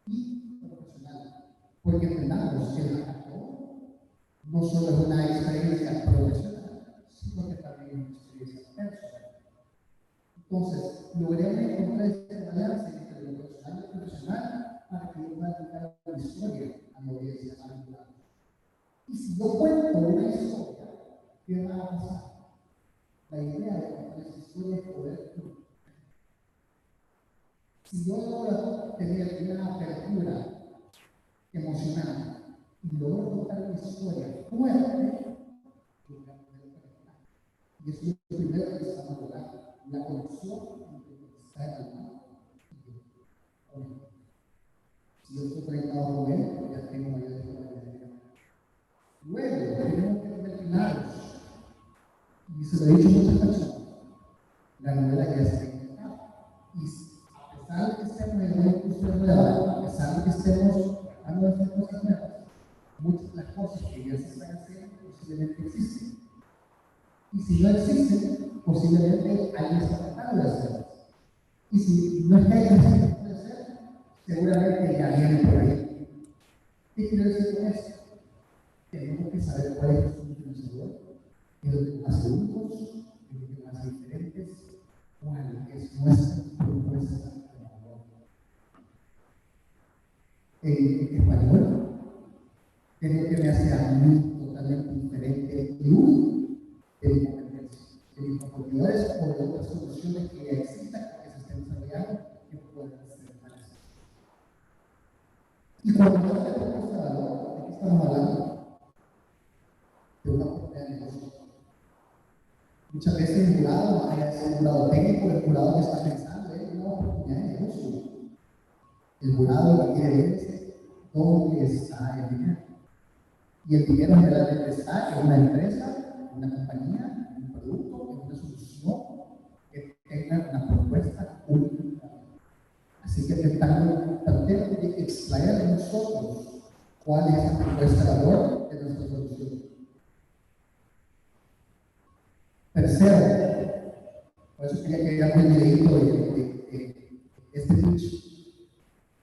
y profesional. Porque entendamos que el hackathon no solo es una experiencia profesional, sino que también es una experiencia personal. Entonces, logremos encontrar este balance entre lo personal y lo profesional para que yo pueda contar una historia a la audiencia manipulada. Y si yo cuento una historia, ¿qué va a pasar? La idea de contar esa historia es poder. Si yo logro tener una apertura emocional y logro contar una historia fuerte, y eso es lo primero que estamos logrando, la conexión entre lo que está en el mar y yo. Si yo estoy conectado con él, ya tengo mayor responsabilidad. Luego, tenemos que tener claros, y se lo he dicho a muchas personas, la novela ya está encontrada. Y a pesar de que estemos en una industria nueva, a pesar de que estemos tratando de hacer cosas nuevas, muchas de las cosas que ya se están haciendo posiblemente existen. Y si no existen, posiblemente alguien está tratando de hacerlas. Y si no es que alguien se puede hacer, seguramente ya viene por ahí. ¿Qué quiero decir con esto? Tenemos que saber cuál es nuestro diferenciador, qué es lo que nos hace únicos, qué es lo que nos hace diferentes, cuál es nuestra propuesta de valor. En español, ¿qué es lo que me hace a mí totalmente diferente y único de mi competencia, de mis competidores o de otras soluciones que ya existan, que se estén desarrollando, que puedan ser parecidas? Y cuando hablamos de propuesta de valor, ¿de qué estamos hablando? De una oportunidad de negocio. Muchas veces el jurado, más allá de ser un jurado técnico, el jurado que está pensando en una oportunidad de negocio. El jurado lo que quiere ver es dónde está el dinero. Y el dinero generalmente está en una empresa, en una compañía, en un producto, en una solución que tenga una propuesta única. Así que tratemos de extraer de nosotros cuál es la propuesta de valor de nuestra solución. Tercero, por eso quería que veamos el videito de este pitch.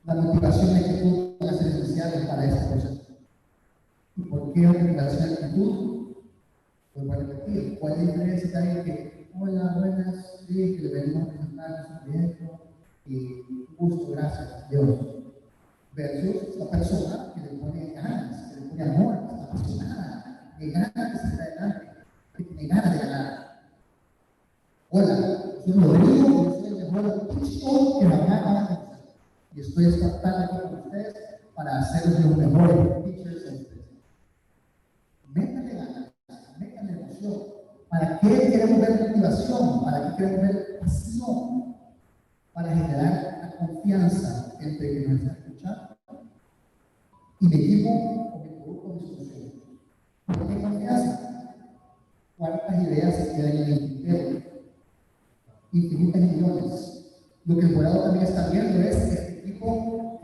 La motivación y actitud van a ser esenciales para este proceso. ¿Y por qué motivación y actitud? Pues voy a repetir, ¿cuál es la diferencia que hay que, hola, buenas, sí, que le venimos a presentar nuestro proyecto y gusto, gracias, Dios? Versus la persona que le pone ganas, que le pone amor, que está apasionada, que gana que se está adelante, que tiene ganas de ganar. Hola, soy Rodrigo y soy el mejor pitcher que mañana van a conocer. Y estoy estando aquí con ustedes para hacer los mejores pitchers de ustedes. Métanle ganas, métanle emoción. ¿Para qué queremos ver motivación? ¿Para qué queremos ver pasión? Para generar la confianza entre quien nos está escuchando y mi equipo o mi producto o mi solución. ¿Por qué confianza? ¿Cuántas ideas se quedan en el tintero? Infinitas millones. Lo que el jurado también está viendo es este equipo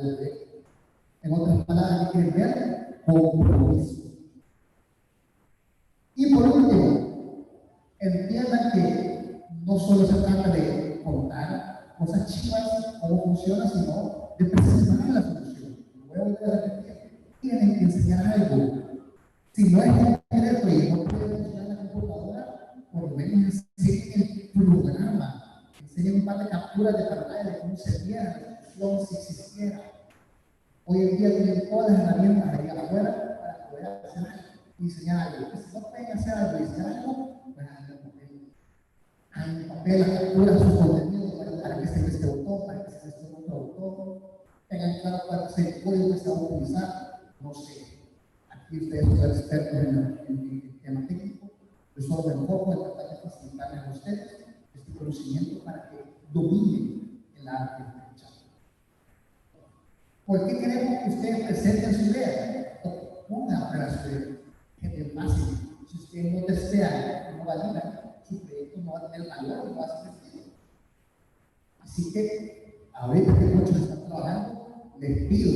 del proyecto. En otras palabras, ¿qué quieren ver? Compromiso. Y por último, entiendan que no solo se trata de contar cosas chivas, cómo funciona, sino de presentar la solución. Voy a volver a repetir. Tienen que enseñar algo. Si no es concreto y no pueden usar la computadora, por lo menos enseñen el programa. Enseñen un par de capturas de pantalla de cómo se viera la solución si existiera. Hoy en día tienen todas las herramientas ahí afuera para poder hacer algo y enseñar algo. Y si no pueden hacer algo y enseñar algo, pues hagan en papel las capturas, sus contenidos, para que se este botón, para que se este otro botón, tengan claro cuál es el código que se va a utilizar, no sé. Aquí ustedes son expertos en el tema técnico, yo solo me enfoco en tratar de facilitarles a ustedes este conocimiento para que dominen el arte de escuchar. ¿Por qué queremos que ustedes presenten su idea? Pongan a prueba su idea. Es fácil. Si ustedes no desean, no validan, su proyecto no va a tener valor, no va a ser efectivo. Así que, ahorita que muchos están trabajando, les pido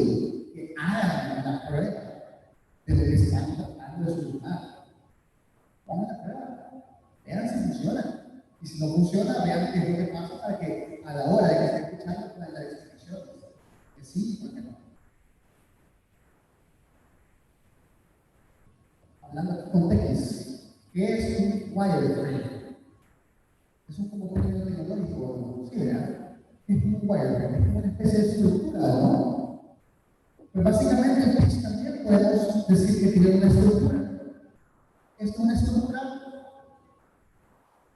que hagan la prueba de lo que están tratando de solucionar. Pongan la prueba. Vean si funciona. Y si no funciona, vean qué es lo que pasa para que a la hora de que estén escuchando, pues las explicaciones. Que sí, ¿por qué no? Hablando con X, ¿qué es un wireframe? Es un como término tecnológico, ¿sí, verdad? Es un wireframe, es como una especie de estructura, ¿no? Pues básicamente el pitch también podemos decir que tiene una estructura. Es una estructura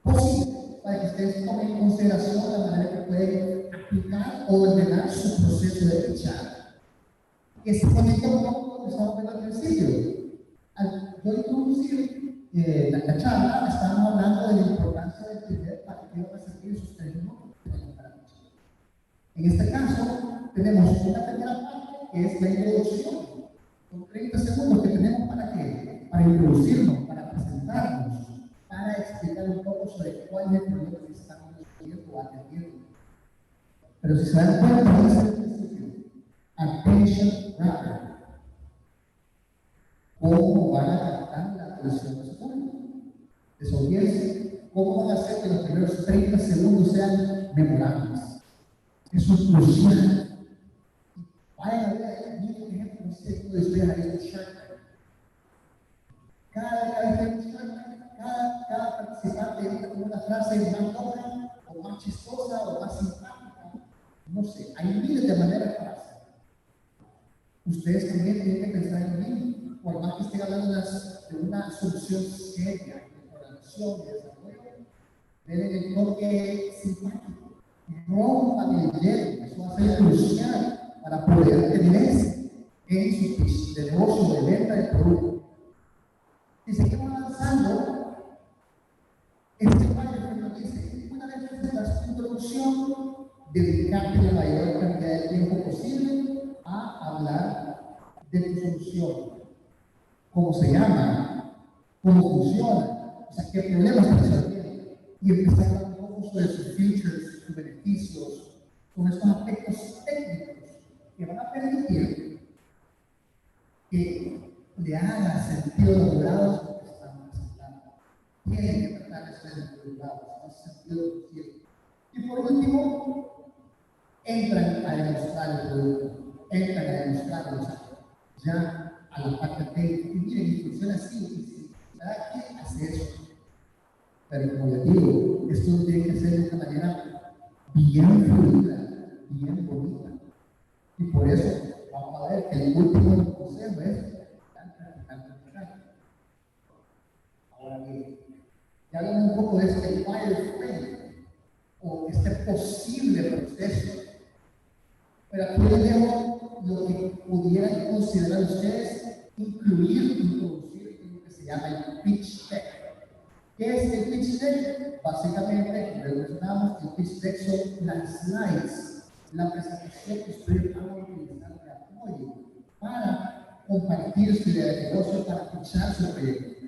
posible para que ustedes tomen en consideración la manera que pueden aplicar o ordenar su proceso de pitchar. Que se conecta un poco con lo que estamos viendo al principio. Al yo introducir la charla, estábamos hablando de la importancia del primer partido para servir sus 3 minutos. En este caso, tenemos una primera parte que es la introducción. Son 30 segundos que tenemos para qué? Para introducirnos, para presentarnos, para explicar un poco sobre cuál es el problema que estamos resolviendo o atendiendo. Pero si se dan cuenta, dice el principio, attention rapid. ¿Cómo van a captar la atención de su público, de su audiencia? ¿Cómo van a hacer que los primeros 30 segundos sean memorables? Eso es crucial. Vayan a ver ahí, miren por ejemplo, no sé cómo ustedes han visto Shark Tank. Cada participante dice como una frase más loca, o más chistosa, o más simpática. No sé, hay miles de maneras para hacerlo. Ustedes también tienen que pensar en mí, por más que estén hablando de una solución seria, de programación, de desarrollo, denle el toque simpático, rompan el hielo, eso va a ser crucial para poder tener en su pitch de negocio, de venta de producto. Si seguimos avanzando, este wireframe nos dice, una vez que presentas tu introducción, dedicarte la mayor cantidad de tiempo posible a hablar de tu solución, cómo se llama, cómo funciona, o sea, qué problemas estás resolviendo, y empezar a hablar un poco sobre sus features, sus beneficios, con estos aspectos técnicos que van a permitir que le haga sentido a los jurados lo que están presentando. Tienen que tratar de ser jurados, en ese sentido crucial. Y por último, entran a demostrar el producto, entran a demostrarlos ya a la parte técnica. Y miren, funciona así, cada quien hace eso. Pero como les digo, esto tiene que ser de una manera bien fluida, bien bonita. Y por eso vamos a ver que el último consejo es practicar. Ahora bien, ya hablamos un poco de este wireframe o este posible proceso. Pero aquí les dejo lo que pudieran considerar ustedes introducir en lo que se llama el pitch deck. ¿Qué es el pitch deck? Básicamente, como mencionamos, el pitch deck son las slides, la presentación que ustedes van a utilizar de apoyo para compartir su idea de negocio, para pitchar su proyecto.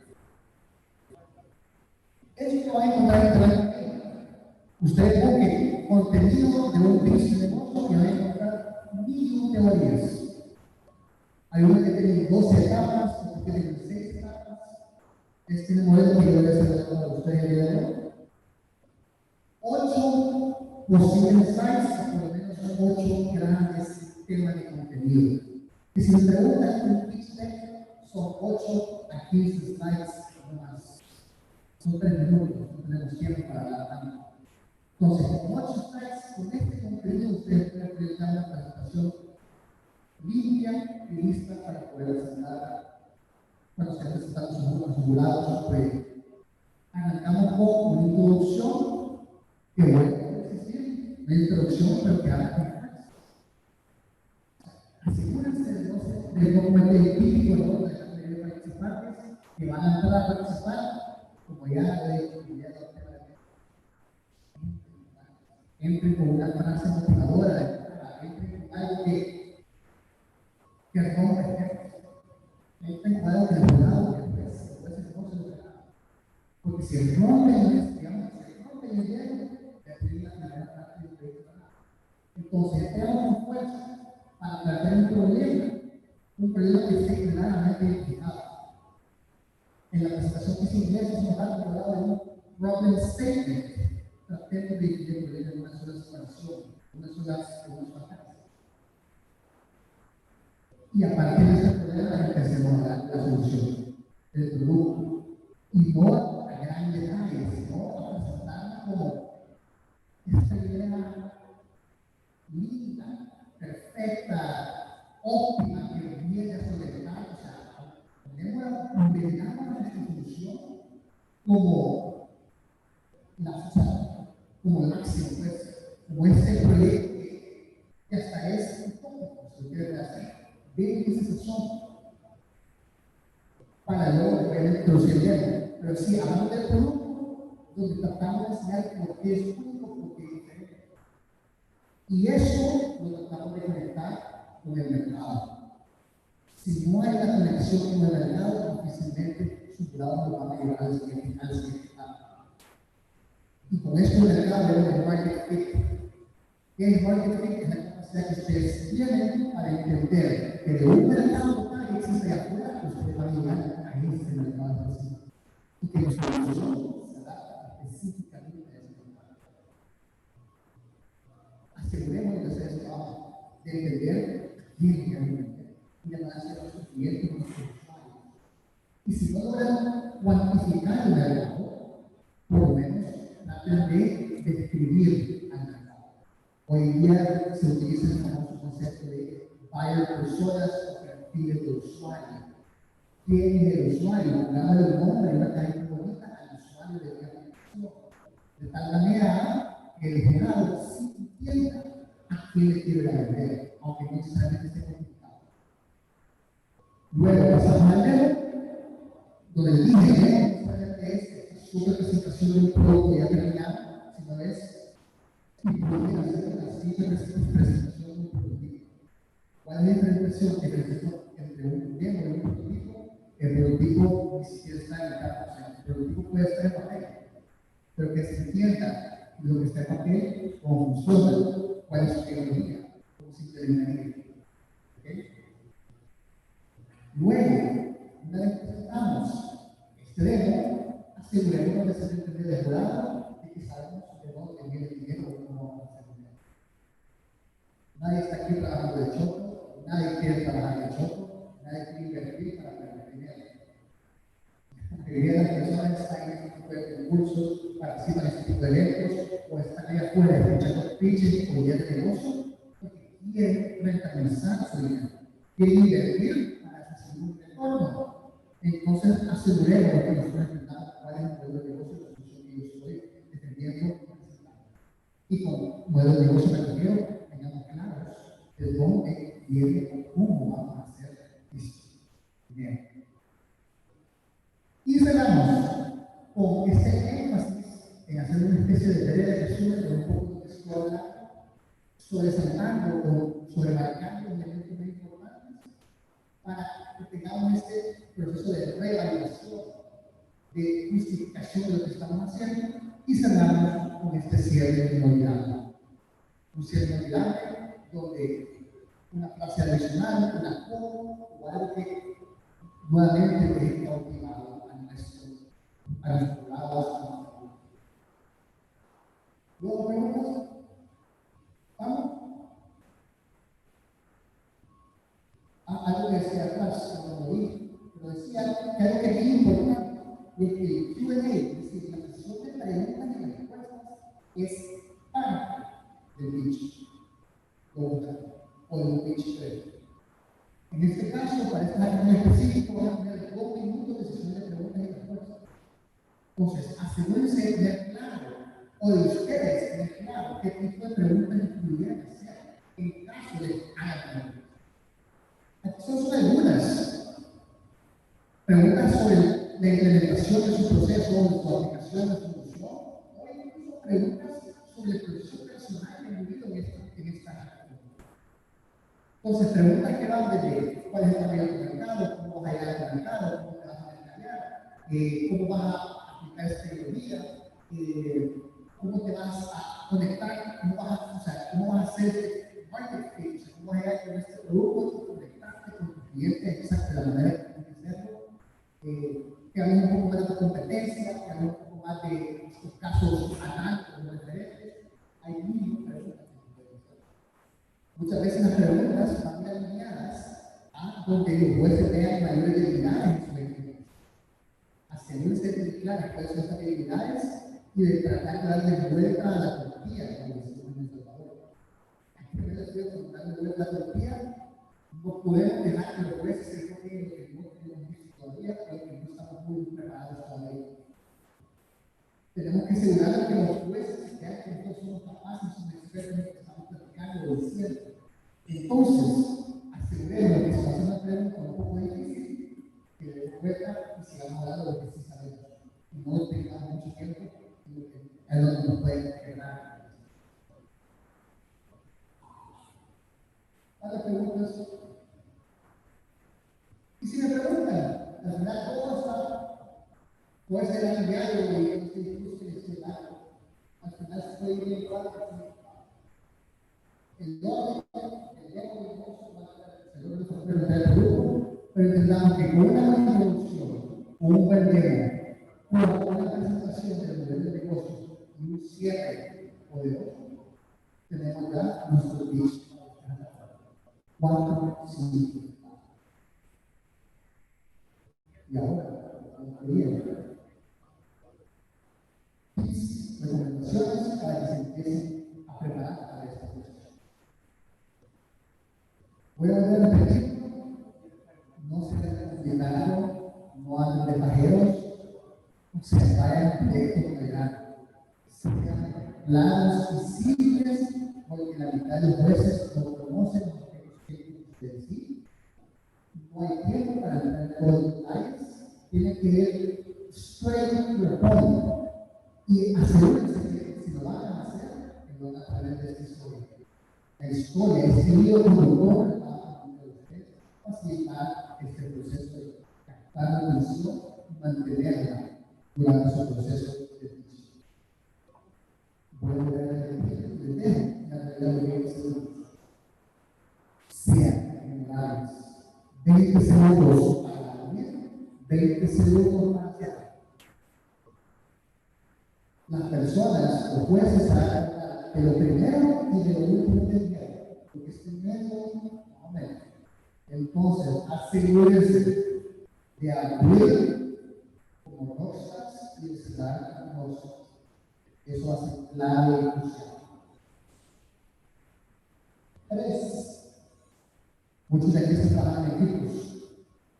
Esto lo van a encontrar en internet. Ustedes busquen contenido de un pitch de negocio y van a encontrar mil teorías. Hay unas que tienen 12 etapas, otras que tienen 6 etapas. Este es el modelo que yo voy a hacer para ustedes el día de hoy. 8 posibles slides, por lo menos 8 grandes temas de contenido. Y si me preguntan un pitch deck, son 8 a 15 slides no más. Son 3 minutos, no tenemos tiempo para hablar tanto. Entonces, con 8 slides, con este contenido, ustedes pueden realizar una presentación limpia y lista para poder presentar cuando se presentan sus jurados. Pues arrancamos con una introducción que voy a existir, una introducción, pero que haga asegúrense del documento típico de los participantes que van a entrar a participar, como ya entren con una frase motivadora, entren con algo que rompe, entren con algo que les jurado, que después no se lo verá. Porque si rompen, digamos, si rompen el hielo, ya tienen la primera parte del proyecto. Entonces, entramos con fuerza para tratar un problema que esté claramente identificado. En la presentación que hice inglés, nos han hablado de un problem statement. Tratemos de dividir el problema en una sola situación, una sola frase. Y a partir de ese problema empecemos a dar la solución del producto. Y no a gran detalle, sino a presentarla como esta idea linda, perfecta, óptima, que viene a solventar. O sea, vendamos nuestra solución como como el máximo, pues, como este proyecto que hasta es un poco, si quieren hacer, ven esa sesión para luego poder introducir. Pero sí, hablamos del producto, donde tratamos de enseñar por qué es único, por qué es diferente. Y eso lo tratamos de conectar con el mercado. Si no hay la conexión con el mercado, difícilmente sus grados no van a llegar al siguiente etapa. Y con esto el mercado debe de market fit. ¿Qué es market fit? Es la capacidad que ustedes tienen para entender que de un mercado local que existe allá afuera, ustedes van a llegar a este mercado específico. Y que nuestra solución se adapta específicamente a ese mercado. Asegurémonos de hacer ese trabajo, de entender quién quiere vender y de hacer a nuestros clientes y nuestros usuarios. Y si no logran cuantificar el mercado, por lo menos traten de describir al mercado. Hoy día se utiliza el famoso concepto de buyer personas o perfiles de usuario. ¿Quién es el usuario? Dándole un nombre y una carita bonita al usuario de la aplicación. De tal manera que el generador sí entienda a quién le quiere vender, aunque no necesariamente esté complicado. Luego pasamos al demo, donde el dije, no necesariamente es su representación de un producto ya terminado, sino es incluir hacer una simple presentación de un prototipo. ¿Cuál es la diferenciación entre un demo y un prototipo? El prototipo ni siquiera está en el campo, o sea, el prototipo puede estar en papel, pero que se entienda lo que está en papel, cómo funciona, cuál es su tecnología, cómo se implementa. ¿Okay? Luego, una vez que presentamos este demo, asegurémonos de ser entendido de jurado y que sabemos de dónde viene el dinero o cómo vamos a hacer dinero. Nadie está aquí trabajando de choco, nadie quiere trabajar de choco, nadie quiere invertir para perder dinero. La mayoría de las personas están en este tipo de concursos, participan en este tipo de eventos, o están allá afuera escuchando pitches o ideas de negocio, porque quieren rentabilizar su dinero, quieren invertir para recibir un retorno. Entonces, aseguremos que nosotros entendamos cuál es el modelo de negocio de la solución que yo estoy defendiendo. Y con modelo de negocio me refiero, tengamos claros de dónde viene o cómo vamos a hacer esto. Bien. Y cerramos con este énfasis en hacer una especie de breve resumen de un poco de historia, sobresaltando o sobremarcando elementos muy importantes para que tengamos este proceso de revalidación, de justificación de lo que estamos haciendo y cerramos con este cierre inolvidable. Un cierre inolvidable donde una frase adicional, una coma o algo que nuevamente deje cautivado a nuestro lado. ¿Luego preguntas? ¿Vamos? Algo que decía atrás, cuando lo vi, pero decía que algo que es muy importante es que el Q&A, es decir, la sesión de preguntas y respuestas, es parte del pitch o del pitch previo. En este caso, para esta reunión específica, van a tener 2 minutos de sesión de preguntas y respuestas. Entonces, asegúrense de tener claro, o de ustedes tener claro, qué tipo de preguntas pudieran hacer en caso de que hagan preguntas. Aquí son algunas preguntas sobre la implementación de su proceso, de su aplicación, de su solución, o incluso preguntas sobre el proceso personal incluido en esta acción. Entonces, preguntas que van desde cuál es el tamaño del mercado, cómo vas a llegar al mercado, cómo te vas a mercadear, cómo vas a aplicar esta teoría, cómo te vas a conectar, cómo vas a hacer marketing, cómo vas a llegar con este producto, conectarte con tus clientes, exacto, de la manera que tienes que hacerlo. Que hablemos un poco más de competencia, que hablemos un poco más de estos casos análiticos o referentes. Hay mil preguntas. Muchas veces las preguntas van alineadas a donde los jueces vean mayores debilidades en su equipo. Asegúrense de tener claras cuáles son estas debilidades y de tratar de darle vuelta a la tortilla, como decimos en El Salvador. Aquí me refiero a darle vuelta a la tortilla. No podemos dejar que los jueces se enfoquen en lo que no tenemos visto todavía o que no estamos muy preparados todavía. Tenemos que asegurarnos que los jueces vean que nosotros somos capaces, somos expertos en lo que estamos platicando o diciendo. Entonces, aseguremos que si va a hacer una pregunta un poco difícil, que le demos vuelta y sigamos hablando de lo que sí sabemos. Y no tengamos mucho tiempo en lo que es lo que nos puede quedar. ¿Cuántas preguntas? Y si me preguntan, al final todo está, puede ser alineado y este discurso que se da, al final se puede ir bien claro. El orden del negocio va a ser el orden del grupo, pero entendamos que con una buena introducción, un buen demo, una buena presentación del modelo de negocio y un cierre poderoso, tenemos ya nuestro pitch. 4, 5. Y ahora, concluyendo, recomendaciones para que se empiecen a preparar para esta cuestión. Voy a volver a repetir, no se den confiado, no anden de pajeros, se vayan directo con el grano. Sean claros y simples, porque la mitad de los jueces no conocen los objetivos que decir. No hay tiempo para entrar en todos los detalles. Tiene que ir straight to the point. Y asegúrense que si lo van a hacer, que lo van a través de esta historia. La historia, este hilo conductor, va a facilitar este proceso de captar la atención y mantenerla durante su proceso de decisión. Voy a volver a repetir el tema, la realidad de lo que es sean generales. 20 segundos para dormir, 20 segundos para hacer. Las personas, los jueces, saben que lo primero y de lo último del día, porque es primero, no menos. Entonces, asegúrense de abrir como rosas y de cerrar como rosas. Eso va a ser clave y crucial. 3. Muchos de aquí se trabajan en equipos.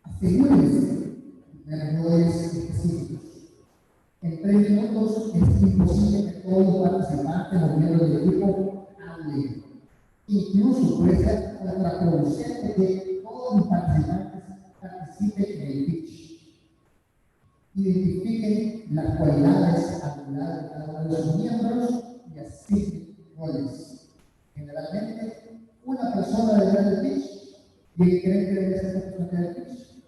Asegúrense de errores específicos. En 3 minutos es imposible que todos los participantes o miembros del equipo hablen. Incluso puede ser contraproducente que todos los participantes participen en el pitch. Identifiquen las cualidades, habilidades de cada uno de los miembros y asignen roles. Generalmente, una persona debe dar el pitch y el creen que debe ser la persona que da el pitch.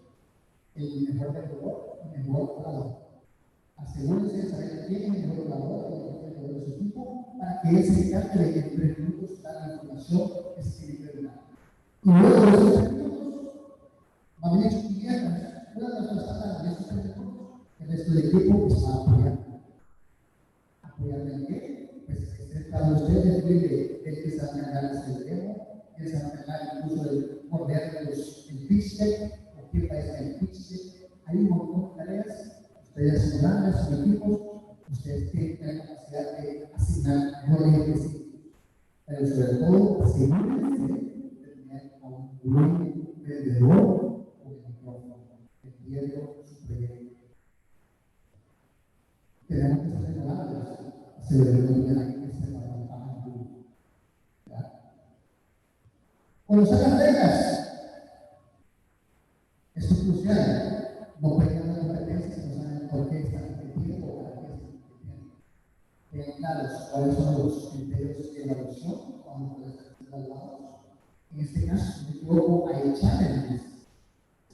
El mejor vendedor, el mejor orador. Asegúrense de saber quién es el mejor orador y el mejor de su equipo para que él se encargue de que en 3 minutos dar la información que se tiene que dar. Y luego de esos 3 minutos, va a venir su cliente, una persona está dando esos 3 minutos, el resto del equipo está apoyando. ¿Apoyando en qué? Pues que cada ustedes pide el que se va a encargar de hacer el demo, que se va a encargar incluso de morder el pitch deck, o qué va a ser el pitch deck. Hay un montón de tareas, ustedes son grandes, son equipos, ustedes tienen la capacidad de asignar roles específicos. Pero sobre todo, asegúrense de tener a un buen vendedor o micrófono, vendiendo su proyecto. Tenemos que ser renovables, celebrar que se trabaja en público. Conocer las reglas. Esto es crucial. No pueden haber competencias que no saben por qué están compitiendo o para qué están compitiendo. Tengan claros cuáles son los criterios de evaluación cuando pueden ser evaluados. En este caso, si me equivoco, hay challenges.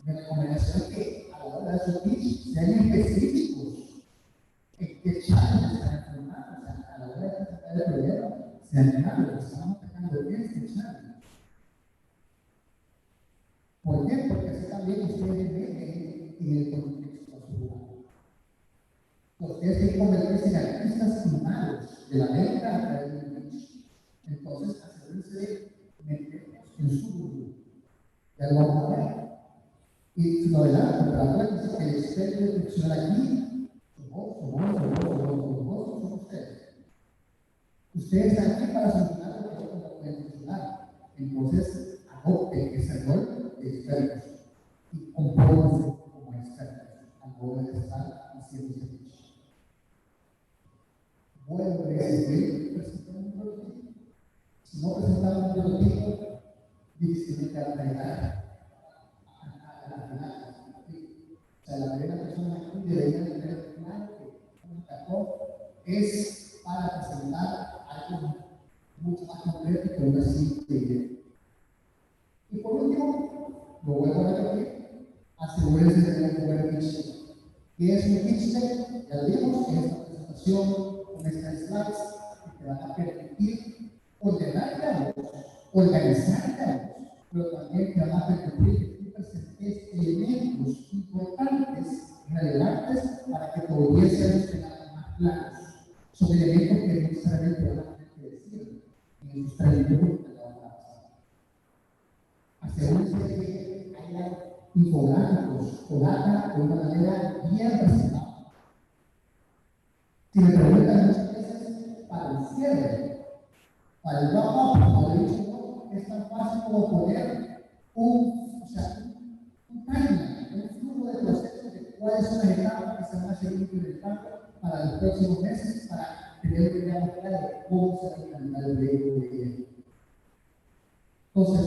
Mi recomendación es que a la hora de su pitch sean específicos en qué challenge están enfrentando. O sea, a la hora de presentar el problema, sean claros, estamos atacando bien este challenge. ¿Por qué? Porque así también ustedes ven en el contexto a su lugar. Ustedes tienen que convertirse en artistas primarios de la venta a través del pitch. Entonces, asegúrense de meterlos en su grupo. Ya lo vamos a ver. Y lo adelanto, pero acuérdense que el experto de funcionar aquí, son ustedes. Ustedes están aquí para solucionar lo que otros no pueden solucionar. Entonces, adopten ese rol de expertos y compróbense como expertos a la hora de estar haciendo ese pitch. Vuelvo a insistir, presentar un prototipo. Si no presentamos un prototipo, difícilmente van a llegar a la final. O sea, la primera persona aquí debería tener claro que un hackathon es para presentar algo mucho más completo que una simple idea. Y por último, lo vuelvo a repetir, asegúrense de tener un buen pitch deck. ¿Qué es un pitch deck? Ya lo vimos, es una presentación con estas slides que te van a permitir ordenar diálogos, organizar diálogos, pero también te van a permitir que tú presentes elementos importantes, relevantes, para que tu audiencia los tenga más claros. Son elementos que no necesariamente van a tener que decir en esos 3 minutos que te van a pasar. Asegúrense de que haya infográficos o data de una manera bien presentada. Si me preguntan muchas veces para el cierre, para el wrap-up, como he dicho yo, es tan fácil como poner un timeline, un flujo de procesos de cuáles son las etapas que se van a seguir implementando para los próximos meses para tener una idea clara de cómo se va a implementar el proyecto de IE. Entonces,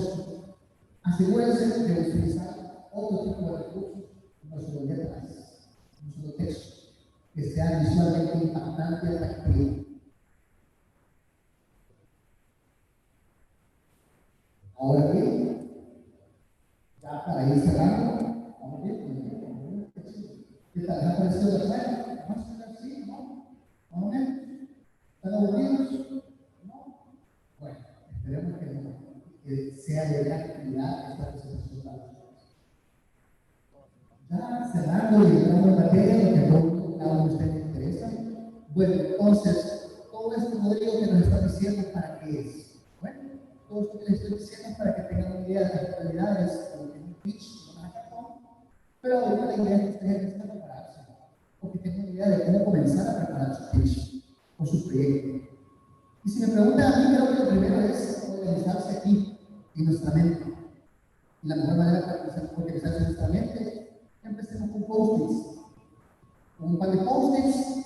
asegúrense de utilizar otro tipo de recursos, no solo letras, no solo textos, que sean visualmente impactantes y atractivos. Ahora bien, ya para ir cerrando, vamos bien, ¿qué tal? ¿Les ha parecido la slide? ¿Vamos a hacer así? ¿No? ¿Vamos bien? ¿Están aburridos? ¿No? Bueno, esperemos que no, que sea de gran actividad esta presentación para ustedes. Ya cerrando y entrando en materia, lo que a cada uno de ustedes les interesa. Bueno, entonces, todo este modelo que nos está diciendo, ¿para qué es? Bueno, todo esto que les estoy diciendo es para que tengan una idea de las cualidades de lo que es un pitch, un hackathon, pero ahora la idea es que ustedes necesitan prepararse, porque tengan una idea de cómo comenzar a preparar su pitch o su proyecto. Y si me preguntan a mí, creo que lo primero es organizarse aquí, en nuestra mente. Y la mejor manera para organizarse en nuestra mente, empecemos con post-its. Con un par de post-its,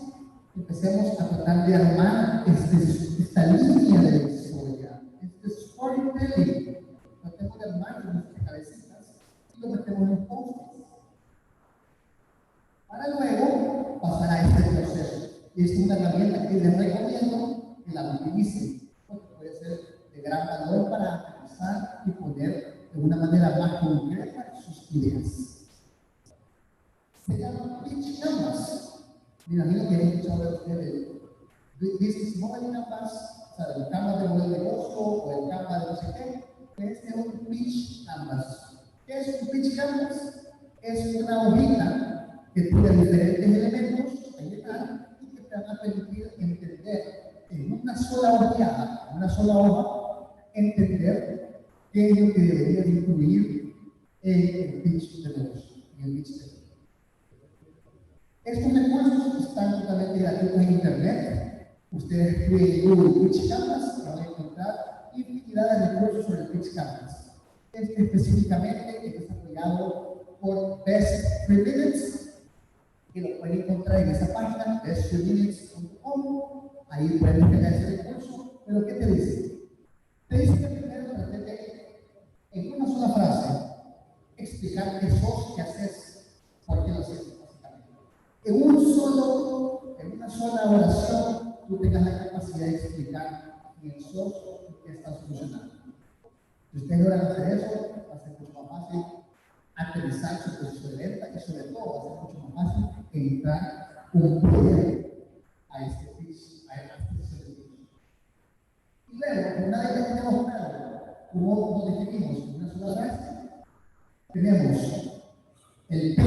empecemos a tratar de armar esta línea de la historia, este storytelling. Tratemos de armar en nuestras cabecitas y lo metemos en los post-its. Para luego pasar a este proceso. Y es una herramienta que les recomiendo que la utilicen, porque puede ser de gran valor para analizar y poner de una manera más concreta sus ideas. Se llama Pitch Canvas. Me imagino que han escuchado de ustedes. Business Model Canvas, o sea, el Canvas de modelo de negocio o el Canvas de no sé qué. Este es un pitch canvas. ¿Qué es un pitch canvas? Es una hojita que tiene diferentes elementos a llenar y que te van a permitir entender en una sola hoja, entender qué es lo que debería incluir en el pitch de negocio, en el pitch de negocio. Estos recursos están totalmente gratuitos en Internet. Ustedes escriben Google Pitch Canvas y van a encontrar infinidad de recursos sobre el Pitch Canvas. Este específicamente es desarrollado por Best 3 Minutes, que lo pueden encontrar en esta página, best3minutes.com. Ahí pueden encontrar ese recurso. Pero ¿qué te dice? Te dice que primero traté de, en una sola frase, explicar qué sos, qué haces, por qué lo haces. En una sola oración, tú tengas la capacidad de explicar quién sos y qué estás solucionando. Si ustedes logran hacer eso, va a ser mucho más fácil aterrizar su proceso de venta y sobre todo va a ser mucho más fácil entrar un proyecto a este pitch, a este servicio. Y luego, una vez que tenemos claro cómo nos definimos en una sola frase, tenemos el P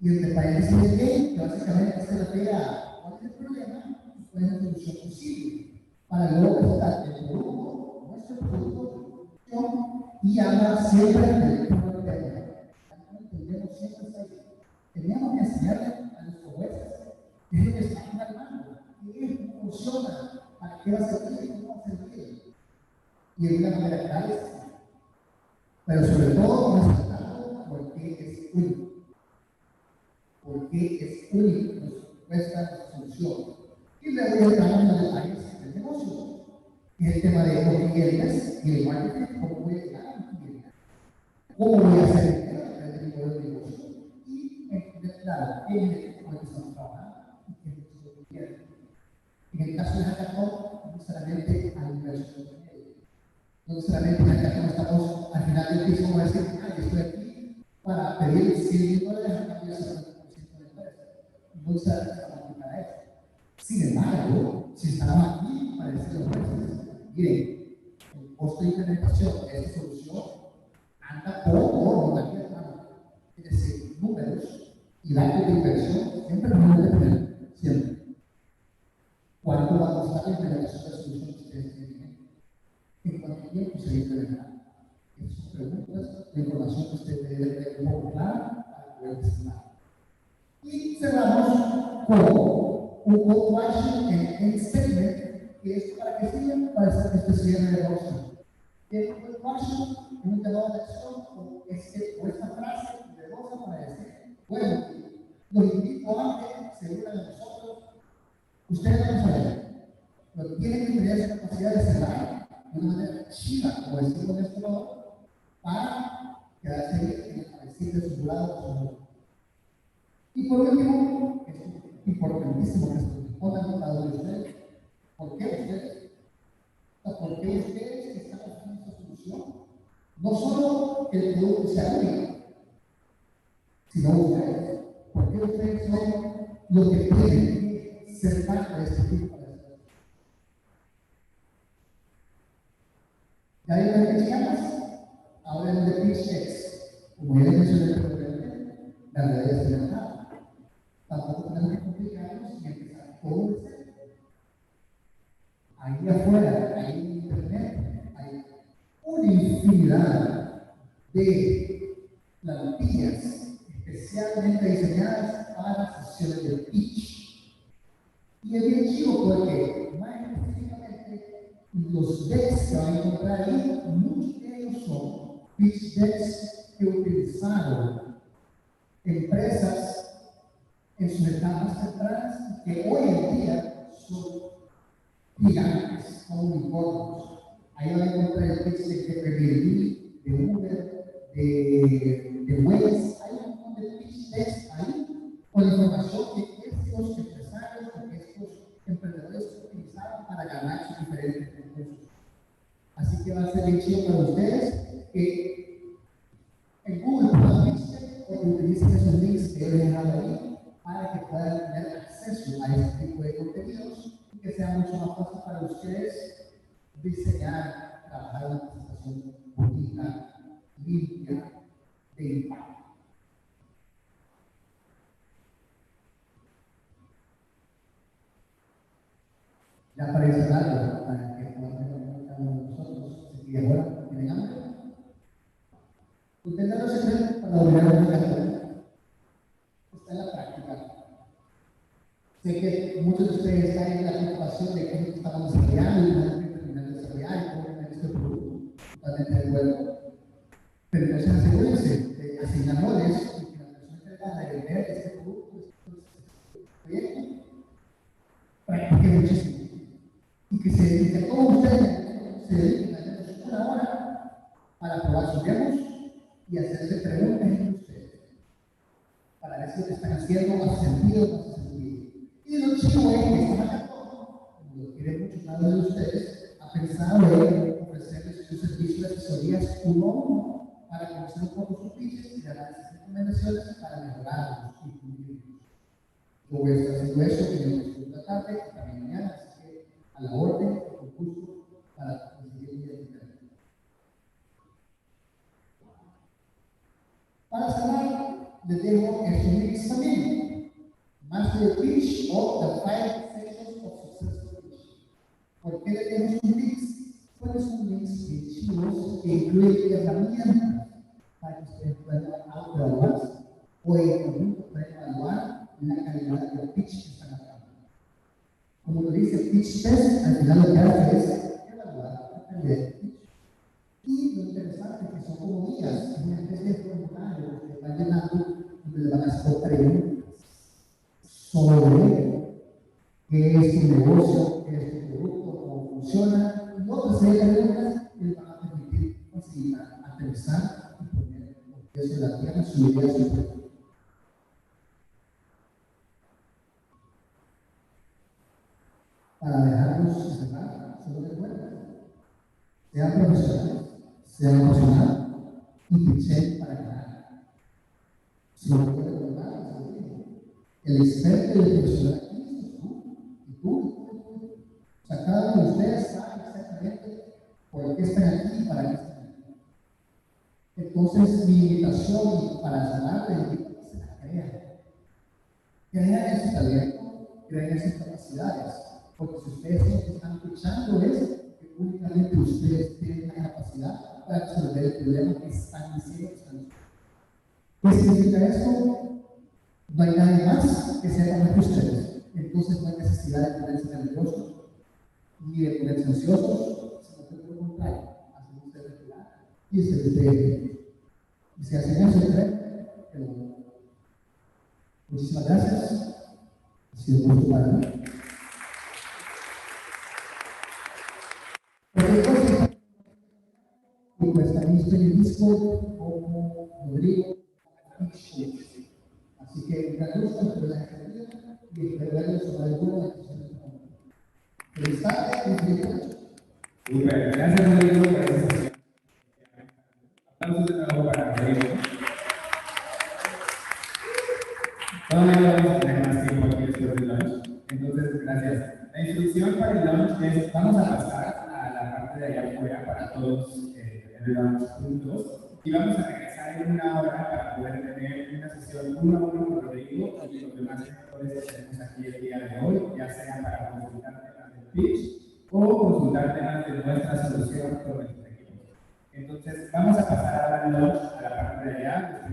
y entre paréntesis el game, que básicamente se refiere a cuál es el problema y cuál es la solución posible, para luego presentar el producto, nuestro producto, y hablar siempre del problema. Entendemos siempre está ahí. Teníamos que enseñarle a nuestros jueces qué es lo que estamos armando, qué es, cómo funciona, para qué va a servir, cómo va a servir. Y de una manera clara, pero sobre todo presentando por qué es único. Porque es único nuestra solución. Y luego entramos en los detalles del negocio. Y el tema de los clientes y el marketing, cómo voy a llegar a los clientes, cómo voy a hacer el dinero a través del modelo de negocio. Y entender, claro, qué es el que estamos trabajando y qué es lo que quieren. En el caso de Bankathon, no necesariamente hay inversión de dinero. No necesariamente en Bankathon estamos al final del piso, vamos a decir, ay, estoy aquí para pedir $100,000 a cambio de 50%. No se para eso. Sin embargo, si estamos aquí para decir los jueces, miren, el costo de implementación de esta solución anda por modalidad humana. Es decir, números y datos de inversión siempre nos deben tener, siempre. ¿Cuánto va a costar la implementación de la solución que ustedes tienen? ¿En cuánto tiempo se implementará? Esas son preguntas, la información que ustedes deben tener un poco clara para poder estimar. Y cerramos con un call to action en segment, que es para que sigan para hacer este cierre de negocio. El call to action es un llamado de acción o esta frase poderosa para decir, bueno, los invito a que se unan a nosotros. Ustedes no lo saben, pero tienen que tener esa capacidad de cerrar de una manera chiva, como decimos en este modo, para quedarse ahí en el sitio de su lado. Y por último, es importantísimo que se pongan en cada uno de ustedes. ¿Por qué ustedes? ¿Por qué ustedes están haciendo esta solución? No solo que el producto sea único, sino ustedes. ¿Por qué ustedes son los que tienen que ser parte de este tipo de cosas? ¿Ya hay una pitch canvas? Ahora es de pitch X. Como ya les mencioné anteriormente, la realidad es que tampoco tenemos que complicarnos y empezar todo de cero. Ahí afuera, ahí en Internet, hay una infinidad de plantillas especialmente diseñadas para sesiones de pitch. Y es bien chido porque, más específicamente, los decks que van a encontrar ahí, muchos de ellos son pitch decks que utilizaron empresas en sus etapas tempranas que hoy en día son gigantes, son unicornios. Ahí van a encontrar el pitch de Airbnb, de Uber, de Waze. Hay un montón de pitch decks ahí con información que estos empresarios o estos emprendedores utilizaron para ganar sus diferentes recursos. Así que va a ser bien chido para ustedes que en Google puedan pitch o que utilicen esos links que yo les he dejado ahí para que puedan tener acceso a este tipo de contenidos y que sea mucho más fácil para ustedes diseñar, trabajar en estas organización bonita, limpia, de impacto. Ya parece largo para que podamos cada uno de nosotros, si ahora tienen hambre. Usted no se cree para lograr una carrera. Está en la práctica. Sé que muchos de ustedes están en la preocupación de que estamos desarrollando y no terminar de desarrollar y cómo este producto totalmente de acuerdo. Pero entonces asegúrense de asignadores y que la persona encargada de ver este producto, este proyecto, practique muchísimo. Y que todos ustedes se dediquen al menos una hora para probar sus demos y hacerse preguntas entre ustedes para ver si lo que están haciendo hace sentido o no hace sentido. Y lo chivo es que están acá, como lo quieren muchos cada de ustedes, ha pensado en ofrecerles un servicio de asesorías uno a uno para conocer un poco sus pitches y dar esas recomendaciones para mejorarlos y cumplirlos. Yo voy a estar haciendo eso en el estudio de la tarde y también mañana, así que a la orden, con gusto, para conseguir un día. Para cerrar, les dejo este mix también. Master Pitch o The 5 Sections of Successful Pitch. ¿Por qué le dejo un mix? Pues es un mix de chivos que incluye herramientas para que ustedes puedan autoevaluarse o en conjunto puedan evaluar la calidad del pitch que están haciendo. Como lo dice el Pitch Test, al final lo que hace es evaluar la calidad del pitch. Y lo interesante es que son como guías, es una especie de formulario que van llenando donde le van a hacer preguntas sobre qué es tu negocio, qué es tu producto, cómo funciona, y otras serie de preguntas que les van a permitir facilitar, aterrizar y poner los pies en la tierra su idea, su proyecto. Para dejarnos cerrar, solo recuerden, sean profesionales, sean emocionales y pichen para ganar. Si no puede recordar, el experto y el profesional aquí es tú, y tú. O sea, cada uno de ustedes sabe exactamente por qué están aquí y para qué están aquí. Entonces, mi invitación para cerrar, les invito a que se la crean. Crean en su talento, crean en sus capacidades. Porque si ustedes lo que están escuchando es que únicamente ustedes tienen la capacidad para resolver el problema que están diciendo que están haciendo. ¿Qué significa esto? No hay nadie más que sepa más que ustedes. Entonces no hay necesidad de ponerse nerviosos ni de ponerse ansiosos, sino que por el contrario, hacen ustedes respirar y ustedes. Y si hacen eso, que lo. Muchísimas gracias. Ha sido un gusto para mí. Y pues también estoy en Discord como Rodrigo. Así que un gran gusto, espero la experiencia y espero verlos sobre alguna de las sesiones. Feliz tarde y feliz noche. Super, gracias Rodrigo por esa sesión. Aplausos de nuevo para Rodrigo. Todavía no vamos a tener más tiempo aquí después del lunch, entonces gracias. La instrucción para el lunch es, vamos a pasar a la parte de allá afuera para todos el lunch juntos y vamos a regresar en una hora para poder tener una sesión uno a uno con Rodrigo y los demás sectores que tenemos aquí el día de hoy, ya sea para consultar temas del pitch o consultar temas de nuestra solución con nuestros equipos. Entonces, vamos a pasar ahora al lunch a la parte de allá.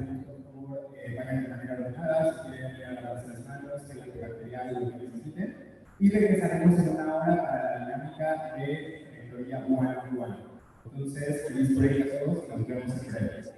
Vayan de manera ordenada, si quieren ir a lavarse las manos, el antibacterial, lo que necesiten. Y regresaremos en una hora para la dinámica de teoría one-on-one. Entonces, feliz break a todos y nos vemos en breve.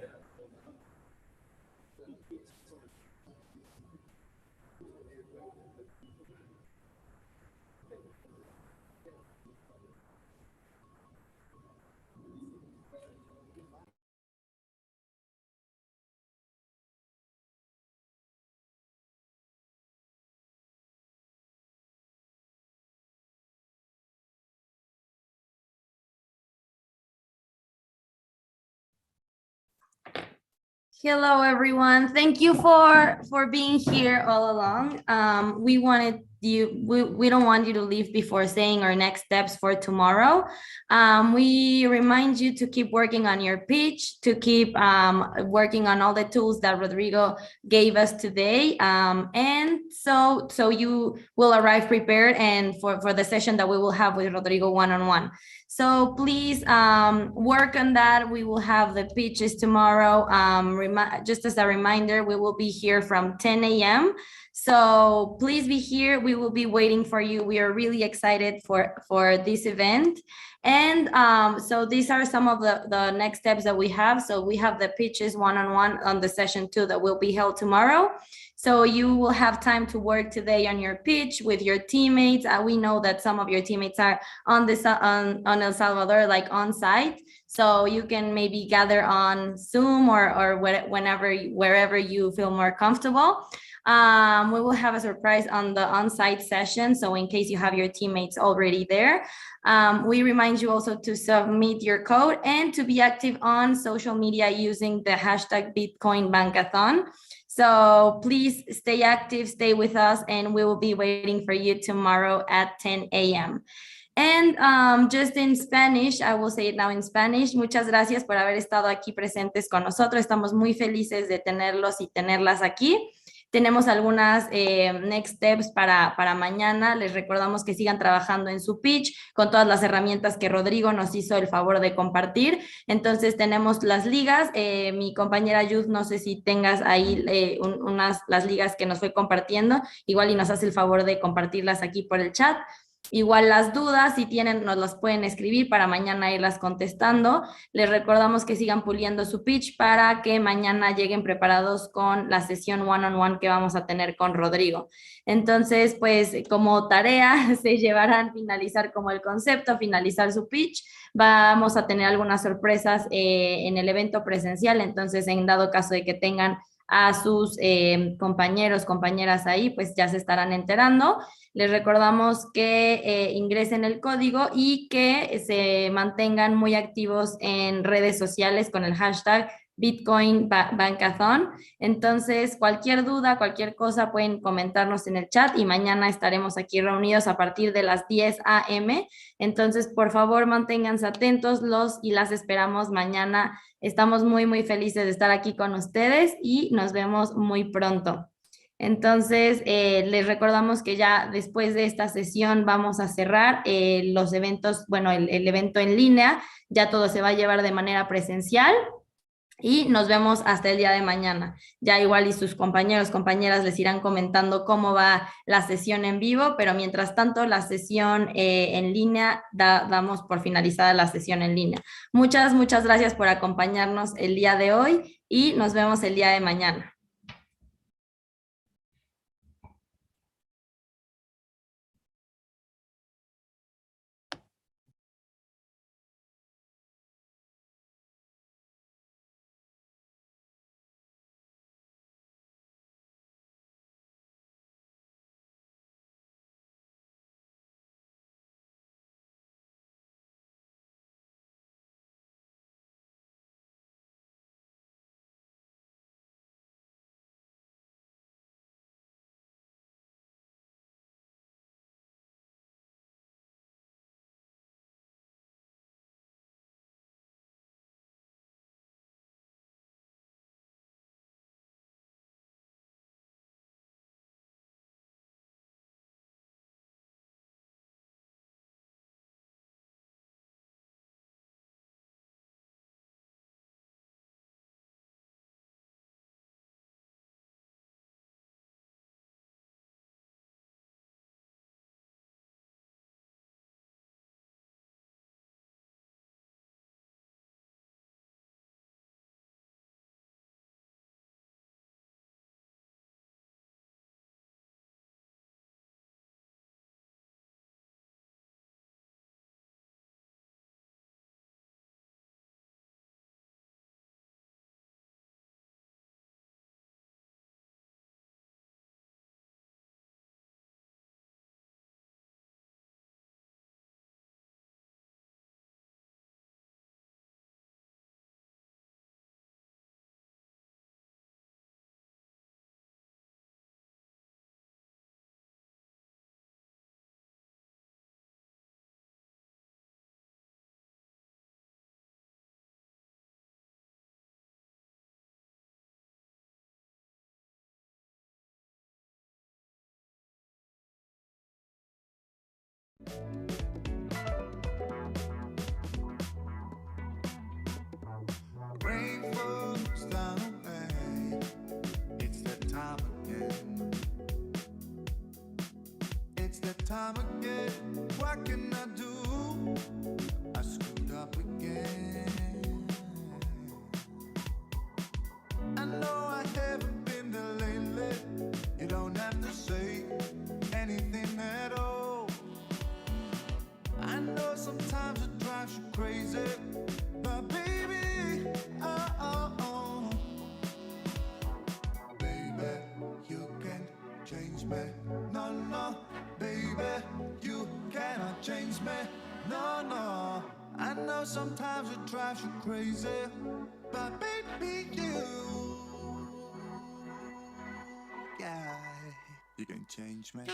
Hello, everyone. Thank you for being here all along. We don't want you to leave before saying our next steps for tomorrow. We remind you to keep working on your pitch, to keep working on all the tools that Rodrigo gave us today. And so you will arrive prepared and for the session that we will have with Rodrigo one-on-one. So please work on that. We will have the pitches tomorrow. Just as a reminder, we will be here from 10 a.m. So please be here. We will be waiting for you. We are really excited for this event. And so these are some of the next steps that we have. So we have the pitches one-on-one on the session 2 that will be held tomorrow. So you will have time to work today on your pitch with your teammates. We know that some of your teammates are on El Salvador, like on site. So you can maybe gather on Zoom or wherever you feel more comfortable. We will have a surprise on the on-site session. So in case you have your teammates already there, we remind you also to submit your code and to be active on social media using the hashtag Bitcoin Bankathon. So please stay active, stay with us, and we will be waiting for you tomorrow at 10 a.m. And just in Spanish, I will say it now in Spanish. Muchas gracias por haber estado aquí presentes con nosotros. Estamos muy felices de tenerlos y tenerlas aquí. Tenemos algunas next steps para mañana. Les recordamos que sigan trabajando en su pitch con todas las herramientas que Rodrigo nos hizo el favor de compartir. Entonces tenemos las ligas. Mi compañera Yud, no sé si tengas ahí las ligas que nos fue compartiendo. Igual y nos hace el favor de compartirlas aquí por el chat. Igual las dudas, si tienen, nos las pueden escribir para mañana irlas contestando. Les recordamos que sigan puliendo su pitch para que mañana lleguen preparados con la sesión one-on-one que vamos a tener con Rodrigo. Entonces, pues como tarea se llevarán finalizar como el concepto, finalizar su pitch. Vamos a tener algunas sorpresas en el evento presencial, entonces en dado caso de que tengan a sus compañeros, compañeras ahí, pues ya se estarán enterando. Les recordamos que ingresen el código y que se mantengan muy activos en redes sociales con el hashtag Bitcoin Bankathon. Entonces, cualquier duda, cualquier cosa pueden comentarnos en el chat y mañana estaremos aquí reunidos a partir de las 10 a.m. Entonces, por favor, manténganse atentos y las esperamos mañana. Estamos muy, muy felices de estar aquí con ustedes y nos vemos muy pronto. Entonces, les recordamos que ya después de esta sesión vamos a cerrar los eventos, bueno, el evento en línea, ya todo se va a llevar de manera presencial y nos vemos hasta el día de mañana. Ya igual y sus compañeros, compañeras les irán comentando cómo va la sesión en vivo, pero mientras tanto la sesión en línea, damos por finalizada la sesión en línea. Muchas, muchas gracias por acompañarnos el día de hoy y nos vemos el día de mañana. Rain falls down away. It's that time again. It's that time again. What can I do? I screwed up again. I know I haven't been there lately. You don't have to say anything at all. I know sometimes it drives you crazy, but baby, baby, you can't change me. No, no, baby, you cannot change me. No, no. I know sometimes it drives you crazy, but baby, yeah, you can change me.